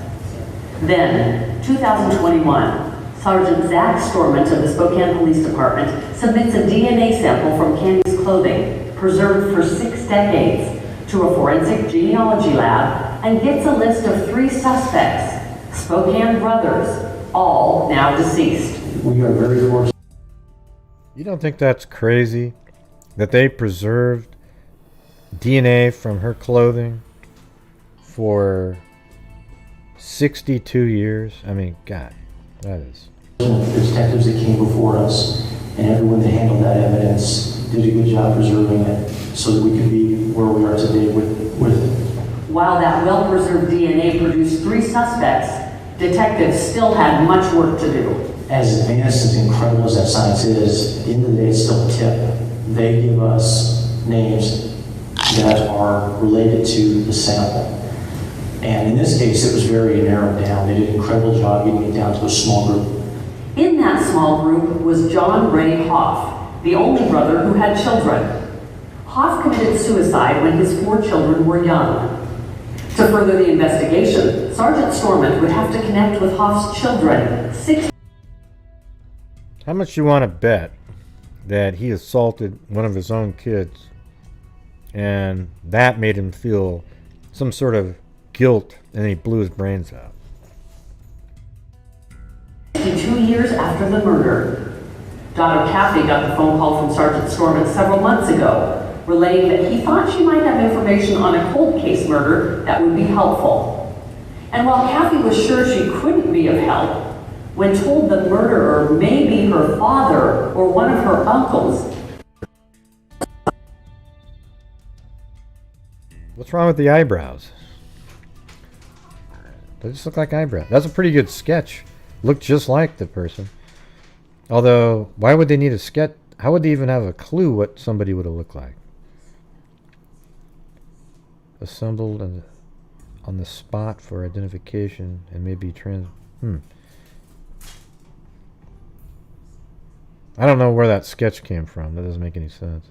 Then, 2021, Sergeant Zach Storment of the Spokane Police Department submits a DNA sample from Candy's clothing, preserved for 6 decades, to a forensic genealogy lab, and gets a list of 3 suspects, Spokane brothers, all now deceased. We are very fortunate. You don't think that's crazy? That they preserved DNA from her clothing for 62 years? I mean, God, that is. The detectives that came before us and everyone that handled that evidence did a good job preserving it so that we could be where we are today with it. While that well-preserved DNA produced 3 suspects, detectives still had much work to do. As advanced, as incredible as that science is, at the end of the day, it's still a tip. They give us names that are related to the sample. And in this case, it was very narrowed down. They did an incredible job getting it down to a small group. In that small group was John Ray Hoff, the only brother who had children. Hoff committed suicide when his 4 children were young. To further the investigation, Sergeant Storment would have to connect with Hoff's children. How much you want to bet that he assaulted one of his own kids and that made him feel some sort of guilt and he blew his brains out? 2 years after the murder, Dr. Caffey got the phone call from Sergeant Storment several months ago, relaying that he thought she might have information on a cold case murder that would be helpful. And while Caffey was sure she couldn't be of help, when told the murderer may be her father or one of her uncles. What's wrong with the eyebrows? They just look like eyebrows. That's a pretty good sketch. Looked just like the person. Although, why would they need a sketch? How would they even have a clue what somebody would have looked like? Assembled on the spot for identification and maybe I don't know where that sketch came from. That doesn't make any sense.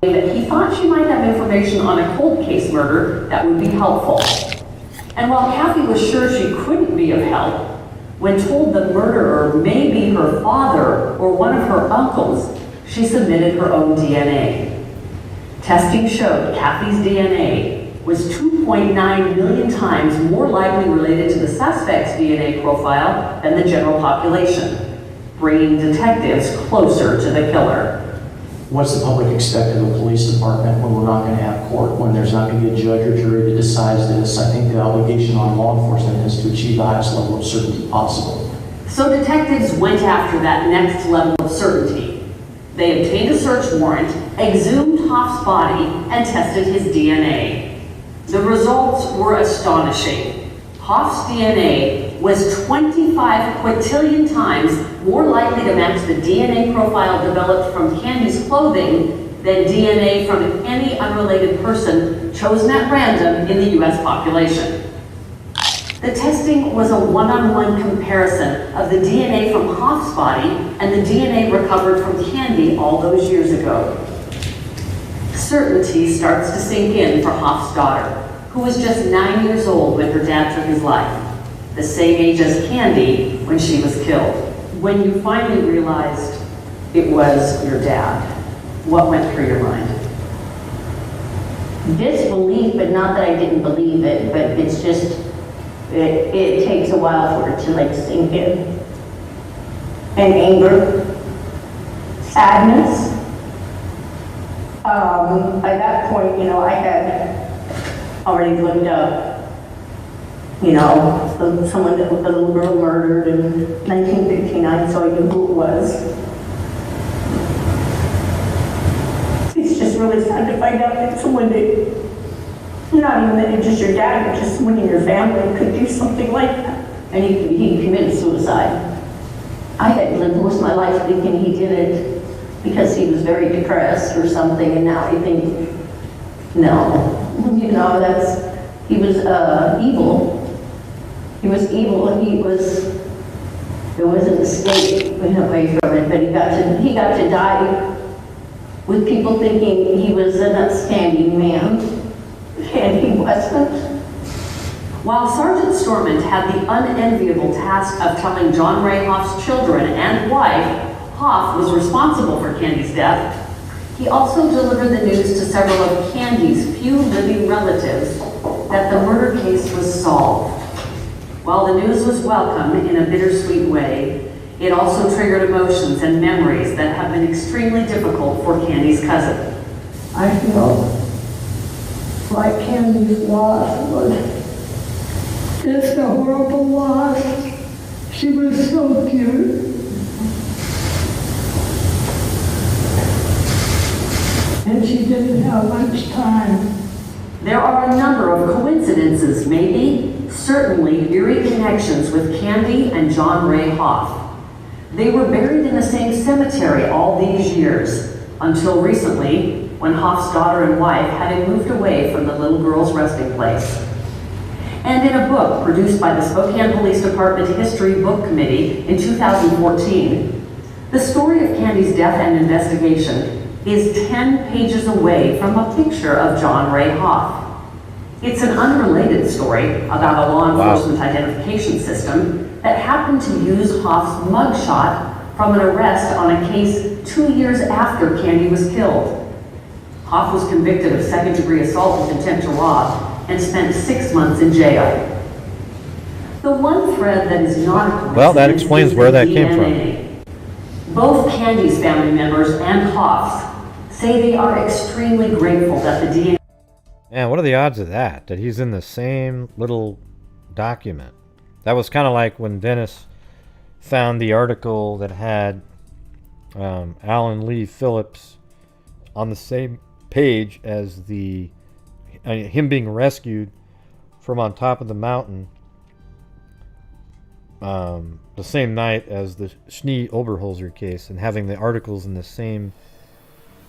That he thought she might have information on a cold case murder that would be helpful. And while Kathy was sure she couldn't be of help, when told the murderer may be her father or one of her uncles, she submitted her own DNA. Testing showed Kathy's DNA was 2.9 million times more likely related to the suspect's DNA profile than the general population, bringing detectives closer to the killer. What's the public expect of a police department when we're not going to have court, when there's not going to be a judge or jury that decides this? I think the obligation on law enforcement is to achieve the highest level of certainty possible. So detectives went after that next level of certainty. They obtained a search warrant, exhumed Hoff's body, and tested his DNA. The results were astonishing. Hoff's DNA was 25 quintillion times more likely to match the DNA profile developed from Candy's clothing than DNA from any unrelated person chosen at random in the U.S. population. The testing was a one-on-one comparison of the DNA from Hoff's body and the DNA recovered from Candy all those years ago. Certainty starts to sink in for Hoff's daughter, who was just 9 years old when her dad took his life, the same age as Candy when she was killed. When you finally realized it was your dad, what went through your mind? Disbelief, but not that I didn't believe it, but it's just, it takes a while for it to like sink in. And anger, sadness. By that point, I had already looked up, someone that was a little girl murdered in 1959, so I knew who it was. It's just really sad to find out that someone that, not even that it's just your dad, but just someone in your family could do something like that. And he committed suicide. I had lived most of my life thinking he did it because he was very depressed or something, and now I think, no, he was evil. He was evil, and there was an escape away from it, but he got to die with people thinking he was an upstanding man, and he wasn't. While Sergeant Stormont had the unenviable task of telling John Ray Hoff's children and wife Hoff was responsible for Candy's death, he also delivered the news to several of Candy's few living relatives that the murder case was solved. While the news was welcome in a bittersweet way, it also triggered emotions and memories that have been extremely difficult for Candy's cousin. I feel like Candy's loss was just a horrible loss. She was so cute. And she didn't have much time. There are a number of coincidences, maybe, certainly eerie connections with Candy and John Ray Hoff. They were buried in the same cemetery all these years, until recently, when Hoff's daughter and wife had moved away from the little girl's resting place. And in a book produced by the Spokane Police Department History Book Committee in 2014, the story of Candy's death and investigation is 10 pages away from a picture of John Ray Hoff. It's an unrelated story about a law enforcement identification system that happened to use Hoff's mugshot from an arrest on a case 2 years after Candy was killed. Hoff was convicted of second-degree assault with intent to rob and spent 6 months in jail. The one thread that is not a coincidence, well, that explains where that came from. Both Candy's family members and Hoff's say they are extremely grateful that the DNA... Man, what are the odds of that? That he's in the same little document? That was kind of like when Dennis found the article that had Alan Lee Phillips on the same page as him being rescued from on top of the mountain the same night as the Schnee Oberholzer case, and having the articles in the same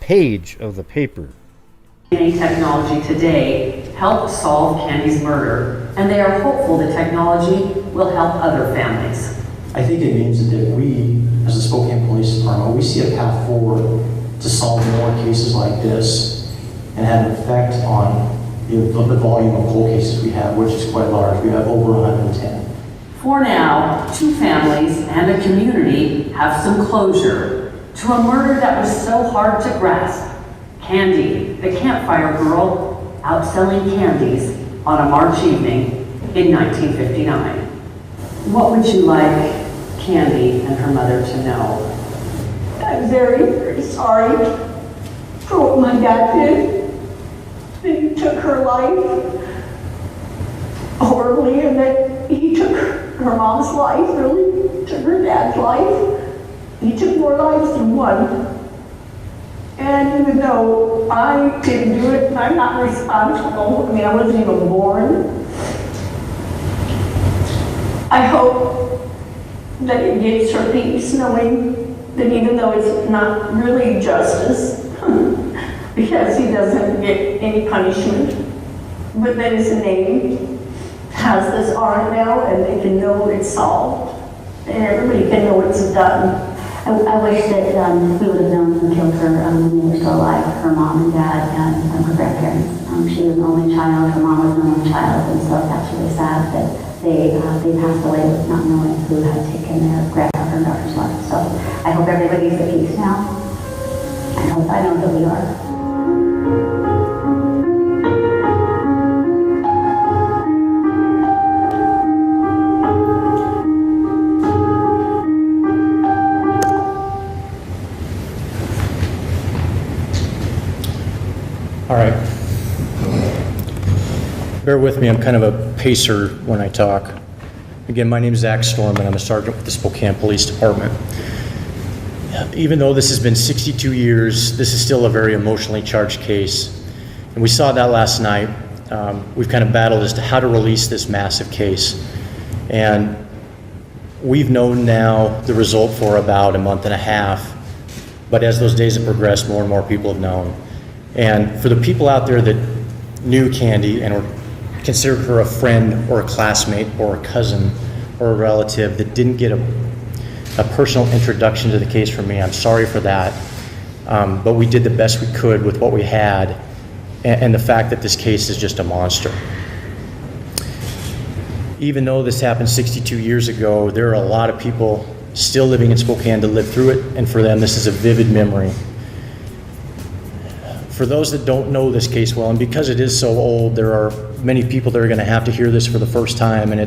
page of the paper. DNA technology today helped solve Candy's murder, and they are hopeful the technology will help other families. I think it means that we, as the Spokane Police Department, we see a path forward to solve more cases like this and have an effect on the volume of cold cases we have, which is quite large. We have over 110. For now, 2 families and a community have some closure to a murder that was so hard to grasp. Candy, the campfire girl, out selling candies on a March evening in 1959. What would you like Candy and her mother to know? I'm very, very sorry for what my dad did. He took her life horribly, and that he took her mom's life, really, took her dad's life. He took more lives than one. And even though I didn't do it, I'm not responsible. I mean, I wasn't even born. I hope that it gives her peace, knowing that even though it's not really justice, because he doesn't get any punishment, but that his name has this on it now, and they can know it's solved, and everybody can know it's done. I wish that we would have known who killed her when they were still alive, her mom and dad and her grandparents. She was an only child, her mom was an only child, and so it's actually sad that they passed away with not knowing who had taken their grandmother and daughter's life. So I hope everybody's at peace now. I know that we are. All right. Bear with me, I'm kind of a pacer when I talk. Again, my name is Zach Storm, and I'm a sergeant with the Spokane Police Department. Even though this has been 62 years, this is still a very emotionally charged case. And we saw that last night. We've kind of battled as to how to release this massive case. And we've known now the result for about a month and a half. But as those days have progressed, more and more people have known. And for the people out there that knew Candy and were considered her a friend or a classmate or a cousin or a relative that didn't get a personal introduction to the case from me, I'm sorry for that. But we did the best we could with what we had, and the fact that this case is just a monster. Even though this happened 62 years ago, there are a lot of people still living in Spokane to live through it, and for them this is a vivid memory. For those that don't know this case well, and because it is so old, there are many people that are going to have to hear this for the first time, and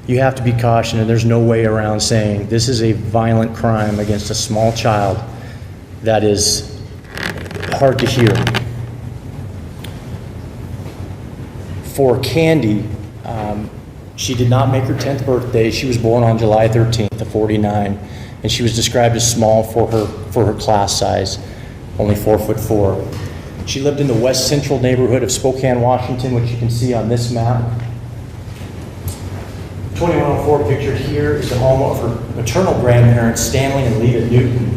you have to be cautious, and there's no way around saying this is a violent crime against a small child that is hard to hear. For Candy, she did not make her 10th birthday. She was born on July 13th of 49, and she was described as small for her class size, only 4'4". She lived in the west central neighborhood of Spokane, Washington, which you can see on this map. 2104 pictured here is the home of her maternal grandparents, Stanley and Lita Newton.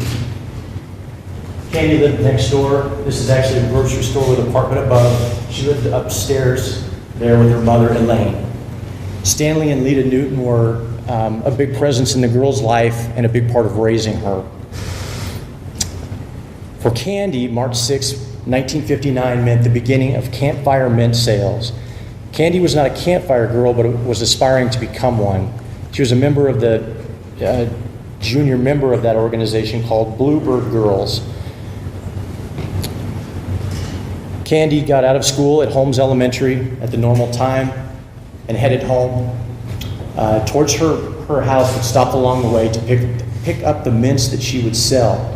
Candy lived next door. This is actually a grocery store with an apartment above. She lived upstairs there with her mother, Elaine. Stanley and Lita Newton were a big presence in the girl's life and a big part of raising her. For Candy, March 6, 1959 meant the beginning of campfire mint sales. Candy was not a campfire girl, but was aspiring to become one. She was a member of the junior member of that organization called Bluebird Girls. Candy got out of school at Holmes Elementary at the normal time and headed home. Towards her house, but stopped along the way to pick up the mints that she would sell.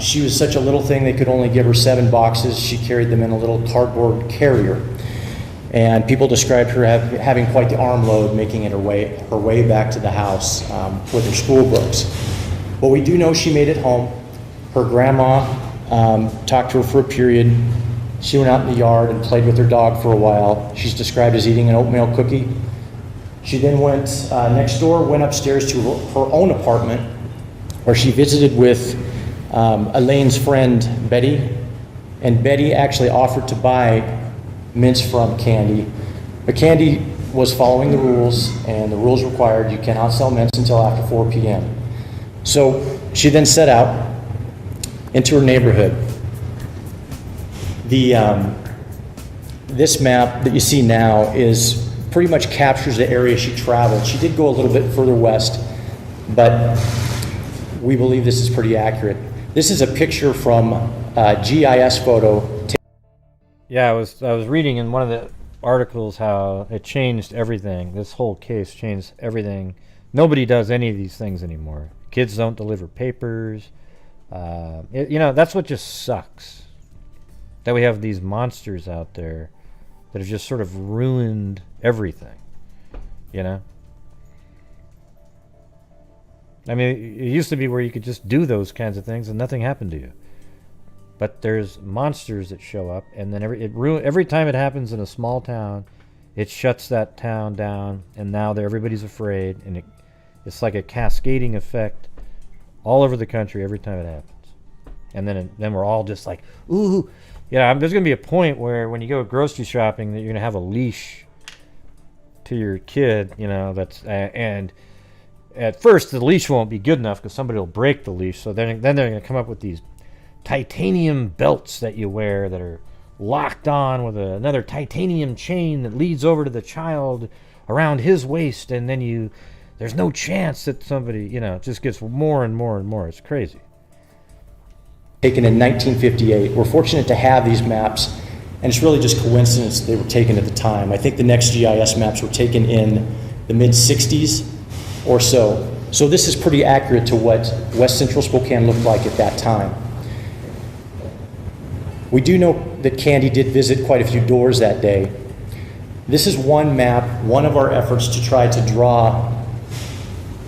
She was such a little thing, they could only give her 7 boxes. She carried them in a little cardboard carrier. And people described her having quite the arm load, making it her way back to the house with her school books. But we do know she made it home. Her grandma talked to her for a period. She went out in the yard and played with her dog for a while. She's described as eating an oatmeal cookie. She then went next door, went upstairs to her own apartment, where she visited with Elaine's friend, Betty. And Betty actually offered to buy mints from Candy. But Candy was following the rules, and the rules required you cannot sell mints until after 4 p.m. So she then set out into her neighborhood. This map that you see now is pretty much captures the area she traveled. She did go a little bit further west, but we believe this is pretty accurate. This is a picture from a GIS photo. Yeah, I was reading in one of the articles how it changed everything. This whole case changed everything. Nobody does any of these things anymore. Kids don't deliver papers. That's what just sucks. That we have these monsters out there that have just sort of ruined everything. I mean, it used to be where you could just do those kinds of things and nothing happened to you. But there's monsters that show up, and then every time it happens in a small town, it shuts that town down, and now everybody's afraid, and it's like a cascading effect all over the country every time it happens. And then we're all just like, ooh. There's going to be a point where when you go grocery shopping that you're going to have a leash to your kid, that's and at first the leash won't be good enough because somebody will break the leash. So then they're going to come up with these titanium belts that you wear that are locked on with another titanium chain that leads over to the child around his waist, and then there's no chance that somebody, it just gets more and more and more. It's crazy. Taken in 1958. We're fortunate to have these maps, and it's really just coincidence they were taken at the time. I think the next GIS maps were taken in the mid-60s or so. So this is pretty accurate to what West Central Spokane looked like at that time. We do know that Candy did visit quite a few doors that day. This is one map, one of our efforts to try to draw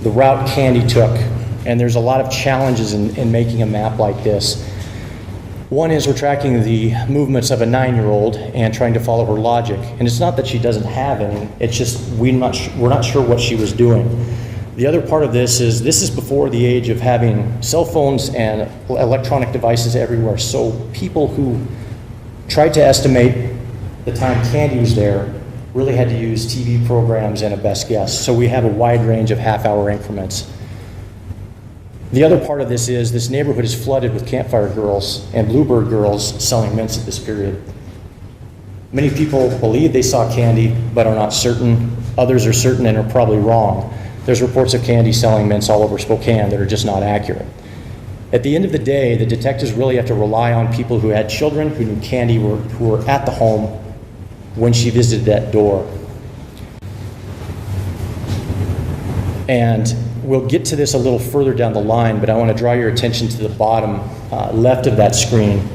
the route Candy took. And there's a lot of challenges in making a map like this. One is we're tracking the movements of a 9-year-old and trying to follow her logic. And it's not that she doesn't have any, it's just we're not sure what she was doing. The other part of this is before the age of having cell phones and electronic devices everywhere. So people who tried to estimate the time Candy was there really had to use TV programs and a best guess. So we have a wide range of half-hour increments. The other part of this is this neighborhood is flooded with campfire girls and bluebird girls selling mints at this period. Many people believe they saw Candy but are not certain. Others are certain and are probably wrong. There's reports of Candy selling mints all over Spokane that are just not accurate. At the end of the day, the detectives really have to rely on people who had children who knew Candy who were at the home when she visited that door. And we'll get to this a little further down the line, but I want to draw your attention to the bottom left of that screen.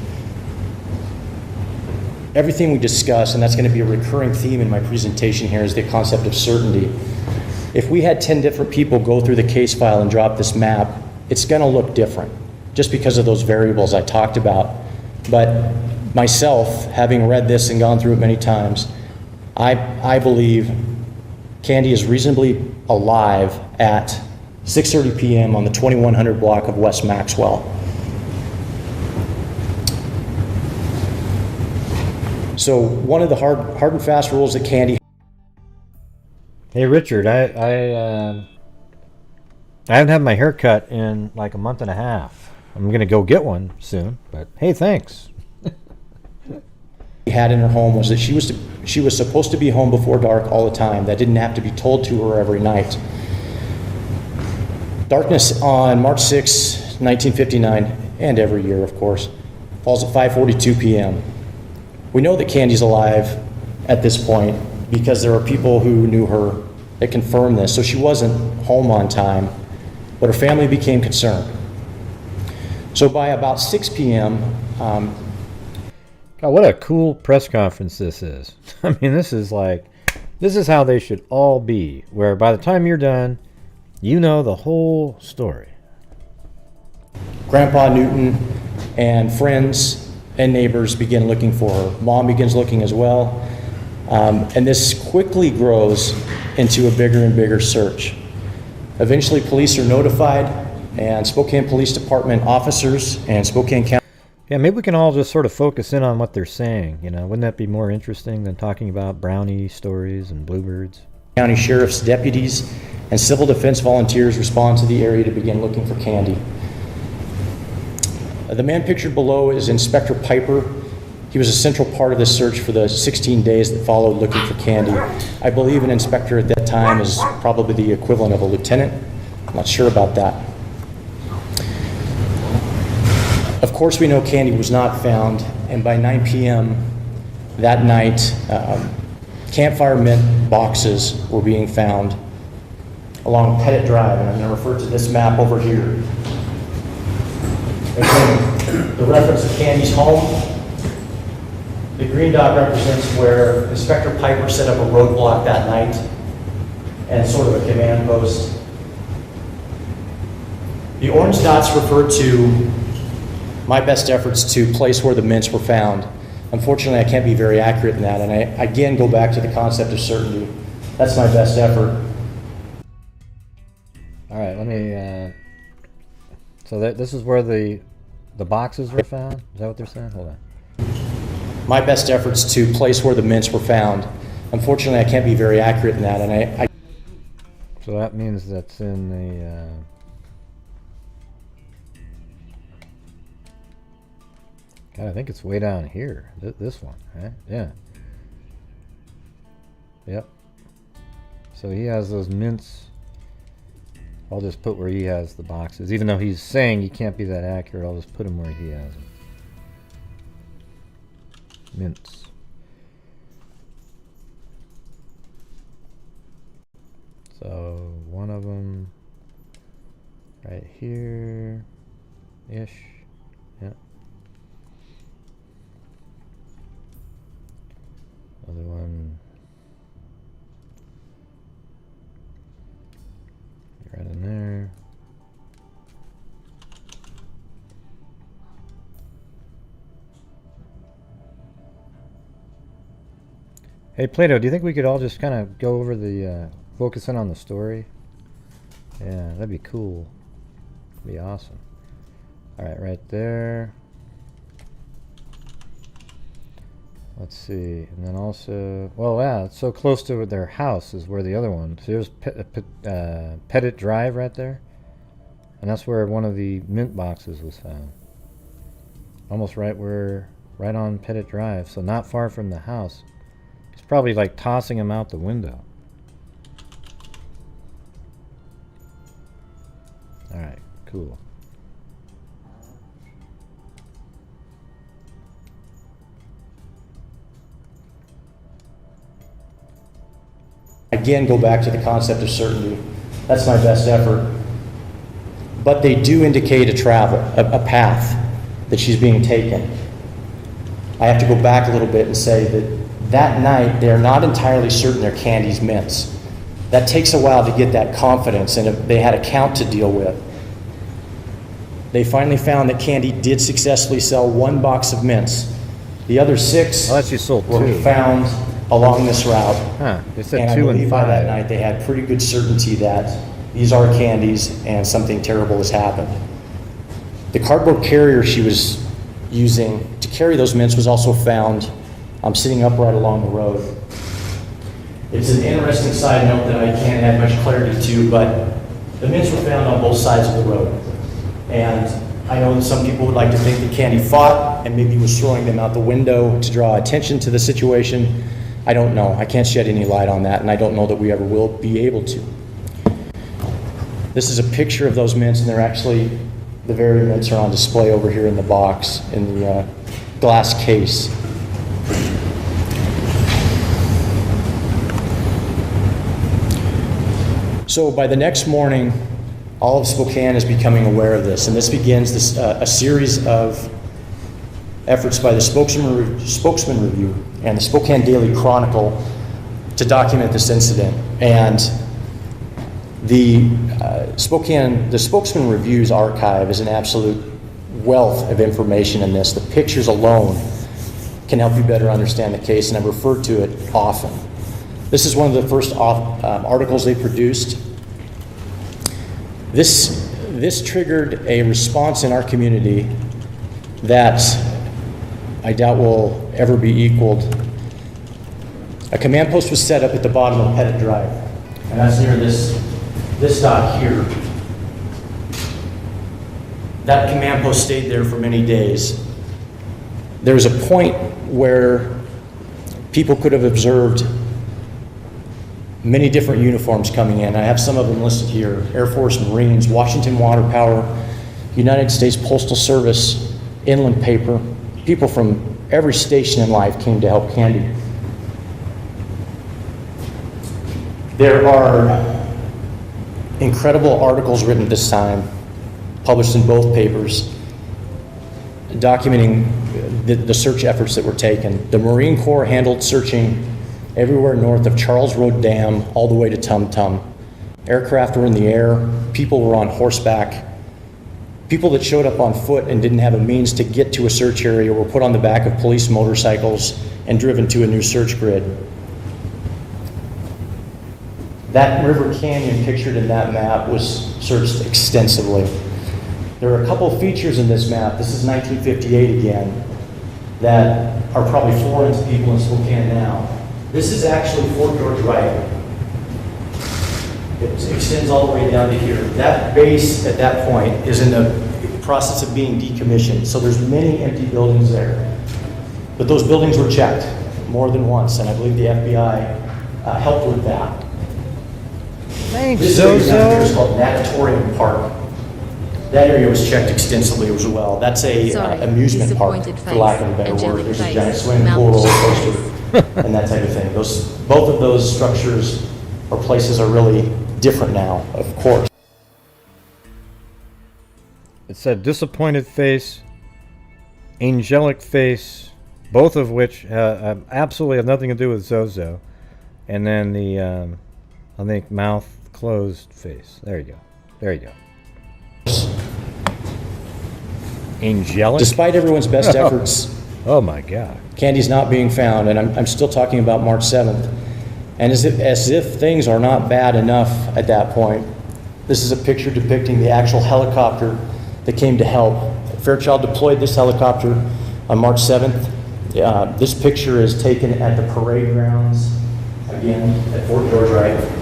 Everything we discuss, and that's going to be a recurring theme in my presentation here, is the concept of certainty. If we had 10 different people go through the case file and drop this map, it's going to look different, just because of those variables I talked about. But myself, having read this and gone through it many times, I believe Candy is reasonably alive at 6:30 p.m. on the 2100 block of West Maxwell. So one of the hard and fast rules that Candy. Hey Richard, I haven't had my hair cut in like a month and a half. I'm gonna go get one soon, but hey, thanks. Had in her home was that she was supposed to be home before dark all the time. That didn't have to be told to her every night. Darkness on March 6, 1959, and every year, of course, falls at 5:42 p.m. We know that Candy's alive at this point because there are people who knew her that confirm this. So she wasn't home on time, but her family became concerned. So by about 6 p.m., God, what a cool press conference this is. I mean, this is how they should all be, where by the time you're done, you know the whole story. Grandpa Newton and friends and neighbors begin looking for her. Mom begins looking as well. And this quickly grows into a bigger and bigger search. Eventually, police are notified, and Spokane Police Department officers and Spokane County. Yeah, maybe we can all just sort of focus in on what they're saying. You know, wouldn't that be more interesting than talking about brownie stories and bluebirds? County sheriff's deputies and civil defense volunteers respond to the area to begin looking for candy. The man pictured below is Inspector Piper. He was a central part of this search for the 16 days that followed looking for candy. I believe an inspector at that time is probably the equivalent of a lieutenant. I'm not sure about that. Of course, we know candy was not found, and by 9 p.m. that night, campfire mint boxes were being found along Pettit Drive, and I'm going to refer to this map over here. Again, the reference to Candy's home. The green dot represents where Inspector Piper set up a roadblock that night and sort of a command post. The orange dots refer to my best efforts to place where the mints were found. Unfortunately, I can't be very accurate in that, and I again go back to the concept of certainty. That's my best effort. All right, let me. So this is where the boxes were found. Is that what they're saying? Hold on. My best efforts to place where the mints were found. Unfortunately, I can't be very accurate in that, and I So that means that's in the. God, I think it's way down here. This one, right? Yeah. Yep. So he has those mints. I'll just put where he has the boxes. Even though he's saying he can't be that accurate, I'll just put him where he has them. Mints. So one of them right here-ish. Yep. Other one right in there. Hey Plato, do you think we could all just kind of go over the focus in on the story? Yeah, that'd be cool. That'd be awesome. All right, right there. Let's see, and then also, well, yeah, it's so close to their house is where the other one. So there's Pettit Drive right there, and that's where one of the mint boxes was found. Almost right on Pettit Drive, so not far from the house. He's probably like tossing them out the window. All right, cool. again go back to the concept of certainty. That's my best effort. But they do indicate a path that she's being taken. I have to go back a little bit and say that night they're not entirely certain they're Candy's mints. That takes a while to get that confidence, and they had a count to deal with. They finally found that Candy did successfully sell 1 box of mints. The other 6 were found along this route. Huh. They said and 2 I believe and 5. by that night they had pretty good certainty that these are Candy's and something terrible has happened. The cardboard carrier she was using to carry those mints was also found sitting upright along the road. It's an interesting side note that I can't add much clarity to, but the mints were found on both sides of the road. And I know that some people would like to think that Candy fought and maybe was throwing them out the window to draw attention to the situation. I don't know. I can't shed any light on that, and I don't know that we ever will be able to. This is a picture of those mints, and they're actually, the very mints are on display over here in the box, in the glass case. So by the next morning, all of Spokane is becoming aware of this, and this begins a series of efforts by the Spokesman Review and the Spokane Daily Chronicle to document this incident. And the Spokesman Review's archive is an absolute wealth of information in this. The pictures alone can help you better understand the case, and I've referred to it often. This is one of the first articles they produced. This triggered a response in our community that I doubt will ever be equaled. A command post was set up at the bottom of Verbena Drive, and that's near this dock here. That command post stayed there for many days. There was a point where people could have observed many different uniforms coming in. I have some of them listed here: Air Force, Marines, Washington Water Power, United States Postal Service, Inland Paper. People from every station in life came to help Candy. There are incredible articles written this time, published in both papers, documenting the search efforts that were taken. The Marine Corps handled searching everywhere north of Charles Road Dam all the way to Tum Tum. Aircraft were in the air, people were on horseback. People that showed up on foot and didn't have a means to get to a search area were put on the back of police motorcycles and driven to a new search grid. That river canyon pictured in that map was searched extensively. There are a couple features in this map, this is 1958 again, that are probably foreign to people in Spokane now. This is actually Fort George Right. It extends all the way down to here. That base at that point is in the process of being decommissioned, so there's many empty buildings there. But those buildings were checked more than once, and I believe the FBI helped with that. Thanks, this area here is called Natatorium Park. That area was checked extensively as well. That's a amusement park, for lack of a better word. There's a giant swimming pool, roller coaster, and that type of thing. Both of those structures or places are really different now, of course. It said disappointed face, angelic face, both of which absolutely have nothing to do with Zozo. And then the, I think, mouth closed face. There you go. There you go. Angelic? Despite everyone's best efforts, oh my God, Candy's not being found, and I'm still talking about March 7th. And as if things are not bad enough at that point, this is a picture depicting the actual helicopter that came to help. Fairchild deployed this helicopter on March 7th. This picture is taken at the parade grounds, again, at Fort George Right.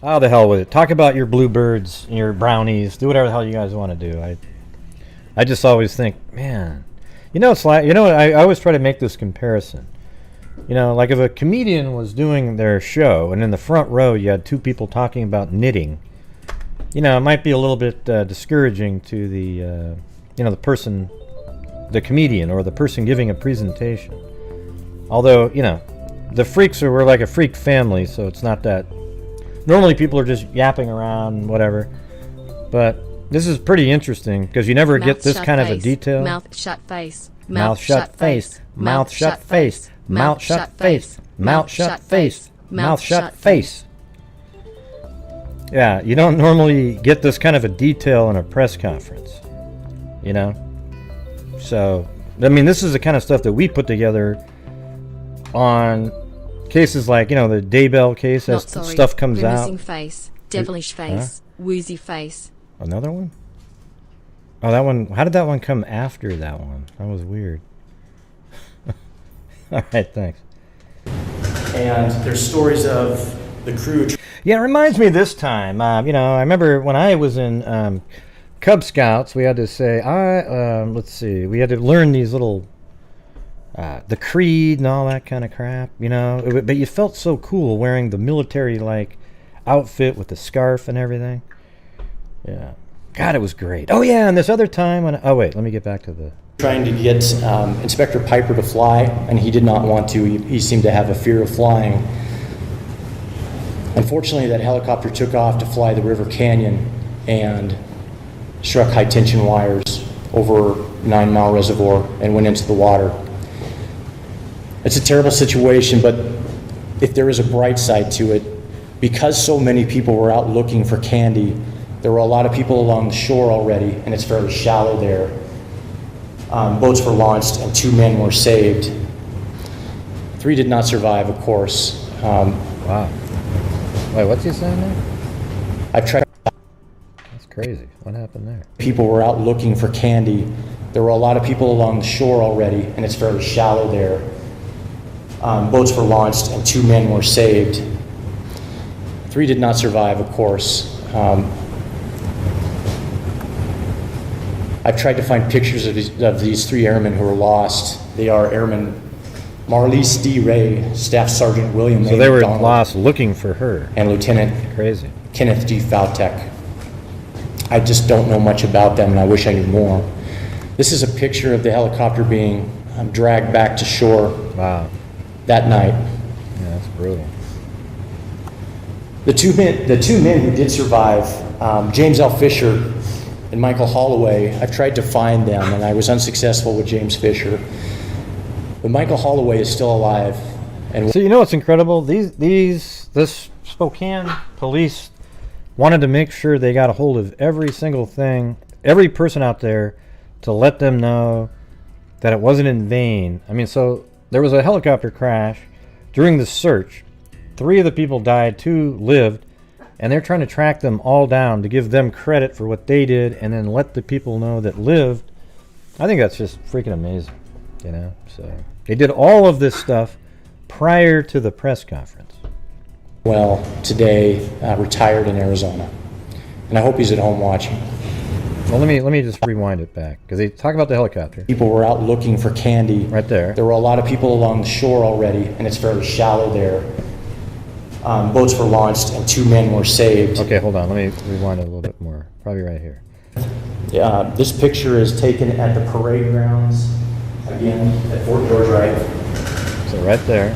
Oh, the hell with it. Talk about your bluebirds and your brownies. Do whatever the hell you guys want to do. I just always think, man, it's like, I always try to make this comparison. Like if a comedian was doing their show and in the front row you had two people talking about knitting, it might be a little bit discouraging to the, the person, the comedian or the person giving a presentation. Although, the freaks we're like a freak family, so it's not that. Normally people are just yapping around, whatever. But this is pretty interesting because you never get this kind of a detail. Mouth shut face. Mouth shut face. Mouth shut face. Mouth shut face. Mouth shut face. Mouth shut face. Yeah, you don't normally get this kind of a detail in a press conference. So, I mean, this is the kind of stuff that we put together on cases like, the Daybell case, as stuff comes out. Grimacing face, devilish face, woozy face. Another one? Oh, that one. How did that one come after that one? That was weird. All right, thanks. And there's stories of the crew. Yeah, it reminds me this time. I remember when I was in Cub Scouts, we had to say, let's see, we had to learn these little, the creed and all that kind of crap, but you felt so cool wearing the military-like outfit with the scarf and everything. Yeah. God, it was great. Oh, yeah, and this other time when, oh, wait, let me get back to the... Trying to get Inspector Piper to fly, and he did not want to. He seemed to have a fear of flying. Unfortunately, that helicopter took off to fly the River Canyon and struck high-tension wires over 9 Mile Reservoir and went into the water. It's a terrible situation, but if there is a bright side to it, because so many people were out looking for Candy, there were a lot of people along the shore already, and it's fairly shallow there. Boats were launched and 2 men were saved. 3 did not survive, of course. Wow. Wait, what's he saying there? I've tried. That's crazy. What happened there? People were out looking for candy. There were a lot of people along the shore already, and it's very shallow there. Boats were launched and 2 men were saved. 3 did not survive, of course. I've tried to find pictures of these 3 airmen who were lost. They are Airman Marlise D. Ray, Staff Sergeant William A. So they were McDonald, lost looking for her. and Lieutenant Crazy. Kenneth G. Foutek. I just don't know much about them, and I wish I knew more. This is a picture of the helicopter being dragged back to shore. Wow. That night. Yeah, that's brutal. The two men who did survive, James L. Fisher and Michael Holloway, I've tried to find them, and I was unsuccessful with James Fisher. But Michael Holloway is still alive. And so you know what's incredible? This Spokane police wanted to make sure they got a hold of every single thing, every person out there, to let them know that it wasn't in vain. I mean, so there was a helicopter crash during the search. 3 of the people died, 2 lived, and they're trying to track them all down to give them credit for what they did and then let the people know that lived. I think that's just freaking amazing, you know? So they did all of this stuff prior to the press conference. Well, today, retired in Arizona. And I hope he's at home watching. Well, let me just rewind it back, because they talk about the helicopter. People were out looking for candy. Right there. There were a lot of people along the shore already, and it's very shallow there. Boats were launched and 2 men were saved. Okay, hold on. Let me rewind it a little bit more. Probably right here. This picture is taken at the parade grounds, again, at Fort George, right? So right there.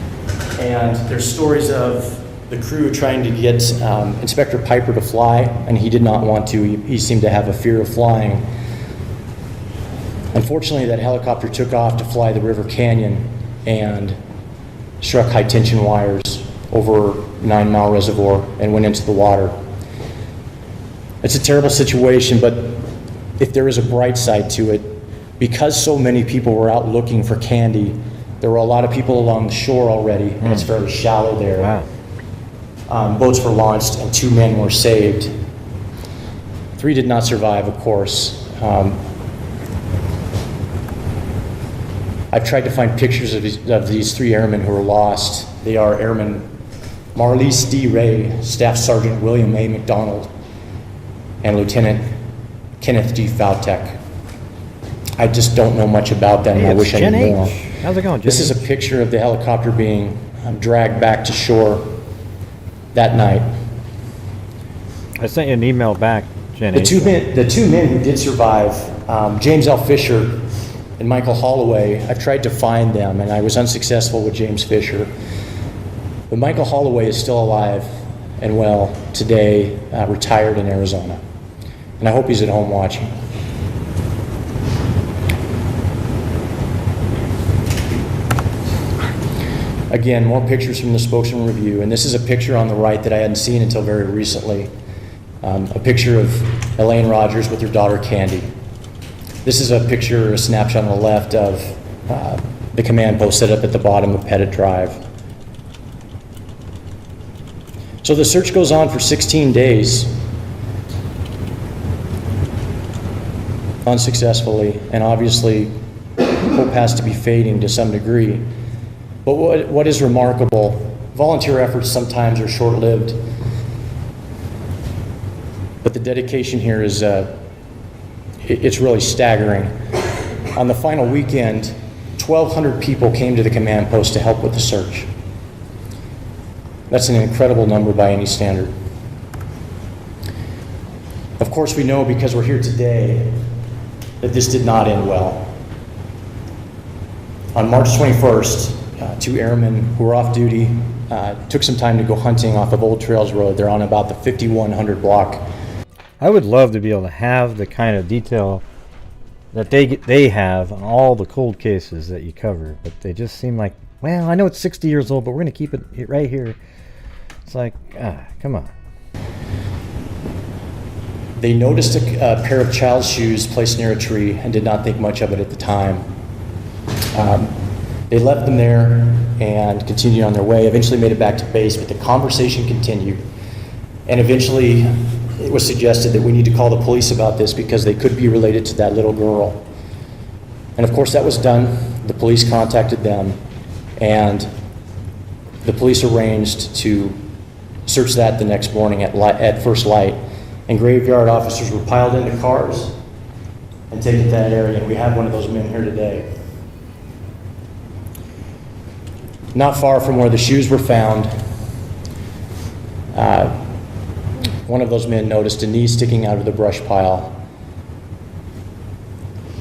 And there's stories of the crew trying to get Inspector Piper to fly, and he did not want to. He seemed to have a fear of flying. Unfortunately, that helicopter took off to fly the River Canyon and struck high-tension wires over 9 Mile Reservoir and went into the water. It's a terrible situation, but if there is a bright side to it, because so many people were out looking for candy, there were a lot of people along the shore already, and it's very shallow there. Wow. Boats were launched and 2 men were saved. 3 did not survive, of course. I've tried to find pictures of these 3 airmen who were lost. They are Airman Marlise D. Ray, Staff Sergeant William A. McDonald, and Lieutenant Kenneth G. Foutek. I just don't know much about them, and I wish I knew more. How's it going, Jen? This is a picture of the helicopter being dragged back to shore that night. I sent you an email back, Jen. The two men who did survive, James L. Fisher and Michael Holloway, I've tried to find them, and I was unsuccessful with James Fisher. But Michael Holloway is still alive and well today, retired in Arizona. And I hope he's at home watching. Again, more pictures from the Spokesman Review, and this is a picture on the right that I hadn't seen until very recently. A picture of Elaine Rogers with her daughter Candy. This is a picture, a snapshot on the left of the command post set up at the bottom of Pettit Drive. So the search goes on for 16 days, unsuccessfully, and obviously hope has to be fading to some degree. But what is remarkable, volunteer efforts sometimes are short-lived, but the dedication here is, it's really staggering. On the final weekend, 1,200 people came to the command post to help with the search. That's an incredible number by any standard. Of course, we know because we're here today that this did not end well. On March 21st, 2 airmen who were off duty took some time to go hunting off of Old Trails Road. They're on about the 5100 block. I would love to be able to have the kind of detail that they have on all the cold cases that you cover, but they just seem like, well, I know it's 60 years old, but we're going to keep it right here. It's like, come on. They noticed a pair of child's shoes placed near a tree and did not think much of it at the time. They left them there and continued on their way, eventually made it back to base, but the conversation continued. And eventually, it was suggested that we need to call the police about this because they could be related to that little girl. And of course that was done. The police contacted them, and the police arranged to search that the next morning at first light. And graveyard officers were piled into cars and taken to that area. And we have one of those men here today. Not far from where the shoes were found, one of those men noticed a knee sticking out of the brush pile,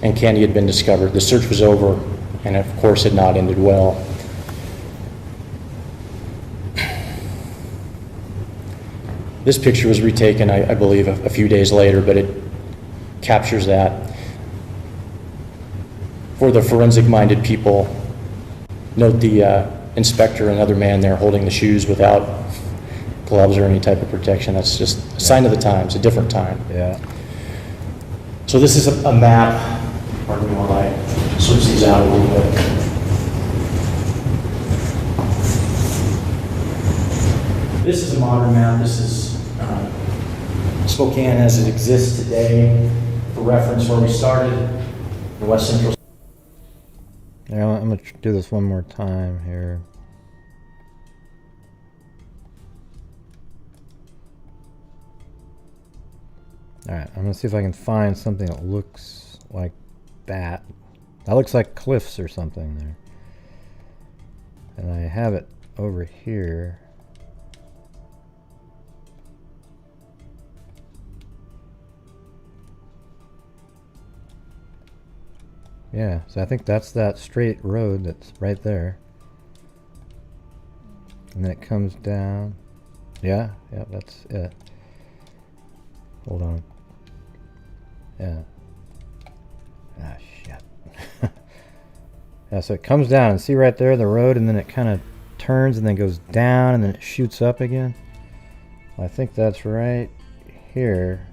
and candy had been discovered. The search was over, and of course had not ended well. This picture was retaken, I believe, a few days later, but it captures that. For the forensic-minded people, note the inspector and other man there holding the shoes without gloves or any type of protection. That's just a sign of the times, a different time. Yeah. So this is a map. Pardon me while I switch these out a little bit. This is a modern map. This is Spokane as it exists today. For reference, where we started, the West Central. Yeah, I'm going to do this one more time here. Alright, I'm going to see if I can find something that looks like that. That looks like cliffs or something there. And I have it over here. Yeah, so I think that's that straight road that's right there. And then it comes down. Yeah, that's it. Hold on. Yeah. Ah, shit. Yeah, so it comes down, and see right there the road, and then it kind of turns and then goes down and then it shoots up again. I think that's right here.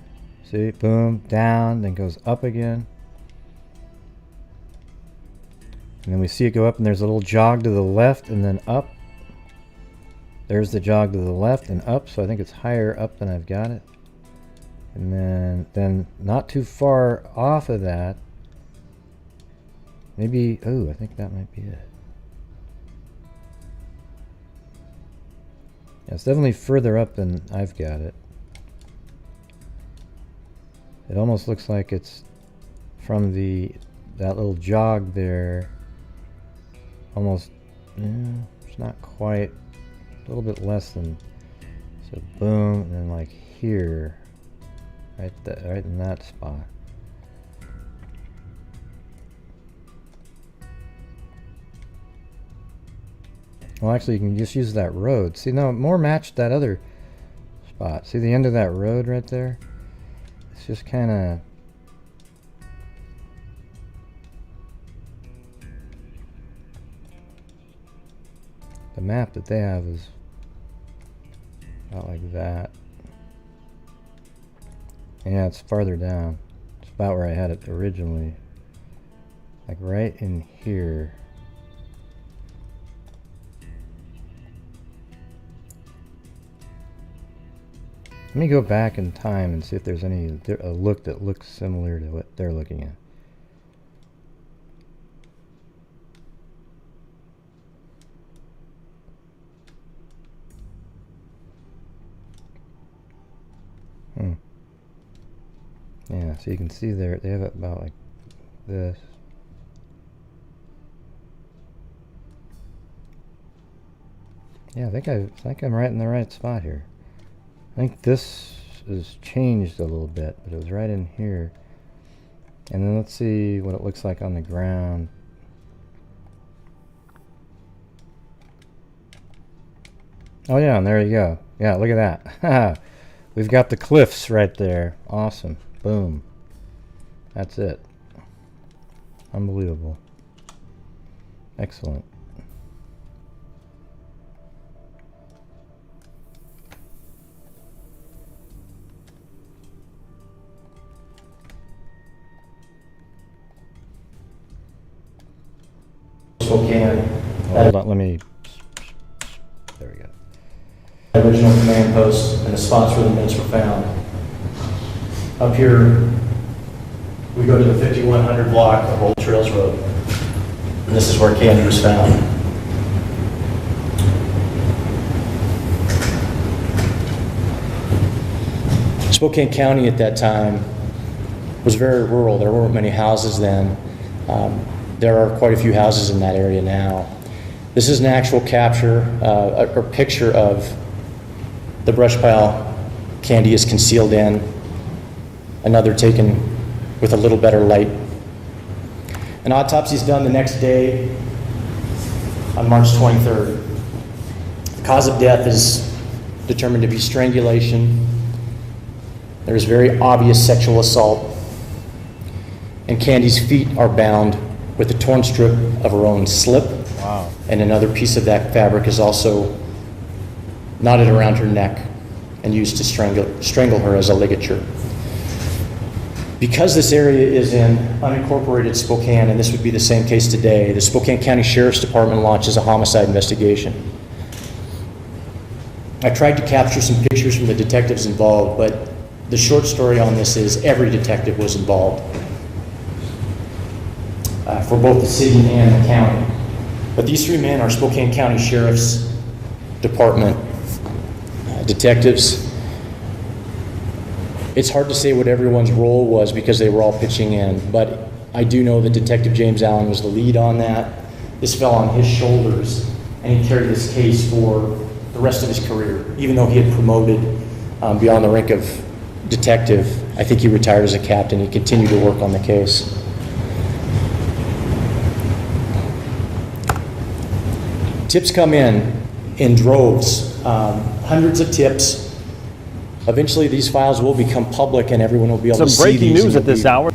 See, boom, down, then goes up again. And then we see it go up, and there's a little jog to the left and then up. There's the jog to the left and up, so I think it's higher up than I've got it. And then not too far off of that, maybe, oh, I think that might be it. Yeah, it's definitely further up than I've got it. It almost looks like it's from that little jog there. Almost, yeah, it's not quite, a little bit less than, so boom, and then like here, right in that spot. Well, actually, you can just use that road. See, no, more matched that other spot. See the end of that road right there? It's just kind of... The map that they have is about like that. Yeah, it's farther down. It's about where I had it originally. Like right in here. Let me go back in time and see if there's a look that looks similar to what they're looking at. Yeah, so you can see there, they have it about like this. Yeah, I think I'm right in the right spot here. I think this has changed a little bit, but it was right in here. And then let's see what it looks like on the ground. Oh yeah, and there you go. Yeah, look at that. We've got the cliffs right there. Awesome. Boom. That's it. Unbelievable. Excellent. Spokane. Hold on, let me... There we go. The original command post and the spots where the minutes were found. Up here, we go to the 5100 block of Old Trails Road. And this is where Candy was found. Spokane County at that time was very rural. There weren't many houses then. There are quite a few houses in that area now. This is an actual capture or picture of the brush pile Candy is concealed in. Another taken with a little better light. An autopsy is done the next day on March 23rd. The cause of death is determined to be strangulation. There is very obvious sexual assault. And Candy's feet are bound with a torn strip of her own slip. Wow. And another piece of that fabric is also knotted around her neck and used to strangle her as a ligature. Because this area is in unincorporated Spokane, and this would be the same case today, the Spokane County Sheriff's Department launches a homicide investigation. I tried to capture some pictures from the detectives involved, but the short story on this is every detective was involved for both the city and the county. But these three men are Spokane County Sheriff's Department detectives. It's hard to say what everyone's role was because they were all pitching in, but I do know that Detective James Allen was the lead on that. This fell on his shoulders, and he carried this case for the rest of his career. Even though he had promoted beyond the rank of detective, I think he retired as a captain. He continued to work on the case. Tips come in droves, hundreds of tips. Eventually these files will become public and everyone will be able to see these. Some breaking news at this hour.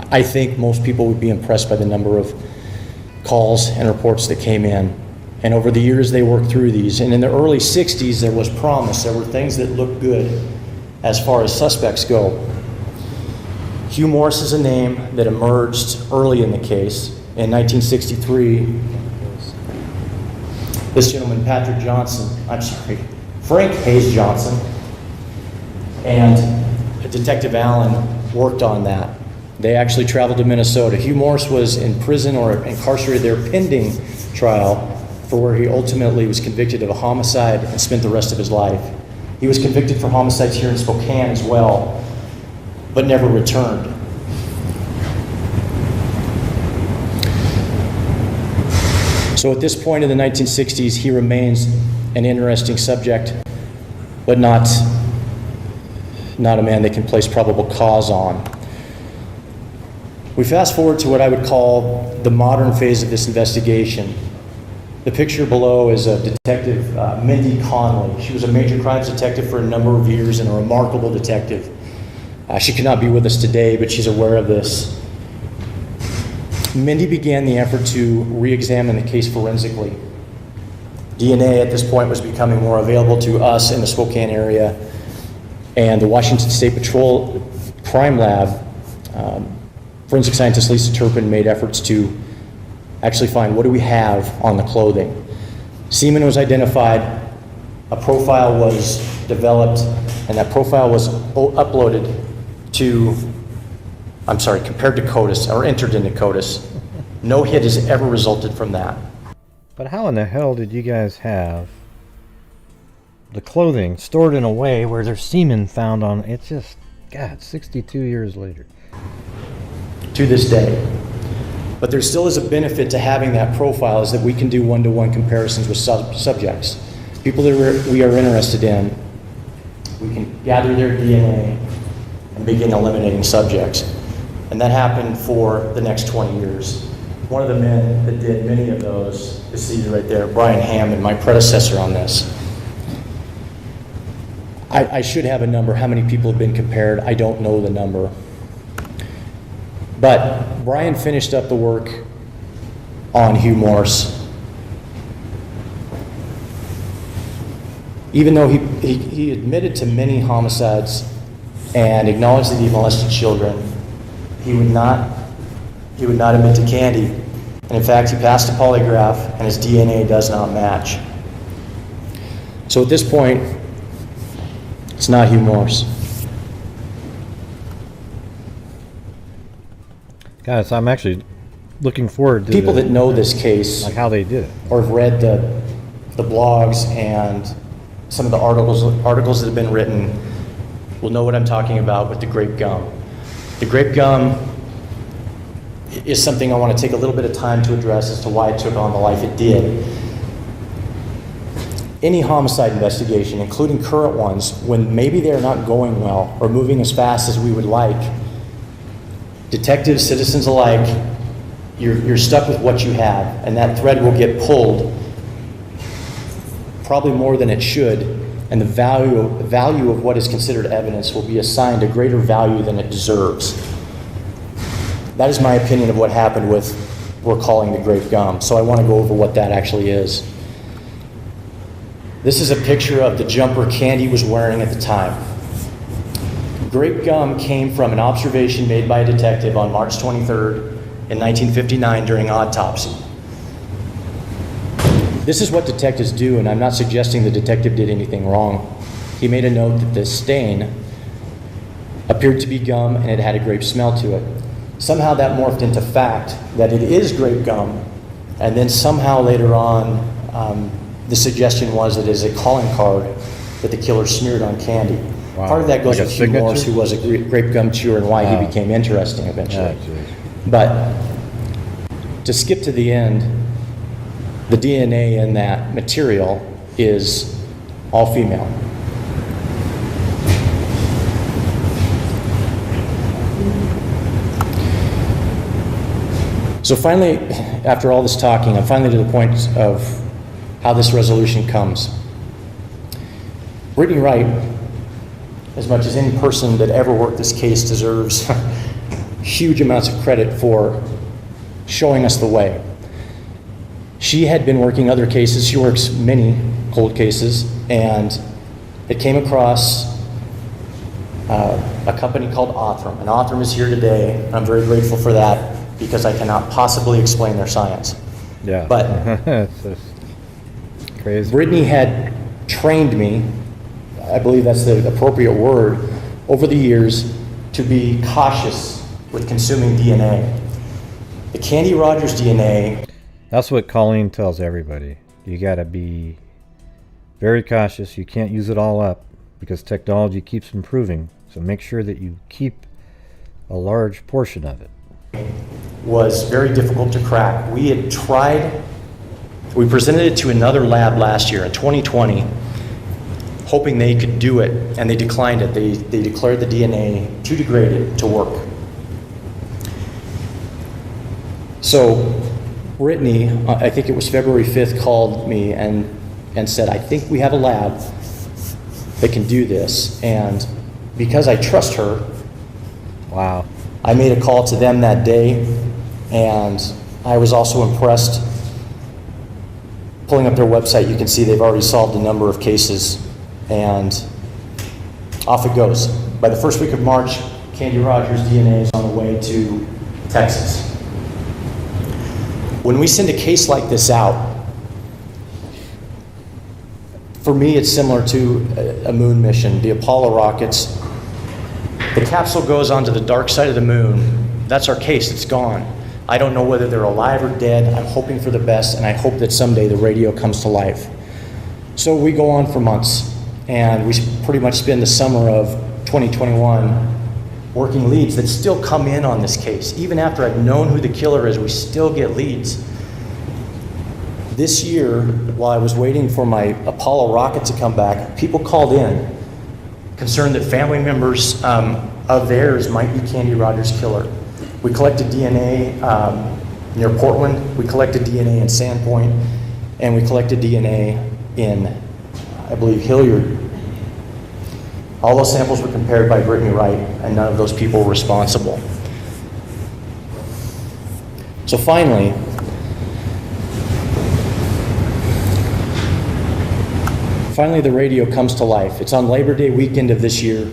I think most people would be impressed by the number of calls and reports that came in. And over the years they worked through these. And in the early 60s there was promise. There were things that looked good as far as suspects go. Hugh Morris is a name that emerged early in the case. In 1963, this gentleman, Frank Hayes Johnson, and Detective Allen worked on that. They actually traveled to Minnesota. Hugh Morris was in prison or incarcerated there pending trial for where he ultimately was convicted of a homicide and spent the rest of his life. He was convicted for homicides here in Spokane as well, but never returned. So at this point in the 1960s, he remains an interesting subject, but not a man they can place probable cause on. We fast forward to what I would call the modern phase of this investigation. The picture below is of Detective Mindy Conley. She was a major crimes detective for a number of years and a remarkable detective. She could not be with us today, but she's aware of this. Mindy began the effort to re-examine the case forensically. DNA at this point was becoming more available to us in the Spokane area, and the Washington State Patrol Crime Lab, forensic scientist Lisa Turpin made efforts to actually find what do we have on the clothing. Semen was identified, a profile was developed, and that profile was uploaded to, compared to CODIS, or entered into CODIS. No hit has ever resulted from that. But how in the hell did you guys have the clothing stored in a way where there's semen found on it's just, God, 62 years later. To this day. But there still is a benefit to having that profile, is that we can do one-to-one comparisons with subjects. People that we are interested in, we can gather their DNA and begin eliminating subjects. And that happened for the next 20 years. One of the men that did many of those is seated right there, Brian Hammond, my predecessor on this. I should have a number, how many people have been compared. I don't know the number. But Brian finished up the work on Hugh Morris. Even though he admitted to many homicides and acknowledged that he molested children, he would not admit to Candy. And in fact, he passed a polygraph and his DNA does not match. So at this point, it's not Hugh Morris. Guys, I'm actually looking forward to people that know this case, like how they did it, or have read the blogs and some of the articles that have been written, will know what I'm talking about with the grape gum. The grape gum is something I want to take a little bit of time to address as to why it took on the life it did. Any homicide investigation, including current ones, when maybe they're not going well or moving as fast as we would like, detectives, citizens alike, you're stuck with what you have, and that thread will get pulled probably more than it should, and the value of what is considered evidence will be assigned a greater value than it deserves. That is my opinion of what happened with what we're calling the grape gum, so I want to go over what that actually is. This is a picture of the jumper Candy was wearing at the time. Grape gum came from an observation made by a detective on March 23rd in 1959 during autopsy. This is what detectives do, and I'm not suggesting the detective did anything wrong. He made a note that this stain appeared to be gum and it had a grape smell to it. Somehow that morphed into fact that it is grape gum, and then somehow later on, the suggestion was that it is a calling card that the killer smeared on Candy. Wow. Part of that goes Like with a Hugh Morris, signature? who was a grape gum chewer, and why he became interesting eventually. But to skip to the end, the DNA in that material is all female. So finally, after all this talking, I'm finally to the point of how this resolution comes. Brittany Wright, as much as any person that ever worked this case, deserves huge amounts of credit for showing us the way. She had been working other cases. She works many cold cases, and it came across a company called Othram. And Othram is here today. I'm very grateful for that because I cannot possibly explain their science. Yeah. But it's crazy. Brittany had trained me, I believe that's the appropriate word, over the years to be cautious with consuming DNA. The Candy Rogers DNA. That's what Colleen tells everybody. You got to be very cautious. You can't use it all up because technology keeps improving. So make sure that you keep a large portion of it. Was very difficult to crack. We had tried, we presented it to another lab last year in 2020, hoping they could do it, and they declined it. They declared the DNA too degraded to work. So Brittany, I think it was February 5th, called me and said, I think we have a lab that can do this. And because I trust her, wow, I made a call to them that day, and I was also impressed. Pulling up their website, you can see they've already solved a number of cases, and off it goes. By the first week of March, Candy Rogers' DNA is on the way to Texas. When we send a case like this out, for me it's similar to a moon mission, the Apollo rockets. The capsule goes onto the dark side of the moon. That's our case, it's gone. I don't know whether they're alive or dead. I'm hoping for the best, and I hope that someday the radio comes to life. So we go on for months, and we pretty much spend the summer of 2021 working leads that still come in on this case. Even after I've known who the killer is, we still get leads. This year, while I was waiting for my Apollo rocket to come back, people called in concerned that family members of theirs might be Candy Rogers' killer. We collected DNA near Portland, we collected DNA in Sandpoint, and we collected DNA in, I believe, Hilliard. All those samples were compared by Brittany Wright, and none of those people were responsible. So finally, the radio comes to life. It's on Labor Day weekend of this year.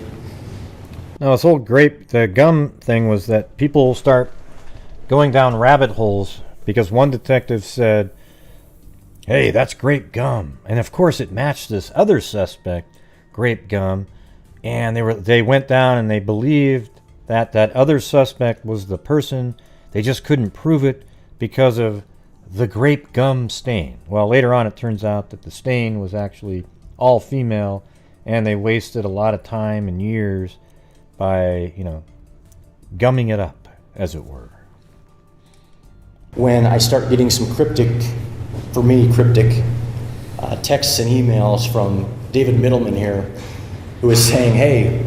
No, this whole the gum thing was that people start going down rabbit holes because one detective said, hey, that's grape gum. And of course it matched this other suspect, grape gum. And they went down and they believed that that other suspect was the person They just couldn't prove it because of the grape gum stain. Well, later on it turns out that the stain was actually all female, and they wasted a lot of time and years by, gumming it up, as it were. When I start getting some cryptic texts and emails from David Middleman here, who is saying, hey,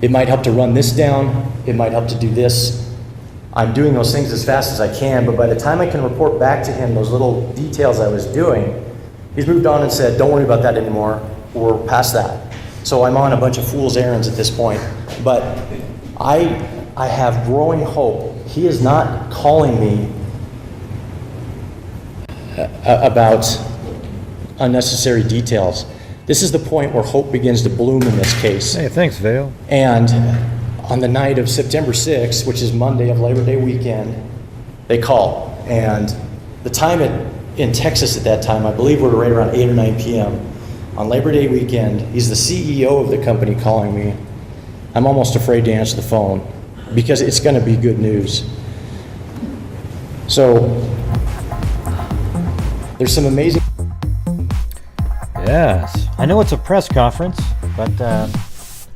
it might help to run this down, it might help to do this. I'm doing those things as fast as I can, but by the time I can report back to him those little details I was doing, he's moved on and said, don't worry about that anymore, we're past that. So I'm on a bunch of fool's errands at this point. But I have growing hope. He is not calling me about unnecessary details. This is the point where hope begins to bloom in this case. Hey, thanks, Vale. And on the night of September 6th, which is Monday of Labor Day weekend, they call. And the time in Texas at that time, I believe we were right around 8 or 9 p.m. On Labor Day weekend. He's the CEO of the company calling me. I'm almost afraid to answer the phone because it's going to be good news. So there's some amazing... Yes, I know it's a press conference, but I'd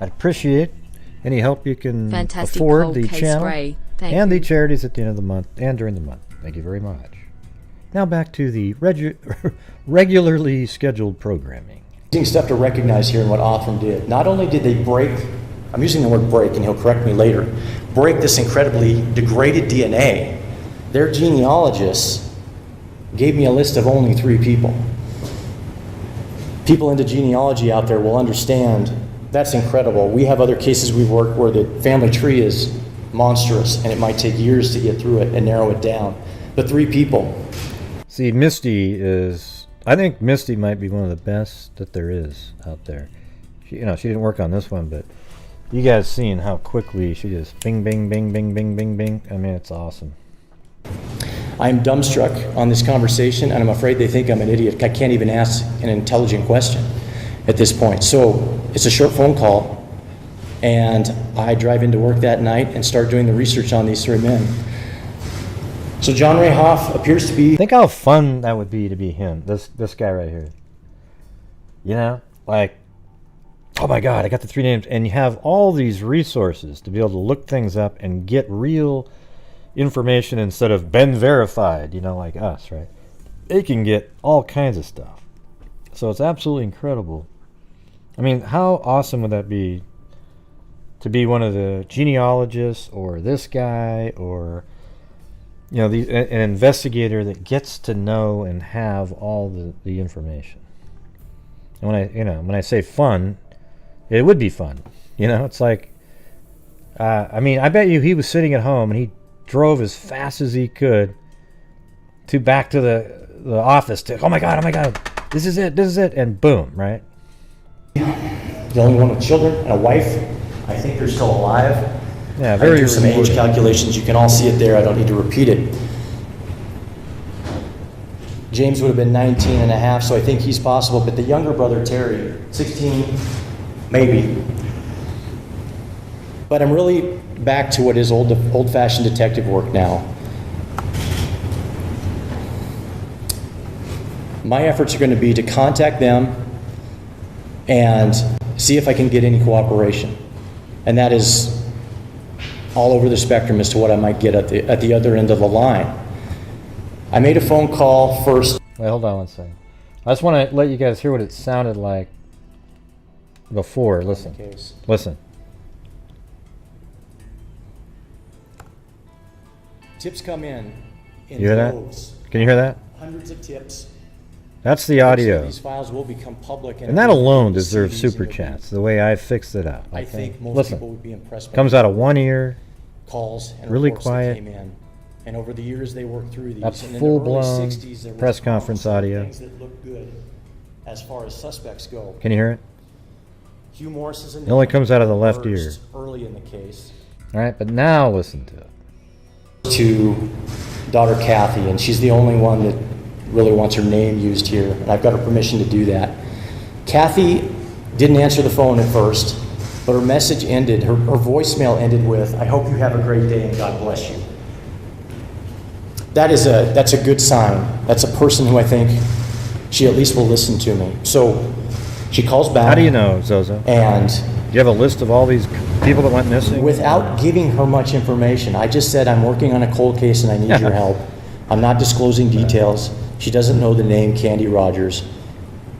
appreciate any help you can afford the channel and the charities at the end of the month and during the month. Thank you very much. Now back to the regularly scheduled programming. Stuff to recognize here in what Othram did. Not only did they break, I'm using the word break and he'll correct me later, break this incredibly degraded DNA, their genealogists gave me a list of only 3 people. People into genealogy out there will understand that's incredible. We have other cases we've worked where the family tree is monstrous and it might take years to get through it and narrow it down. But 3 people. See, I think Misty might be one of the best that there is out there. She didn't work on this one, but you guys seen how quickly she just bing, bing, bing, bing, bing, bing, bing. I mean, it's awesome. I'm dumbstruck on this conversation, and I'm afraid they think I'm an idiot. I can't even ask an intelligent question at this point. So it's a short phone call, and I drive into work that night and start doing the research on these 3 men. So John Ray Hoff appears to be... Think how fun that would be to be him, this guy right here. Like, oh my God, I got the 3 names. And you have all these resources to be able to look things up and get real information instead of been verified, like us, right? They can get all kinds of stuff. So it's absolutely incredible. I mean, how awesome would that be to be one of the genealogists or this guy or... an investigator that gets to know and have all the information. And when I say fun, it would be fun. It's like, I bet you he was sitting at home and he drove as fast as he could back to the office to, oh my God, this is it, and boom, right? The only one with children and a wife. I think they're still alive. Yeah, very some age calculations. You can all see it there. I don't need to repeat it. James would have been 19 and a half, so I think he's possible. But the younger brother, Terry, 16, maybe. But I'm really back to what is old-fashioned detective work now. My efforts are going to be to contact them and see if I can get any cooperation. And that is all over the spectrum as to what I might get at the other end of the line. I made a phone call first. Wait, hold on one second. I just want to let you guys hear what it sounded like before. Listen. Listen. Tips come in you hear droves. That? Can you hear that? Hundreds of tips. That's the audio. These files will become public, and that alone deserves super chats. The way I fixed it up. I think most people would be impressed. Comes out of one ear. Calls and really reports quiet. That came in. And over the years, they worked through these. That's and full-blown 60s, there press conference audio. Things that look good as far as suspects go. Can you hear it? Hugh Morris is it only comes out of the left ear. Early in the case. All right, but now listen to it. To daughter Kathy, and she's the only one that really wants her name used here, and I've got her permission to do that. Kathy didn't answer the phone at first, but her message ended, her voicemail ended with, "I hope you have a great day and God bless you." that's a good sign. That's a person who I think she at least will listen to me. So she calls back. How do you know, Zozo? And do you have a list of all these people that went missing? Without giving her much information. I just said, I'm working on a cold case and I need your help. I'm not disclosing details. She doesn't know the name Candy Rogers.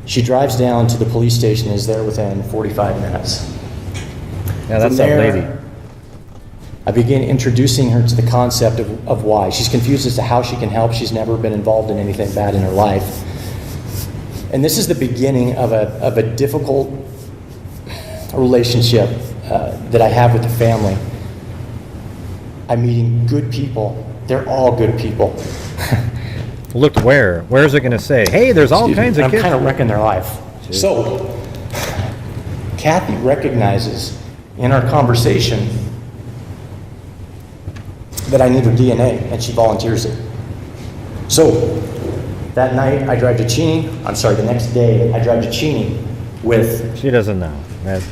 She drives down to the police station and is there within 45 minutes. Yeah, that's that lady. I begin introducing her to the concept of why. She's confused as to how she can help. She's never been involved in anything bad in her life. And this is the beginning of a difficult relationship that I have with the family. I'm meeting good people. They're all good people. Look where? Where is it going to say, hey, there's all kinds of kids? I'm kind of wrecking their life. Jeez. So, Kathy recognizes in our conversation that I need her DNA, and she volunteers it. So, that night, I drive to Cheney. The next day, I drive to Cheney with she doesn't know.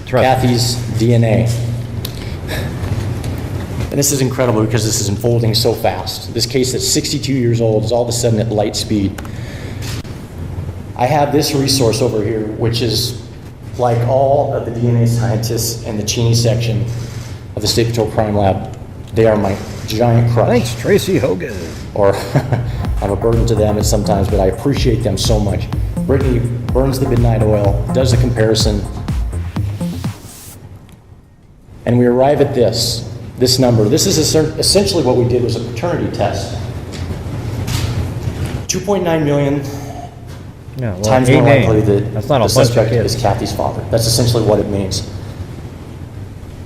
Kathy's DNA. And this is incredible because this is unfolding so fast. This case that's 62 years old is all of a sudden at light speed. I have this resource over here, which is like all of the DNA scientists in the Cheney section of the State Patrol Crime Lab. They are my giant crush. Thanks, Tracy Hogan. Or I'm a burden to them at sometimes, but I appreciate them so much. Brittany burns the midnight oil, does the comparison, and we arrive at this number. This is essentially what we did was a paternity test. 2.9 million times more likely that the suspect is Kathy's father. That's essentially what it means.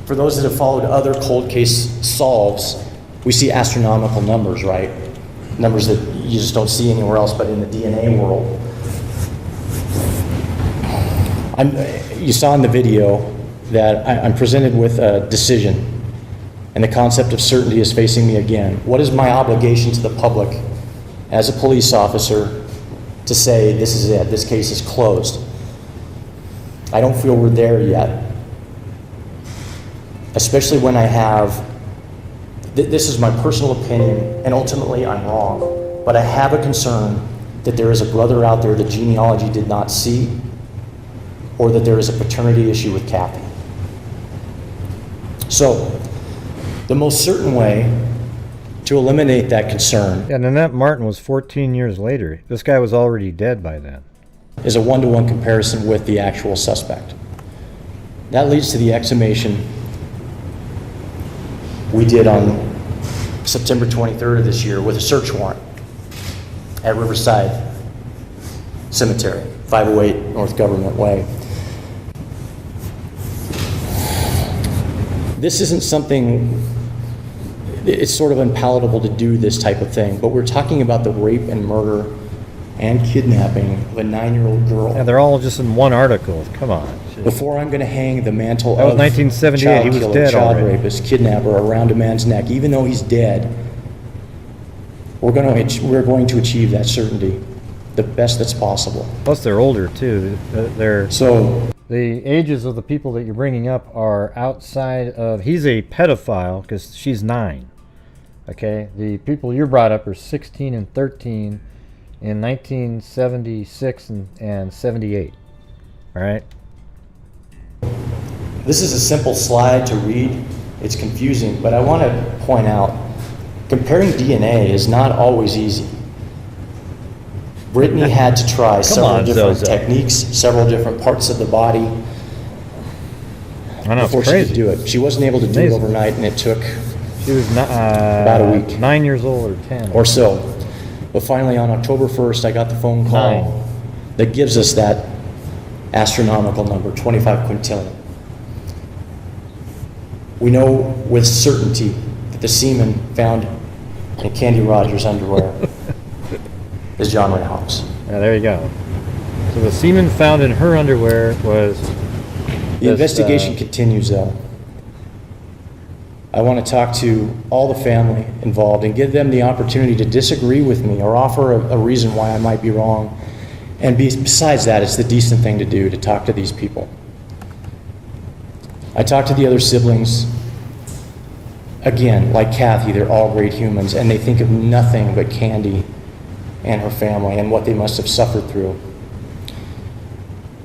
For those that have followed other cold case solves, we see astronomical numbers, right? Numbers that you just don't see anywhere else but in the DNA world. You saw in the video that I'm presented with a decision, and the concept of certainty is facing me again. What is my obligation to the public as a police officer to say this is it, this case is closed? I don't feel we're there yet, especially when I have, this is my personal opinion, and ultimately I'm wrong, but I have a concern that there is a brother out there that genealogy did not see, or that there is a paternity issue with Kathy. So, the most certain way to eliminate that concern, and Annette Martin was 14 years later. This guy was already dead by then, is a one-to-one comparison with the actual suspect. That leads to the exhumation we did on September 23rd of this year with a search warrant at Riverside Cemetery, 508 North Government Way. This isn't something, it's sort of unpalatable to do this type of thing, but we're talking about the rape and murder and kidnapping of a 9-year-old girl. Yeah, they're all just in one article. Come on. Jeez. Before I'm going to hang the mantle that was of 1978. child He was killer, dead child already. rapist, kidnapper around a man's neck, even though he's dead, we're going to achieve that certainty the best that's possible. Plus, they're older too. The ages of the people that you're bringing up are outside of. He's a pedophile because she's 9. Okay, the people you brought up are 16 and 13 in 1976 and 78. All right. This is a simple slide to read. It's confusing, but I want to point out, comparing DNA is not always easy. Brittany had to try several different techniques, several different parts of the body before she could do it. She wasn't able to do it overnight, and it took about a week. 9 years old or 10. Or so. But finally, on October 1st, I got the phone call that gives us that astronomical number, 25 quintillion. We know with certainty that the semen found in Candy Rogers' underwear is John Rittenhouse. Yeah, there you go. So the semen found in her underwear was... The investigation continues, though. I want to talk to all the family involved and give them the opportunity to disagree with me or offer a reason why I might be wrong. And besides that, it's the decent thing to do, to talk to these people. I talked to the other siblings. again, like Kathy, they're all great humans, and they think of nothing but Candy and her family and what they must have suffered through.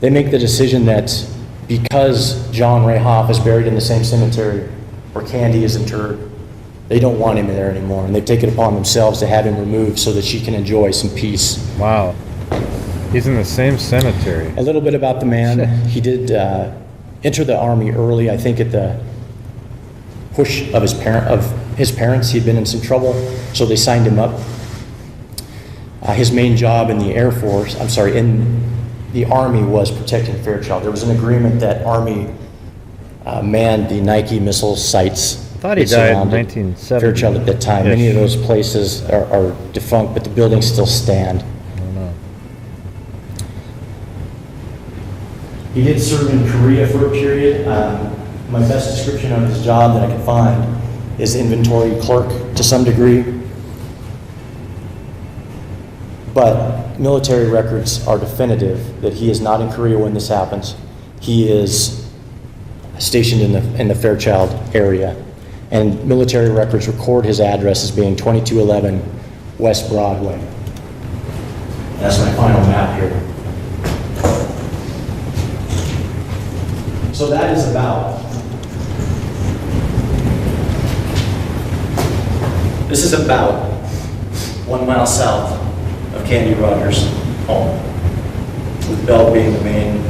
They make the decision that because John Ray Hoff is buried in the same cemetery where Candy is interred, they don't want him there anymore, and they've taken it upon themselves to have him removed so that she can enjoy some peace. Wow. He's in the same cemetery. A little bit about the man. He did enter the Army early, I think at the push of his parents. He'd been in some trouble, so they signed him up. His main job in the in the Army was protecting Fairchild. There was an agreement that Army manned the Nike missile sites. I thought he died in 1970. Fairchild at that time. Many of those places are defunct, but the buildings still stand. I don't know. He did serve in Korea for a period. My best description of his job that I could find is inventory clerk to some degree. But military records are definitive that he is not in Korea when this happens. He is stationed in the Fairchild area. And military records record his address as being 2211 West Broadway. That's my final map here. So that is this is about 1 mile south of Candy Rogers' home, with Bell being the main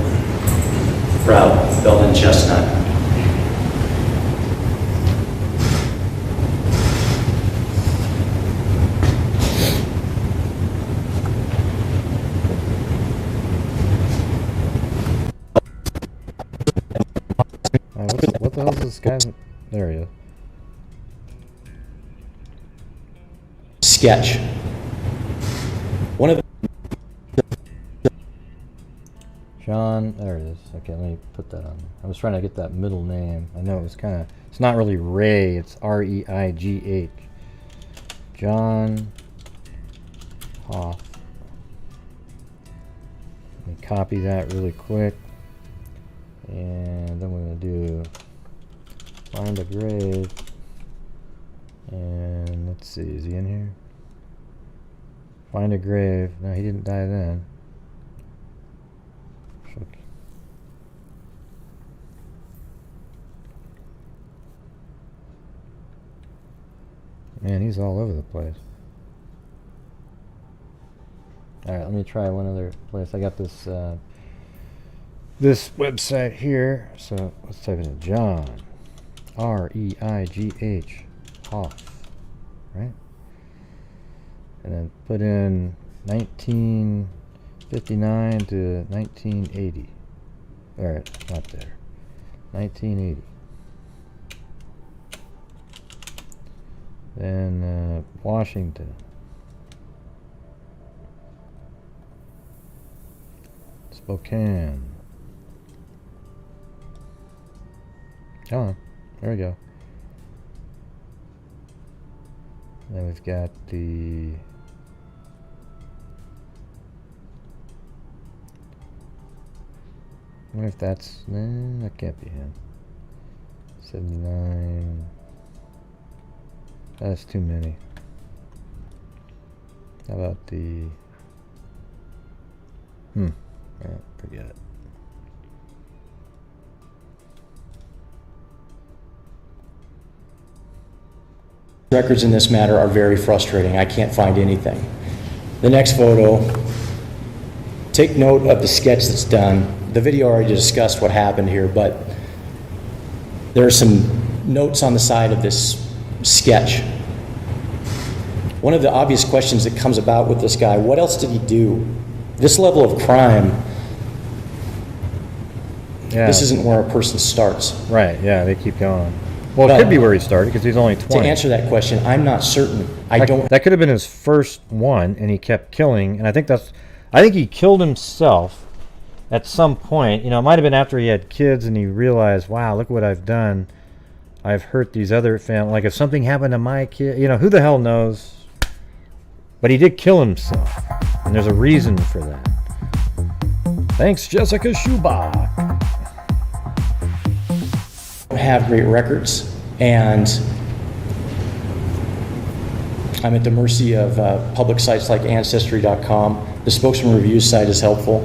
route, Bell and Chestnut. What the hell is this guy? There he is. Sketch. One of John, there it is. Okay, let me put that on. I was trying to get that middle name. I know it was kind of, it's not really Ray, it's R-E-I-G-H. John Hoff. Let me copy that really quick. And then we're going to do find a grave. And let's see, is he in here? Find a grave. No, he didn't die then. Man, he's all over the place. Alright, let me try one other place. I got this this website here. So let's type in John R-E-I-G-H Hoff, right? And then put in 1959 to 1980. Alright, not there. 1980. Then Washington. Spokane. Come on. There we go. Then we've got the I wonder if that's that can't be him. 79. That's too many. How about the forget it. Records in this matter are very frustrating. I can't find anything. The next photo, take note of the sketch that's done. The video already discussed what happened here, but there are some notes on the side of this sketch. One of the obvious questions that comes about with this guy, what else did he do? This level of crime, this isn't where a person starts. Right, yeah, they keep going. Well, it could be where he started because he's only 20. To answer that question, I'm not certain. That could have been his first one, and he kept killing. And I think he killed himself at some point. You know, it might have been after he had kids and he realized, wow, look what I've done. I've hurt these other families. Like if something happened to my kid, you know, who the hell knows? But he did kill himself, and there's a reason for that. Thanks, Jessica Schubach. Have great records, and I'm at the mercy of public sites like Ancestry.com. The Spokesman Reviews site is helpful,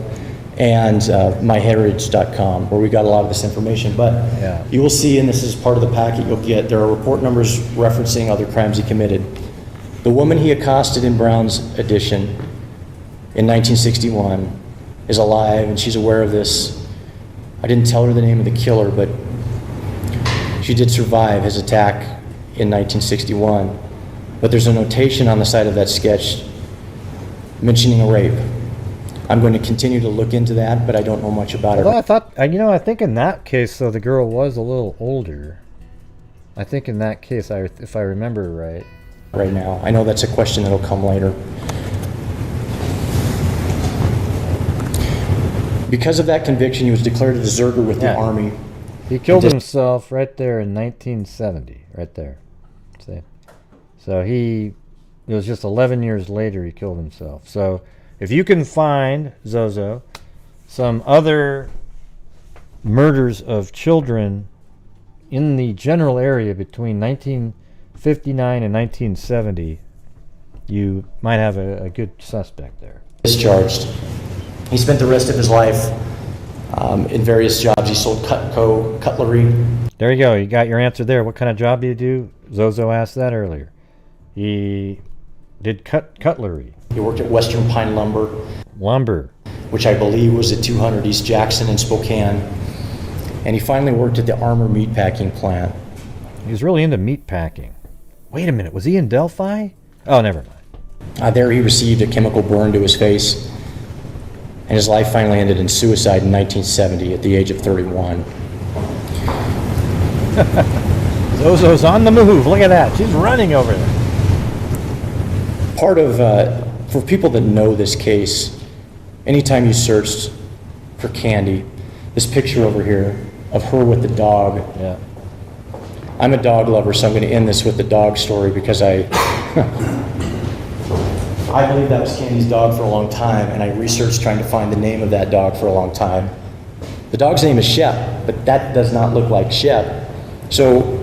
and myheritage.com, where we got a lot of this information. But you will see, and this is part of the packet you'll get, there are report numbers referencing other crimes he committed. The woman he accosted in Brown's addition in 1961 is alive, and she's aware of this. I didn't tell her the name of the killer, but she did survive his attack in 1961. But there's a notation on the side of that sketch mentioning a rape. I'm going to continue to look into that, but I don't know much about it. Although I thought, I think in that case, though, the girl was a little older. I think in that case, if I remember right. Right now. I know that's a question that'll come later. Because of that conviction, he was declared a deserter with the Army. He killed himself right there in 1970, right there. See? So it was just 11 years later he killed himself. So if you can find, Zozo, some other murders of children in the general area between 1959 and 1970, you might have a good suspect there. Discharged. He spent the rest of his life in various jobs. He sold cutlery. There you go. You got your answer there. What kind of job do you do? Zozo asked that earlier. He did cutlery. He worked at Western Pine Lumber, which I believe was at 200 East Jackson in Spokane. And he finally worked at the Armour meatpacking plant. He was really into meatpacking. Wait a minute. Was he in Delphi? Oh, never mind. There he received a chemical burn to his face. And his life finally ended in suicide in 1970 at the age of 31. Zozo's on the move. Look at that. She's running over there. Part of, for people that know this case, anytime you searched for Candy, this picture over here of her with the dog. Yeah. I'm a dog lover, so I'm going to end this with the dog story because I believe that was Candy's dog for a long time, and I researched trying to find the name of that dog for a long time. The dog's name is Shep, but that does not look like Shep. So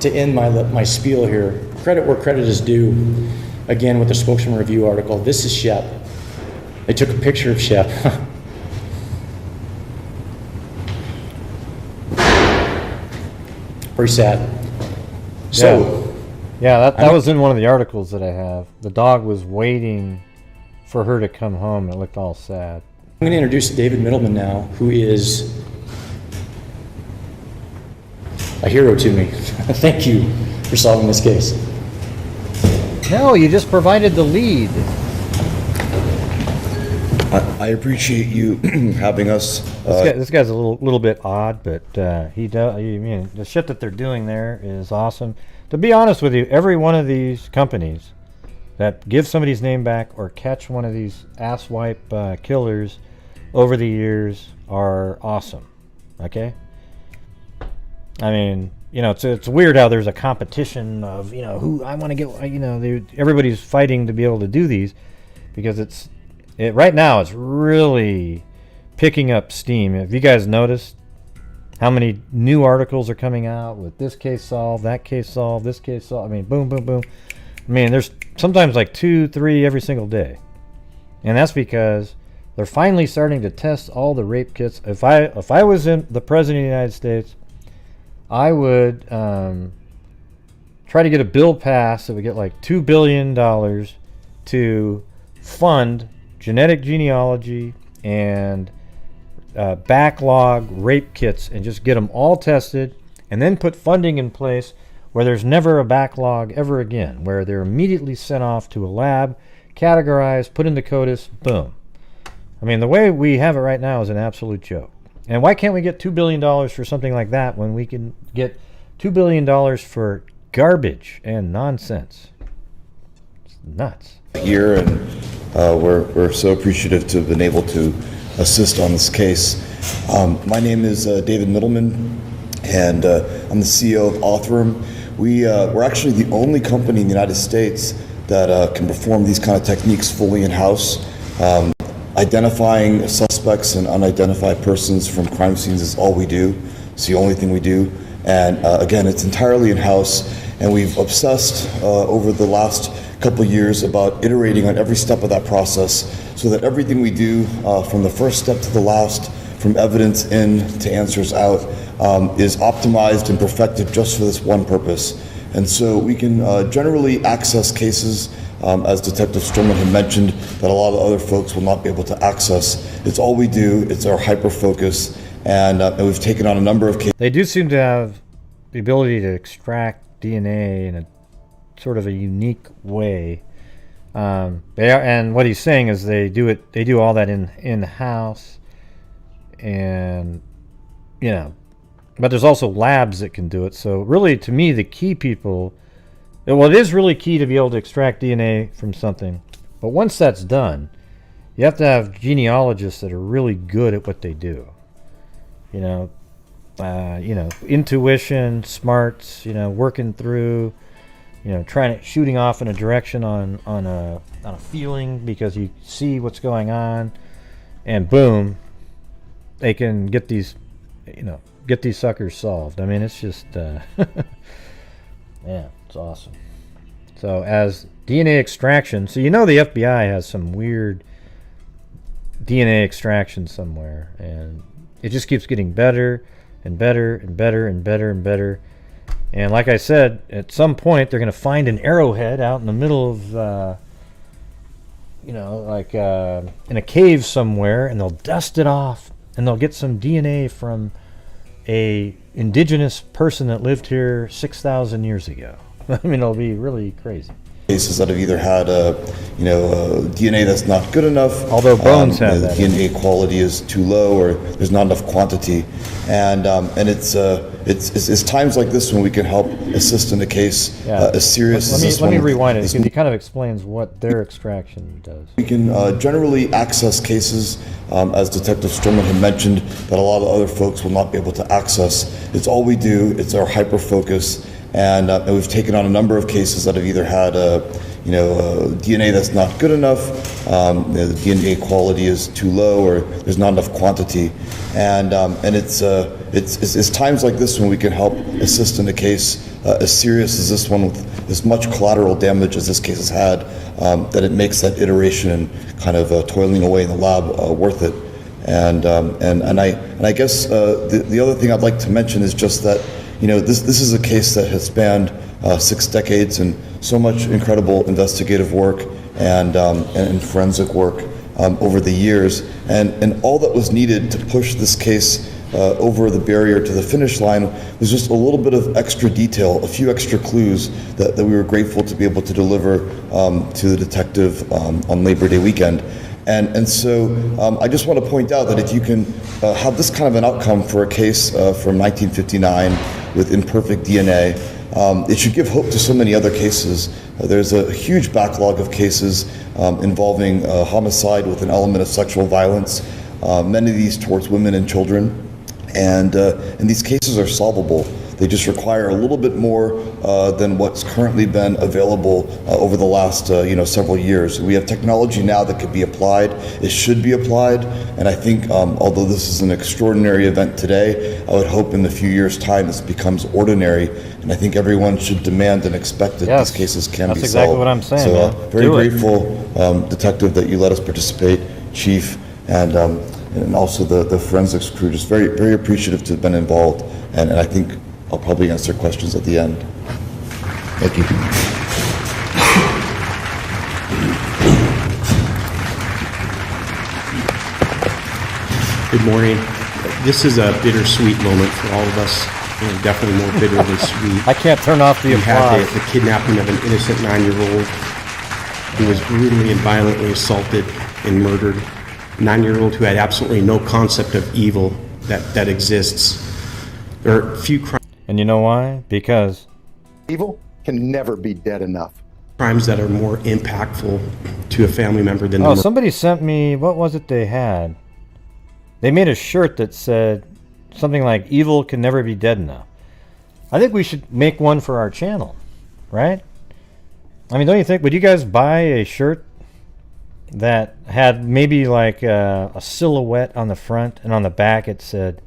to end my spiel here, credit where credit is due, again with the Spokesman Review article, this is Shep. They took a picture of Shep. Pretty sad. So, yeah, that was in one of the articles that I have. The dog was waiting for her to come home. It looked all sad. I'm going to introduce David Middleman now, who is a hero to me. Thank you for solving this case. No, you just provided the lead. I appreciate you having us. This guy's a little bit odd, but the shit that they're doing there is awesome. To be honest with you, every one of these companies that give somebody's name back or catch one of these asswipe killers over the years are awesome. Okay? I mean, it's weird how there's a competition of, who I want to get, everybody's fighting to be able to do these because right now it's really picking up steam. Have you guys noticed how many new articles are coming out with this case solved, that case solved, this case solved? I mean, boom, boom, boom. I mean, there's sometimes like 2, 3 every single day. And that's because they're finally starting to test all the rape kits. If I was the president of the United States, I would try to get a bill passed that would get like $2 billion to fund genetic genealogy and backlog rape kits and just get them all tested and then put funding in place where there's never a backlog ever again, where they're immediately sent off to a lab, categorized, put into CODIS, boom. I mean, the way we have it right now is an absolute joke. And why can't we get $2 billion for something like that when we can get $2 billion for garbage and nonsense? It's nuts. Here, and we're so appreciative to have been able to assist on this case. My name is David Middleman, and I'm the CEO of Othram. We're actually the only company in the United States that can perform these kind of techniques fully in-house. Identifying suspects and unidentified persons from crime scenes is all we do. It's the only thing we do. And again, it's entirely in-house. And we've obsessed over the last couple years about iterating on every step of that process so that everything we do from the first step to the last, from evidence in to answers out, is optimized and perfected just for this one purpose. And so we can generally access cases, as Detective Storman had mentioned, that a lot of other folks will not be able to access. It's all we do, it's our hyper-focus, and we've taken on a number of cases. They do seem to have the ability to extract DNA in a sort of a unique way. And what he's saying is they do all that in the house, and you know, but there's also labs that can do it. So really, to me, the key people, well, it is really key to be able to extract DNA from something. But once that's done, you have to have genealogists that are really good at what they do. You know, intuition, smarts, working through, shooting off in a direction on a feeling because you see what's going on, and boom, they can get these suckers solved. I mean, it's just, yeah, it's awesome. So as DNA extraction, so the FBI has some weird DNA extraction somewhere, and it just keeps getting better and better and better and better and better. And like I said, at some point they're going to find an arrowhead out in the middle of, in a cave somewhere, and they'll dust it off, and they'll get some DNA from a indigenous person that lived here 6,000 years ago. I mean, it'll be really crazy. Cases that have either had DNA that's not good enough, although bones have that. DNA quality is too low, or there's not enough quantity, and it's times like this when we can help assist in a case as serious as this one. Let me rewind it because he kind of explains what their extraction does. We can generally access cases, as Detective Storman had mentioned, that a lot of other folks will not be able to access. It's all we do. It's our hyper focus. And we've taken on a number of cases that have either had DNA that's not good enough, the DNA quality is too low, or there's not enough quantity, and it's times like this when we can help assist in a case as serious as this one with as much collateral damage as this case has had, that it makes that iteration and kind of toiling away in the lab worth it. And I guess the other thing I'd like to mention is just that. This is a case that has spanned 6 decades and so much incredible investigative work and forensic work over the years. And all that was needed to push this case over the barrier to the finish line was just a little bit of extra detail, a few extra clues that we were grateful to be able to deliver to the detective on Labor Day weekend. And so I just want to point out that if you can have this kind of an outcome for a case from 1959 with imperfect DNA, it should give hope to so many other cases. There's a huge backlog of cases involving homicide with an element of sexual violence, many of these towards women and children, and these cases are solvable. They just require a little bit more than what's currently been available over the last several years. We have technology now that could be applied. It should be applied, and I think although this is an extraordinary event today, I would hope in a few years' time this becomes ordinary, and I think everyone should demand and expect that these cases can be solved. That's exactly what I'm saying. So very grateful, Detective, that you let us participate, Chief, and also the forensics crew. Just very, very appreciative to have been involved, and I think I'll probably answer questions at the end. Thank you. Good morning. This is a bittersweet moment for all of us, and definitely more bitter than sweet. I can't turn off the applause. We had the kidnapping of an innocent 9-year-old who was brutally and violently assaulted and murdered. 9-year-old who had absolutely no concept of evil that exists. There are few crimes. And you know why? Because evil can never be dead enough. Crimes that are more impactful to a family member than somebody sent me, what was it they had? They made a shirt that said something like, evil can never be dead enough. I think we should make one for our channel, right? I mean, don't you think? Would you guys buy a shirt that had maybe like a silhouette on the front, and on the back it said,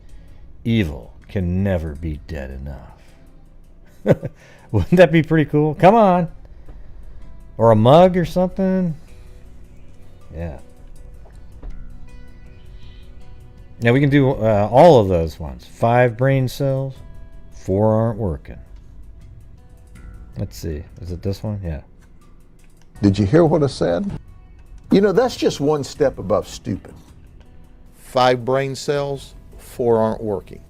evil can never be dead enough? Wouldn't that be pretty cool? Come on. Or a mug or something. Yeah. Now we can do all of those ones. 5 brain cells, 4 aren't working. Let's see. Is it this one? Yeah. Did you hear what I said? You know, that's just one step above stupid. 5 brain cells, 4 aren't working.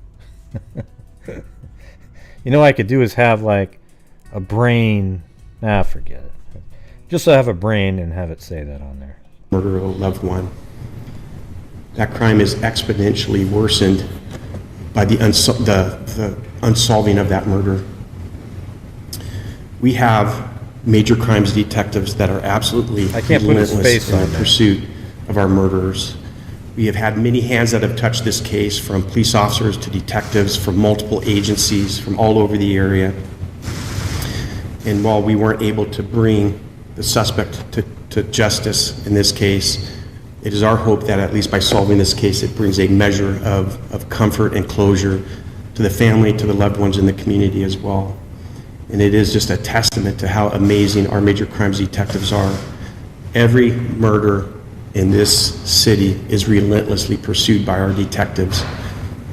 You know what I could do is have like a brain. Nah, forget it. Just have a brain and have it say that on there. Murder of a loved one. That crime is exponentially worsened by the unsolving of that murder. We have major crimes detectives that are absolutely relentless in the pursuit of our murderers. We have had many hands that have touched this case, from police officers to detectives, from multiple agencies, from all over the area. And while we weren't able to bring the suspect to justice in this case, it is our hope that at least by solving this case, it brings a measure of comfort and closure to the family, to the loved ones in the community as well. And it is just a testament to how amazing our major crimes detectives are. Every murder in this city is relentlessly pursued by our detectives.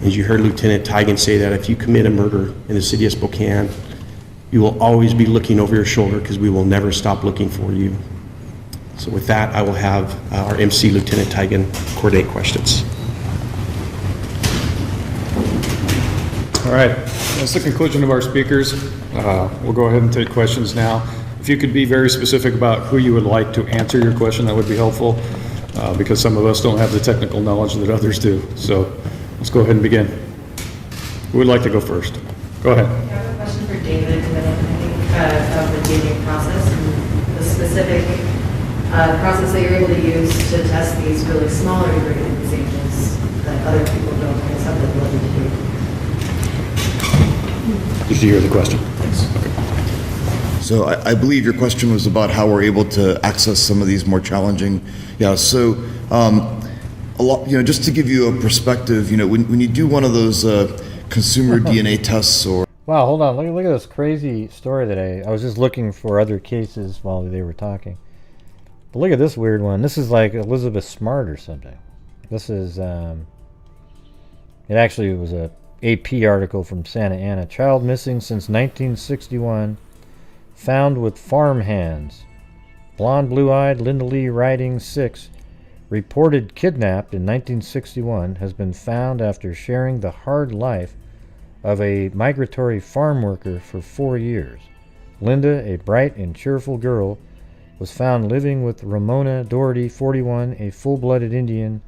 As you heard Lieutenant Tigan say, that if you commit a murder in the city of Spokane, you will always be looking over your shoulder, because we will never stop looking for you. So with that, I will have our MC, Lieutenant Tigan, coordinate questions. All right, that's the conclusion of our speakers. We'll go ahead and take questions now. If you could be very specific about who you would like to answer your question, that would be helpful, because some of us don't have the technical knowledge that others do. So let's go ahead and begin. Who would like to go first? Go ahead. I have a question for David, of the DNA process and the specific process that you're able to use to test these really smaller degraded samples that other people don't have the ability to do. Did you hear the question? Yes. Okay. So I believe your question was about how we're able to access some of these more challenging. Yeah. So a lot, just to give you a perspective, when you do one of those consumer DNA tests or. Wow, hold on. Look at this crazy story that I was just looking for other cases while they were talking. But look at this weird one. This is like Elizabeth Smart or something. This is, it actually was a AP article from Santa Ana. Child missing since 1961, found with farm hands. Blonde, blue-eyed Linda Lee Riding, 6, reported kidnapped in 1961, has been found after sharing the hard life of a migratory farm worker for 4 years. Linda, a bright and cheerful girl, was found living with Ramona Doherty, 41, a full-blooded Indian.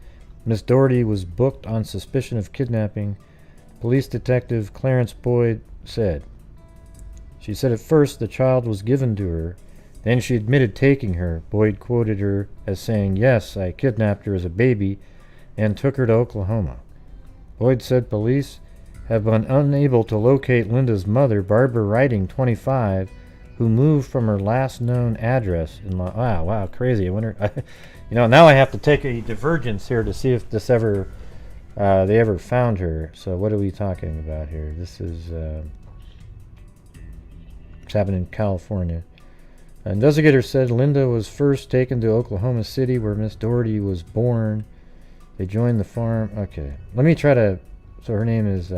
Miss Doherty was booked on suspicion of kidnapping. Police Detective Clarence Boyd said. She said at first the child was given to her. Then she admitted taking her. Boyd quoted her as saying, "Yes, I kidnapped her as a baby and took her to Oklahoma." Boyd said police have been unable to locate Linda's mother, Barbara Riding, 25, who moved from her last known address in wow, crazy. I wonder, now I have to take a divergence here to see if this ever, they ever found her. So what are we talking about here? This is, it's happened in California. An investigator said Linda was first taken to Oklahoma City, where Miss Doherty was born. They joined the farm. Okay, let me try to, so her name is,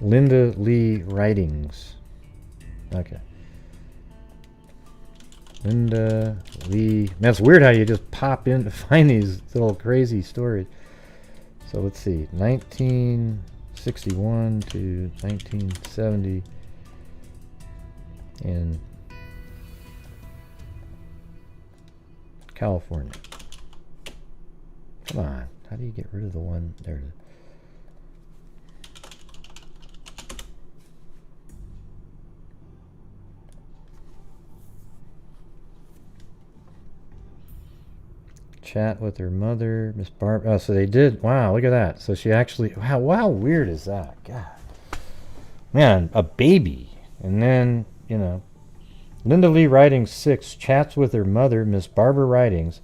Linda Lee Ridings. Okay. Linda Lee. Man, it's weird how you just pop in to find these little crazy stories. So let's see. 1961 to 1970 in California. Come on. How do you get rid of the one? There it is. Chat with her mother, Miss Barb. Oh, so they did. Wow, look at that. So she actually. Wow, how weird is that? God, man, a baby, and then Linda Lee Ridings, 6, chats with her mother, Miss Barbara Ridings,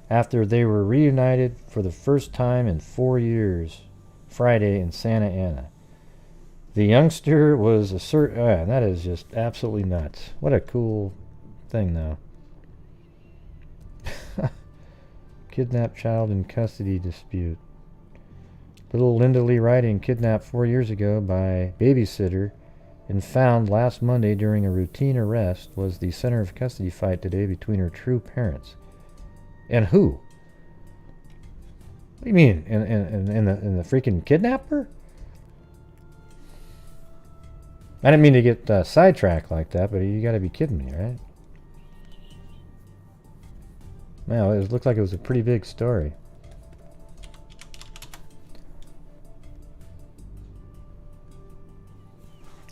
after they were reunited for the first time in 4 years, Friday in Santa Ana. The youngster was that is just absolutely nuts. What a cool thing, though. Kidnapped child in custody dispute. Little Linda Lee Riding, kidnapped 4 years ago by babysitter and found last Monday during a routine arrest, was the center of custody fight today between her true parents. And who? What do you mean? In the freaking kidnapper? I didn't mean to get sidetracked like that, but you got to be kidding me, right? Wow, it looked like it was a pretty big story.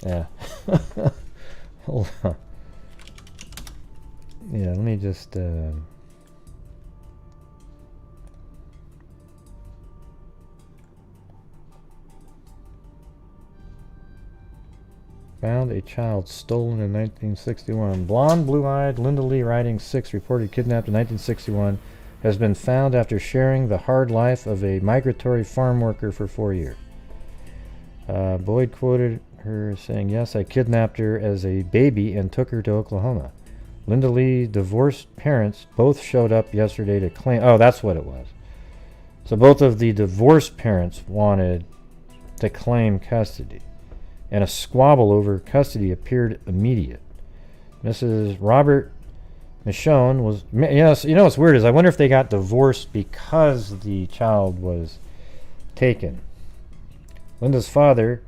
Yeah. Hold on. Yeah, let me just... Found a child stolen in 1961. Blonde, blue-eyed Linda Lee Riding, 6, reported kidnapped in 1961, has been found after sharing the hard life of a migratory farm worker for 4 years. Boyd quoted her saying, "Yes, I kidnapped her as a baby and took her to Oklahoma." Linda Lee's divorced parents both showed up yesterday to claim... Oh, that's what it was. So both of the divorced parents wanted to claim custody, and a squabble over custody appeared immediate. Mrs. Robert Michonne was... You know what's weird is I wonder if they got divorced because the child was taken. Linda's father,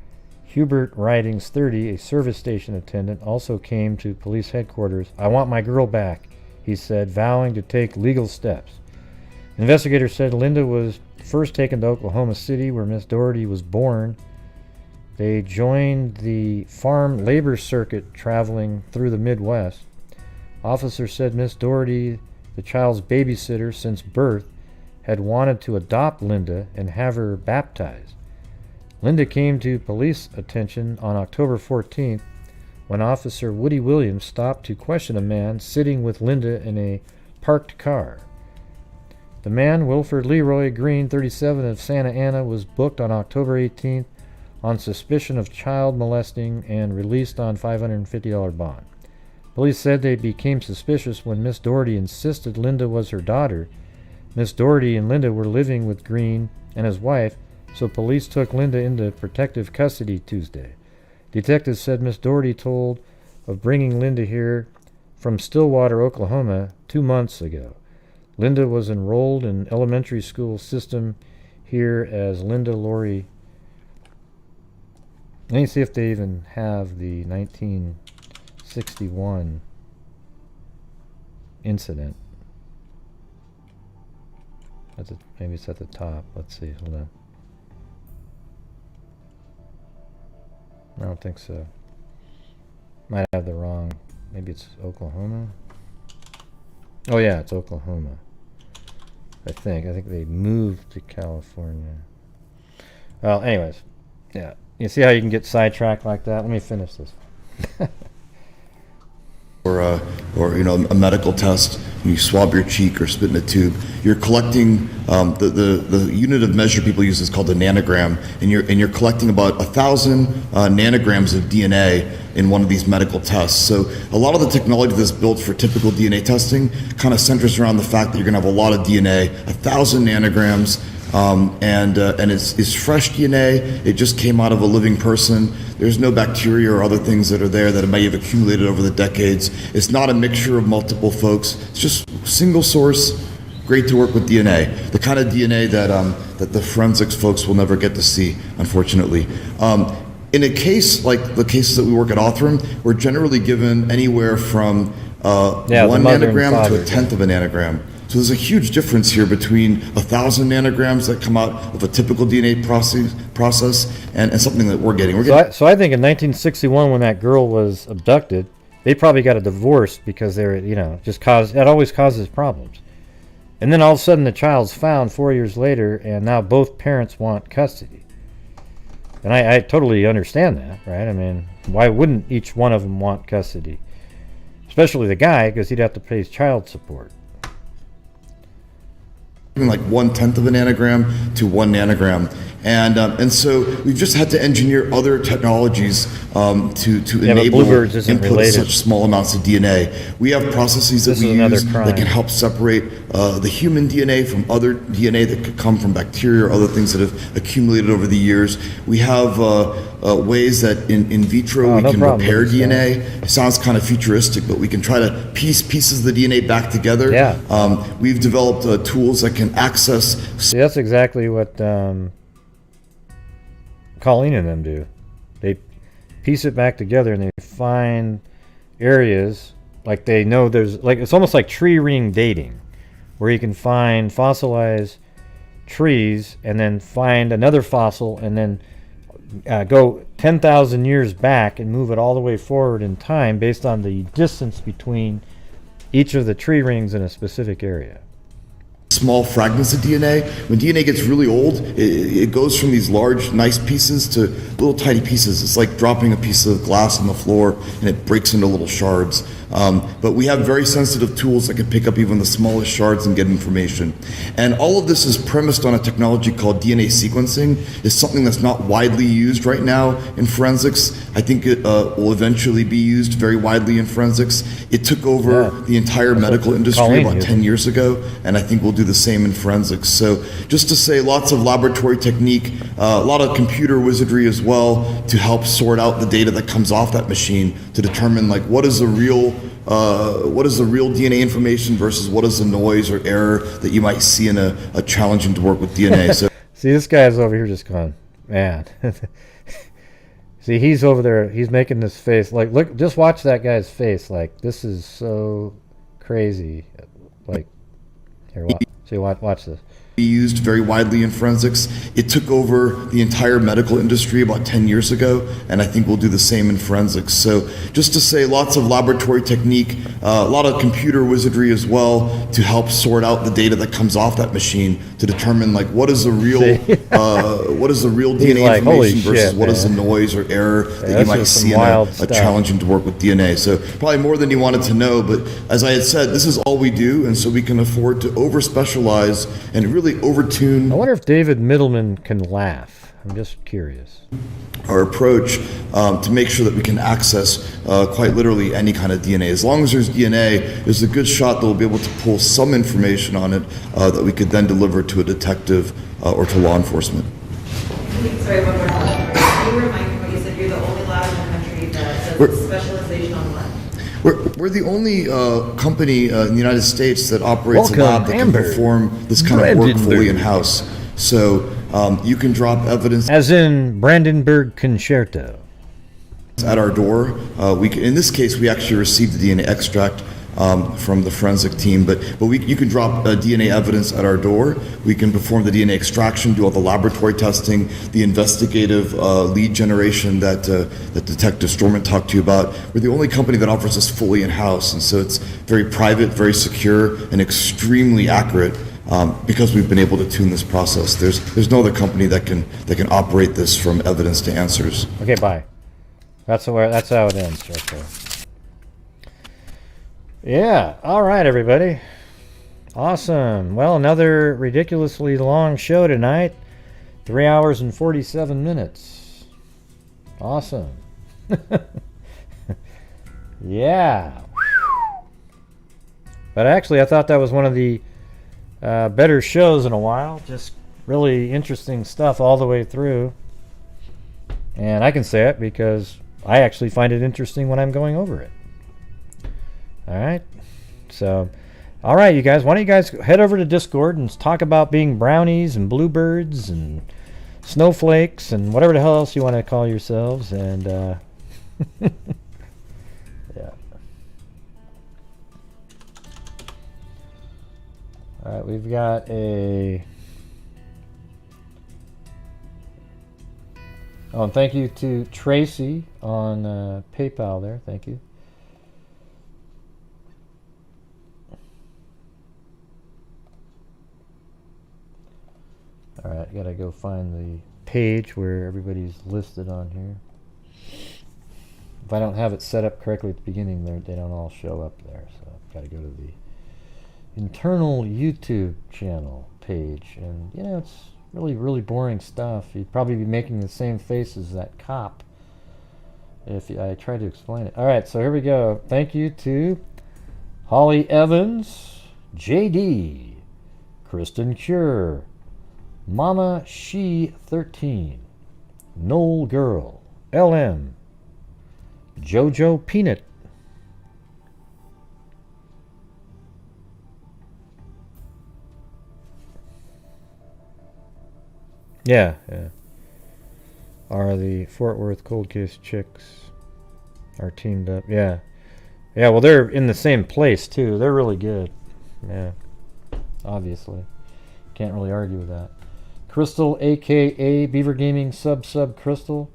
Hubert Ridings, 30, a service station attendant, also came to police headquarters. "I want my girl back," he said, vowing to take legal steps. Investigators said Linda was first taken to Oklahoma City, where Miss Doherty was born. They joined the farm labor circuit traveling through the Midwest. Officers said Miss Doherty, the child's babysitter since birth, had wanted to adopt Linda and have her baptized. Linda came to police attention on October 14th when Officer Woody Williams stopped to question a man sitting with Linda in a parked car. The man, Wilford Leroy Green, 37, of Santa Ana, was booked on October 18th on suspicion of child molesting and released on $550 bond. Police said they became suspicious when Miss Doherty insisted Linda was her daughter. Miss Doherty and Linda were living with Green and his wife, so police took Linda into protective custody Tuesday. Detectives said Miss Doherty told of bringing Linda here from Stillwater, Oklahoma, 2 months ago. Linda was enrolled in elementary school system here as Linda Lori. Let me see if they even have the 1961 incident. Maybe it's at the top. Let's see. Hold on. I don't think so. Might have the wrong. Maybe it's Oklahoma. Oh yeah, it's Oklahoma. I think they moved to California. Well, anyways, yeah. You see how you can get sidetracked like that? Let me finish this. Or a medical test, you swab your cheek or spit in a tube. You're collecting the unit of measure people use is called the nanogram, and you're collecting about 1,000 nanograms of DNA in one of these medical tests. So a lot of the technology that's built for typical DNA testing kind of centers around the fact that you're going to have a lot of DNA, 1,000 nanograms. And it's fresh DNA. It just came out of a living person. There's no bacteria or other things that are there that may have accumulated over the decades. It's not a mixture of multiple folks. It's just single source. Great to work with DNA. The kind of DNA that the forensics folks will never get to see, unfortunately. In a case like the cases that we work at Othram, we're generally given anywhere from 1 nanogram to 1/10 of a nanogram. So there's a huge difference here between 1,000 nanograms that come out of a typical DNA process and something that we're getting. So I think in 1961, when that girl was abducted, they probably got a divorce because they're, that always causes problems. And then all of a sudden the child's found 4 years later, and now both parents want custody. And I totally understand that, right? I mean, why wouldn't each one of them want custody? Especially the guy, because he'd have to pay his child support. Like 1/10 of a nanogram to 1 nanogram. And so we've just had to engineer other technologies to enable input such small amounts of DNA. We have processes that we use that can help separate the human DNA from other DNA that could come from bacteria or other things that have accumulated over the years. We have ways that in vitro we can repair DNA. It sounds kind of futuristic, but we can try to piece pieces of the DNA back together. We've developed tools that can access. See, that's exactly what Colleen and them do. They piece it back together and they find areas like they know there's like it's almost like tree ring dating, where you can find fossilized trees and then find another fossil and then go 10,000 years back and move it all the way forward in time based on the distance between each of the tree rings in a specific area. Small fragments of DNA. When DNA gets really old, it goes from these large, nice pieces to little tiny pieces. It's like dropping a piece of glass on the floor and it breaks into little shards. But we have very sensitive tools that can pick up even the smallest shards and get information. And all of this is premised on a technology called DNA sequencing. It's something that's not widely used right now in forensics. I think it will eventually be used very widely in forensics. It took over the entire medical industry about 10 years ago, and I think we'll do the same in forensics. So just to say, lots of laboratory technique, a lot of computer wizardry as well to help sort out the data that comes off that machine to determine like what is the real DNA information versus what is the noise or error that you might see in a challenging to work with DNA. So see, this guy's over here just going, man. See, he's over there, he's making this face like, look, just watch that guy's face, like this is so crazy. Like, here, watch this. Used very widely in forensics. It took over the entire medical industry about 10 years ago, and I think we'll do the same in forensics. So just to say, lots of laboratory technique, a lot of computer wizardry as well to help sort out the data that comes off that machine to determine like what is the real DNA information versus what is the noise or error that you might see in a challenging to work with DNA. So probably more than you wanted to know, but as I had said, this is all we do, and so we can afford to over specialize and really overtune. I wonder if David Middleman can laugh. I'm just curious. Our approach to make sure that we can access quite literally any kind of DNA. As long as there's DNA, there's a good shot that we'll be able to pull some information on it that we could then deliver to a detective or to law enforcement. Sorry, one more question. Can you remind me what you said? You're the only lab in the country that does specialization on what? We're the only company in the United States that operates a lab that can perform this kind of work fully in-house. So you can drop evidence. As in Brandenburg Concerto. At our door. In this case, we actually received the DNA extract from the forensic team, but you can drop DNA evidence at our door. We can perform the DNA extraction, do all the laboratory testing, the investigative lead generation that Detective Storman talked to you about. We're the only company that offers this fully in-house, and so it's very private, very secure, and extremely accurate because we've been able to tune this process. There's no other company that can operate this from evidence to answers. Okay, bye. That's how it ends right there. Yeah, all right, everybody. Awesome. Well, another ridiculously long show tonight. 3 hours and 47 minutes. Awesome. Yeah. But actually, I thought that was one of the better shows in a while. Just really interesting stuff all the way through. And I can say it because I actually find it interesting when I'm going over it. All right. So, all right, you guys. Why don't you guys head over to Discord and talk about being brownies and bluebirds and snowflakes and whatever the hell else you want to call yourselves. And yeah. All right, we've got a. Oh, and thank you to Tracy on PayPal there. Thank you. All right, I gotta go find the page where everybody's listed on here. If I don't have it set up correctly at the beginning, they don't all show up there. So I've got to go to the internal YouTube channel page, and you know it's really, really boring stuff. You'd probably be making the same face as that cop if I tried to explain it. All right, so here we go. Thank you to Holly Evans, JD, Kristen Cure, Mama She 13, Noel Girl, LM, Jojo Peanut, yeah, are the Fort Worth cold case chicks are teamed up. Yeah, well, they're in the same place too. They're really good. Yeah, obviously, can't really argue with that. Crystal, aka Beaver Gaming sub Crystal.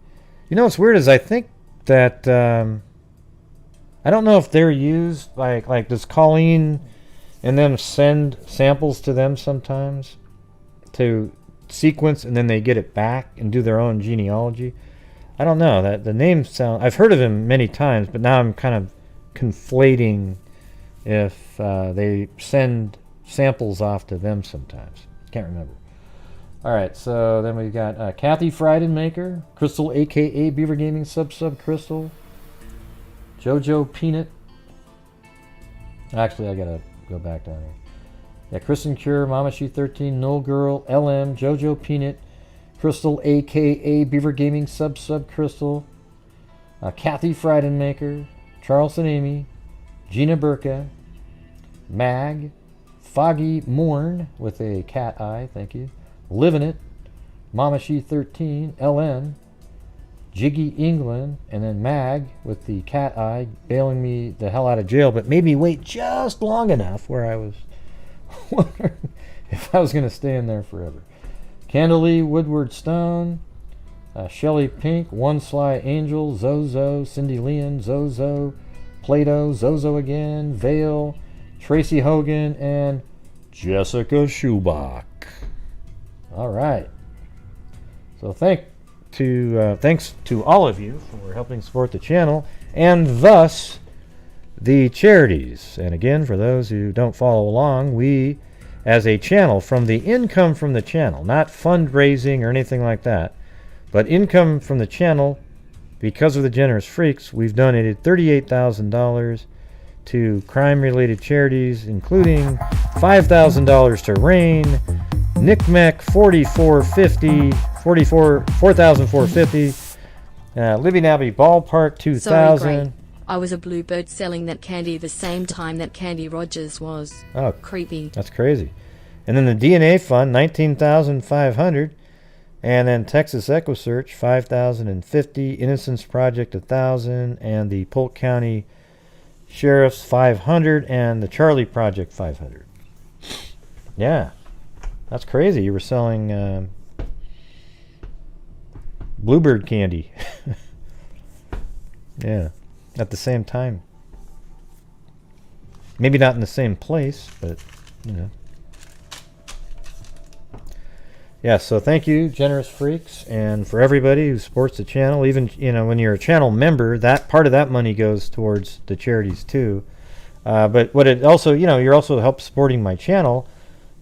You know what's weird is I think that I don't know if they're used like does Colleen and them send samples to them sometimes to sequence, and then they get it back and do their own genealogy. I don't know, that the name sound, I've heard of him many times, but now I'm kind of conflating if they send samples off to them sometimes. Can't remember. All right, so then we've got Kathy Frydenmaker, Crystal, aka Beaver Gaming sub Crystal, Jojo Peanut. Actually, I gotta go back down here. Yeah, Kristen Cure, Mama She 13, Noel Girl, LM, Jojo Peanut, Crystal, aka Beaver Gaming sub Crystal, Kathy Frydenmaker, Charleston Amy, Gina Burka, Mag, Foggy Morn with a cat eye, thank you, Living It, Mama She 13, LM, Jiggy England, and then Mag with the cat eye, bailing me the hell out of jail, but made me wait just long enough where I was wondering if I was going to stay in there forever. Candalee Woodward Stone, Shelly Pink, One Sly Angel, Zozo, Cindy Leon, Zozo, Plato, Zozo again, Vale, Tracy Hogan, and Jessica Schubach. All right. So thanks to all of you for helping support the channel and thus the charities. And again, for those who don't follow along, we, as a channel, from the income from the channel, not fundraising or anything like that, but income from the channel, because of the Generous Freaks, we've donated $38,000 to crime-related charities, including $5,000 to RAIN, NICMEC 4,450, Libby Nabby Ballpark 2000. Sorry, Gray. I was a bluebird selling that candy the same time that Candy Rogers was. Oh, creepy. That's crazy. And then the DNA Fund, $19,500. And then Texas EquiSearch, $5,050. Innocence Project, $1,000. And the Polk County Sheriff's, $500. And the Charlie Project, $500. Yeah. That's crazy. You were selling bluebird candy. Yeah. At the same time. Maybe not in the same place, but, you know. Yeah, so thank you, Generous Freaks, and for everybody who supports the channel. Even, you know, when you're a channel member, that part of that money goes towards the charities too. But what it also, you know, you're also help supporting my channel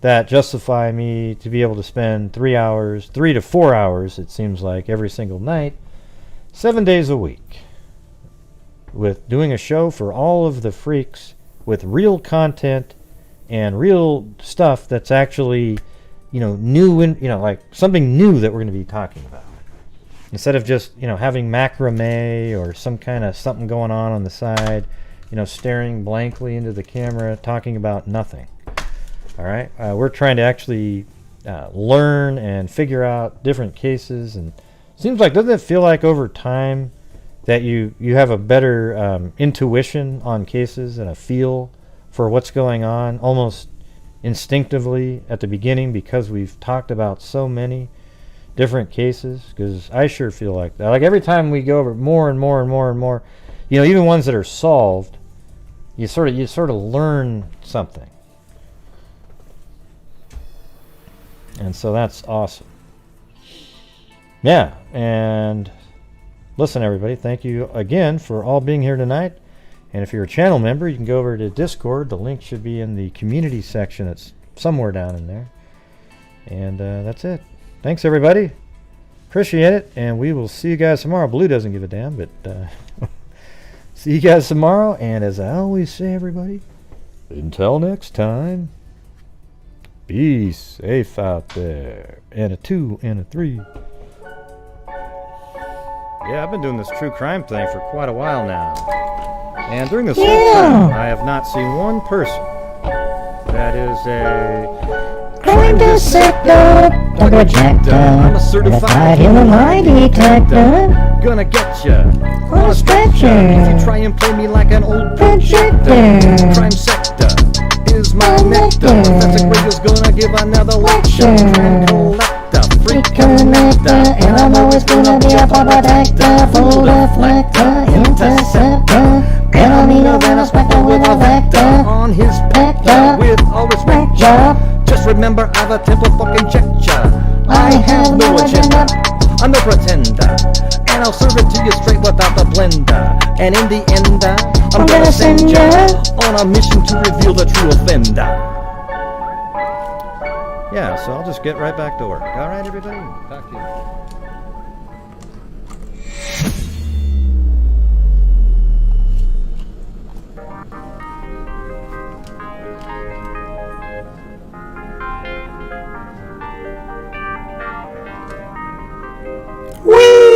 that justify me to be able to spend 3 to 4 hours, it seems like, every single night, 7 days a week, with doing a show for all of the freaks with real content and real stuff that's actually, you know, new, and, you know, like something new that we're going to be talking about. Instead of just, you know, having macrame or some kind of something going on the side, you know, staring blankly into the camera, talking about nothing. All right? We're trying to actually learn and figure out different cases. And it seems like, doesn't it feel like over time that you have a better intuition on cases and a feel for what's going on almost instinctively at the beginning, because we've talked about so many different cases? Because I sure feel like that. Like every time we go over more and more and more and more, you know, even ones that are solved, you sort of learn something. And so that's awesome. Yeah, and listen, everybody, thank you again for all being here tonight. And if you're a channel member, you can go over to Discord. The link should be in the community section. It's somewhere down in there. And that's it. thanks, everybody. Appreciate it, and we will see you guys tomorrow. Blue doesn't give a damn, but see you guys tomorrow, and as I always say, everybody, until next time, be safe out there. And a 2 and a 3. Yeah, I've been doing this true crime thing for quite a while now. And during this whole time, I have not seen one person that is a crime dissector, dog rejector, I'm a certified human lie detector, gonna get ya on a stretcher, if you try and play me like an old projector. Crime sector is my nectar. That's a great is gonna give another lecture. Trend collector, freak connector, and I'm always gonna be a pop protector, full deflector, interceptor, and I mean a specter with a vector on his pector. With all respect, just remember I've a temple fucking check ya. I have no agenda, I'm no pretender, and I'll serve it to you straight without the blender. And in the end, I'm gonna send ya on a mission to reveal the true offender. Yeah, so I'll just get right back to work. All right, everybody? Talk to you. Whee!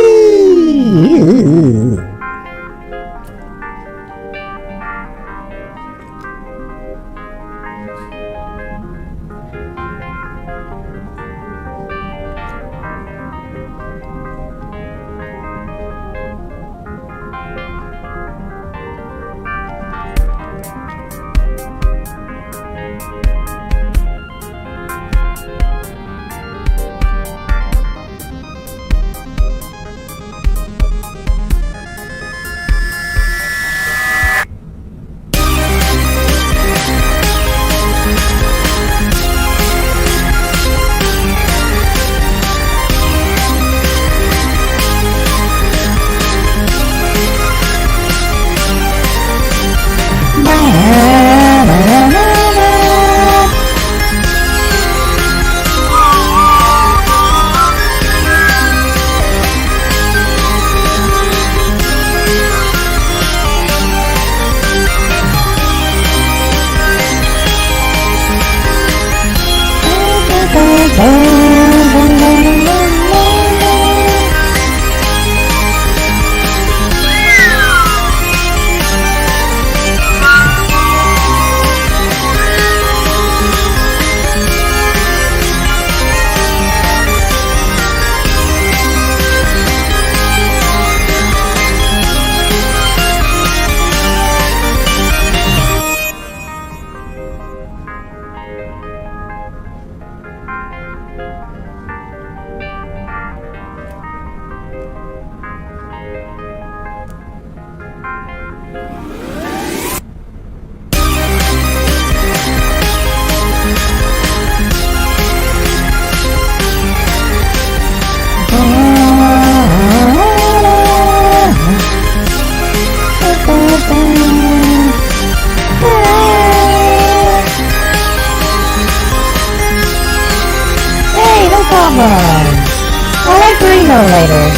I'll let you know later.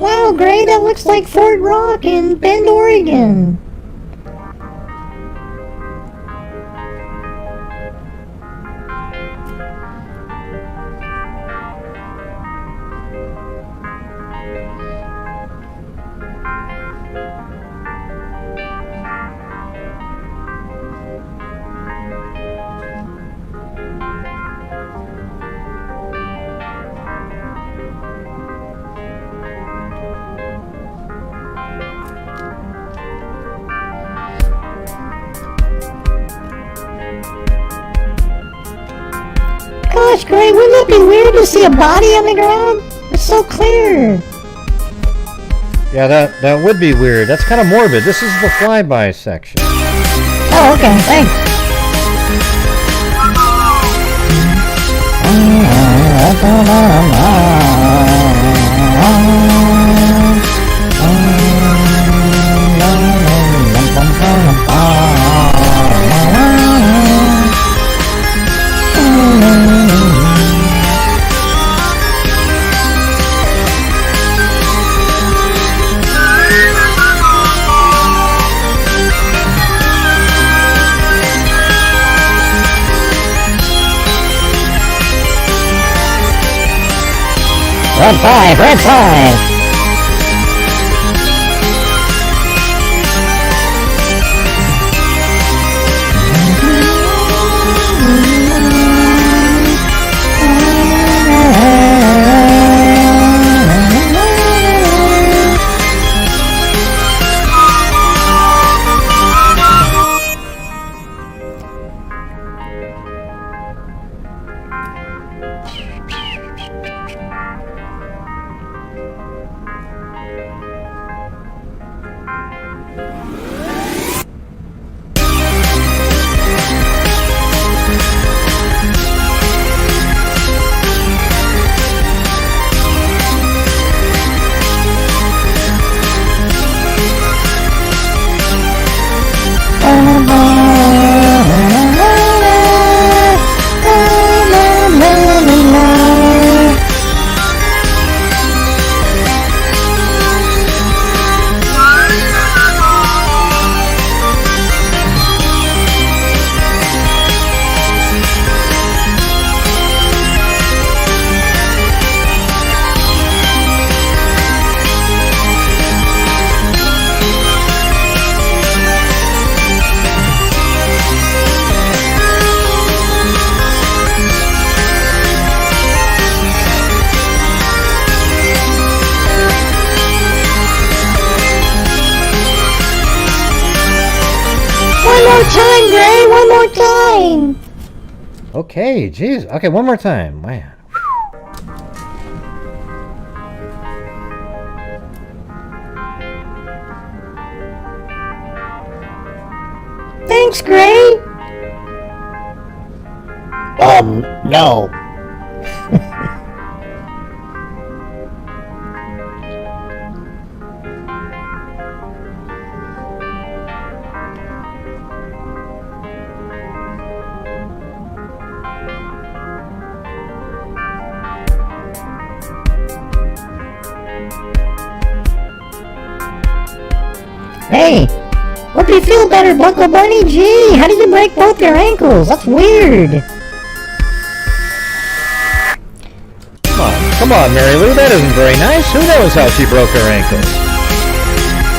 Wow, Gray, that looks like Fort Rock in Bend, Oregon. gosh, Gray, wouldn't it be weird to see a body on the ground? It's so clear. Yeah, that would be weird. That's kind of morbid. This is the flyby section. Oh, okay, thanks. Red 5, red 5. Time, Gray, one more time. Okay, jeez. Okay, one more time. Man. Thanks, Gray. No. Hey, hope you feel better, Buckle Bunny. Gee, how did you break both your ankles? That's weird. Come on, Mary Lou, that isn't very nice. Who knows how she broke her ankle?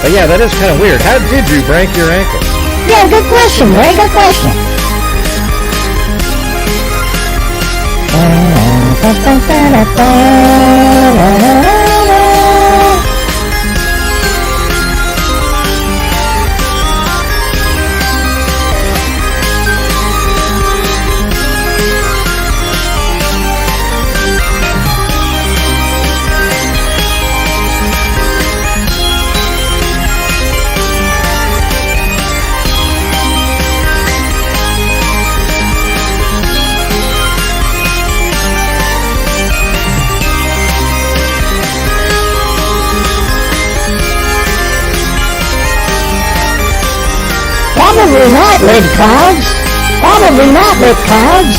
But yeah, that is kind of weird. How did you break your ankle? Yeah, good question, Ray, good question. Probably not, Red Clouds. Probably not, Red Clouds.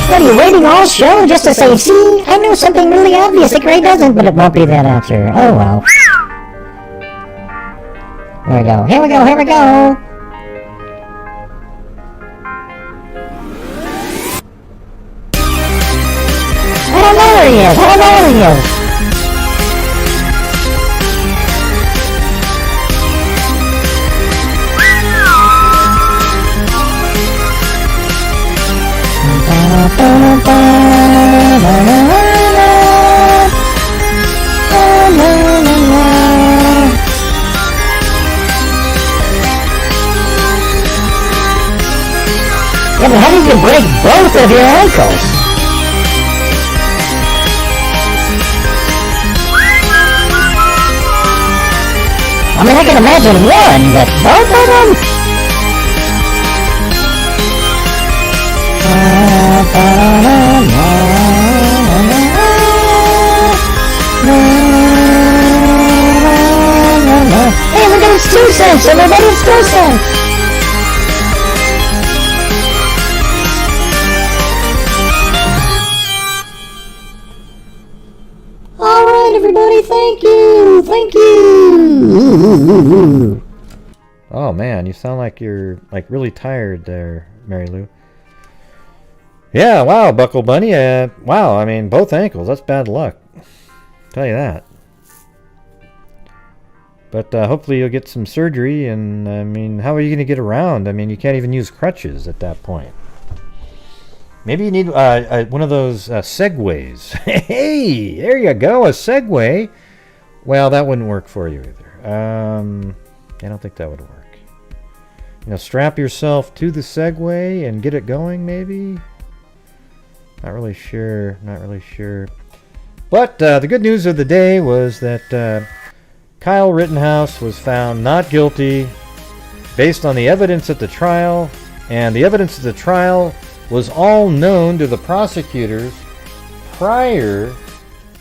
What, are you waiting all show just to say, see, I know something really obvious that Gray doesn't, but it won't be that answer. Oh well. Here we go, here we go, here we go. I don't know where he is, I don't know where he is. You ever of your ankles. I mean, I can imagine one, but both of them? Hey, look at it's 2 cents, everybody, it's 2 cents. All right, everybody, thank you, thank you. Oh man, you sound like you're like really tired there, Mary Lou. Yeah, wow, Buckle Bunny. Wow, I mean, both ankles. That's bad luck. Tell you that. But hopefully you'll get some surgery. And I mean, how are you going to get around? I mean, you can't even use crutches at that point. Maybe you need one of those Segways. Hey, there you go, a Segway. Well, that wouldn't work for you either. I don't think that would work. You know, strap yourself to the Segway and get it going, maybe. Not really sure. But the good news of the day was that Kyle Rittenhouse was found not guilty based on the evidence at the trial, and the evidence at the trial was all known to the prosecutors prior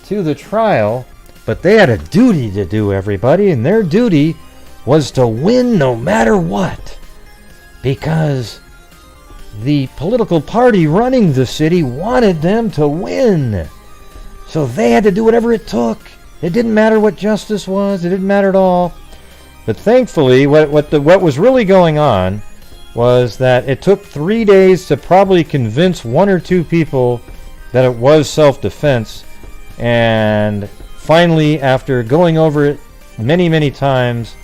to the trial, but they had a duty to do, everybody, and their duty was to win no matter what, because the political party running the city wanted them to win. So they had to do whatever it took. It didn't matter what justice was. It didn't matter at all. But thankfully, what was really going on was that it took 3 days to probably convince 1 or 2 people that it was self-defense. And finally, after going over it many, many times,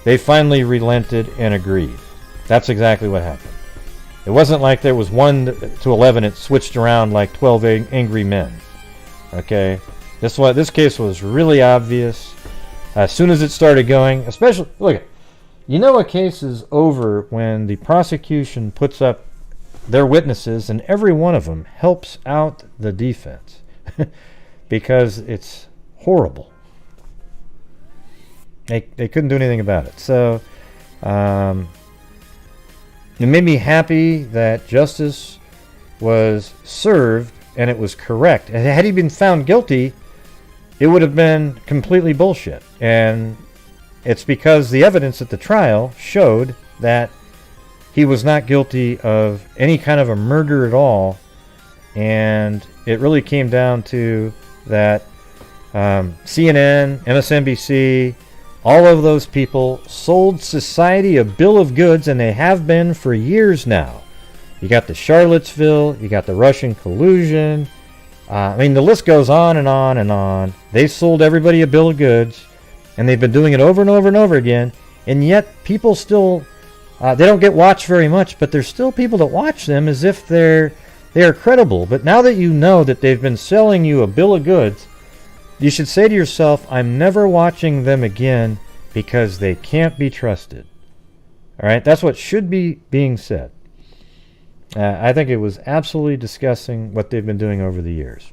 they finally relented and agreed. That's exactly what happened. It wasn't like there was 1 to 11. It switched around like 12 angry men. Okay, this case was really obvious. As soon as it started going, especially look, you know, a case is over when the prosecution puts up their witnesses, and every one of them helps out the defense because it's horrible. They couldn't do anything about it. So. It made me happy that justice was served and it was correct. And had he been found guilty, it would have been completely bullshit. And it's because the evidence at the trial showed that he was not guilty of any kind of a murder at all. And it really came down to that CNN, MSNBC, all of those people sold society a bill of goods, and they have been for years now. You got the Charlottesville, you got the Russian collusion. I mean, the list goes on and on and on. They sold everybody a bill of goods, and they've been doing it over and over and over again. And yet, people still, they don't get watched very much, but there's still people that watch them as if they are credible. But now that you know that they've been selling you a bill of goods, you should say to yourself, I'm never watching them again because they can't be trusted. All right, that's what should be being said. I think it was absolutely disgusting what they've been doing over the years.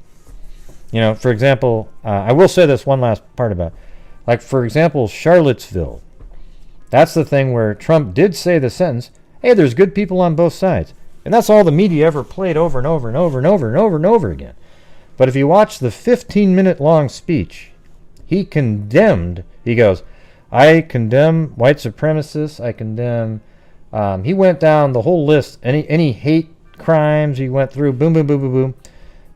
You know, for example, I will say this one last part about it. Like, for example, Charlottesville. That's the thing where Trump did say the sentence, hey, there's good people on both sides. And that's all the media ever played over and over and over and over and over and over again. But if you watch the 15-minute long speech, he goes, I condemn white supremacists, I condemn, he went down the whole list, any hate crimes he went through, boom, boom, boom, boom, boom.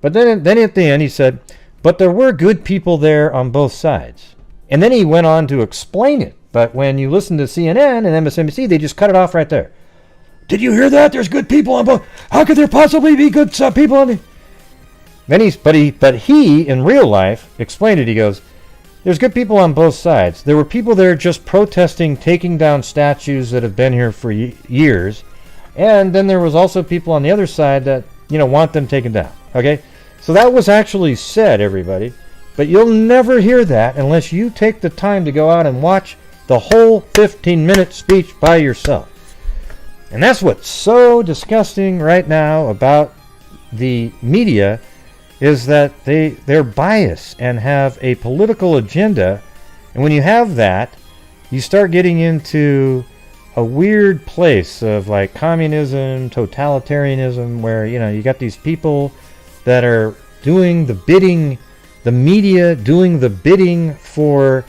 But then at the end he said, but there were good people there on both sides. And then he went on to explain it. But when you listen to CNN and MSNBC, they just cut it off right there. Did you hear that? There's good people on both. How could there possibly be good people on the... Then but he in real life explained it. He goes, there's good people on both sides. There were people there just protesting, taking down statues that have been here for years. And then there was also people on the other side that, you know, want them taken down. Okay? So that was actually said, everybody. But you'll never hear that unless you take the time to go out and watch the whole 15-minute speech by yourself. And that's what's so disgusting right now about the media is that they're biased and have a political agenda. And when you have that, you start getting into a weird place of like communism, totalitarianism, where, you know, you got these people that are doing the bidding, the media doing the bidding for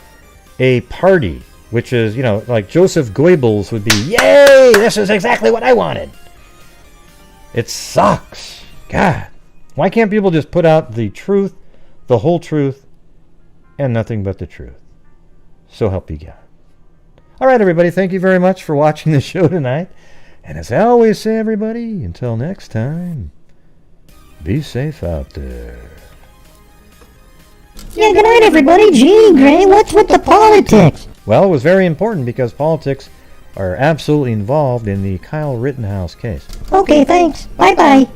a party, which is, you know, like Joseph Goebbels would be, yay, this is exactly what I wanted. It sucks. God, why can't people just put out the truth, the whole truth, and nothing but the truth? So help you God. All right, everybody, thank you very much for watching the show tonight. And as I always say, everybody, until next time, be safe out there. Yeah, good night, everybody. Gee, Gray, what's with the politics? Well, it was very important because politics are absolutely involved in the Kyle Rittenhouse case. Okay, thanks. Bye-bye.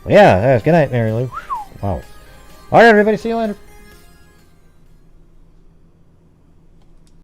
Well, yeah, good night, Mary Lou. Wow. All right, everybody, see you later.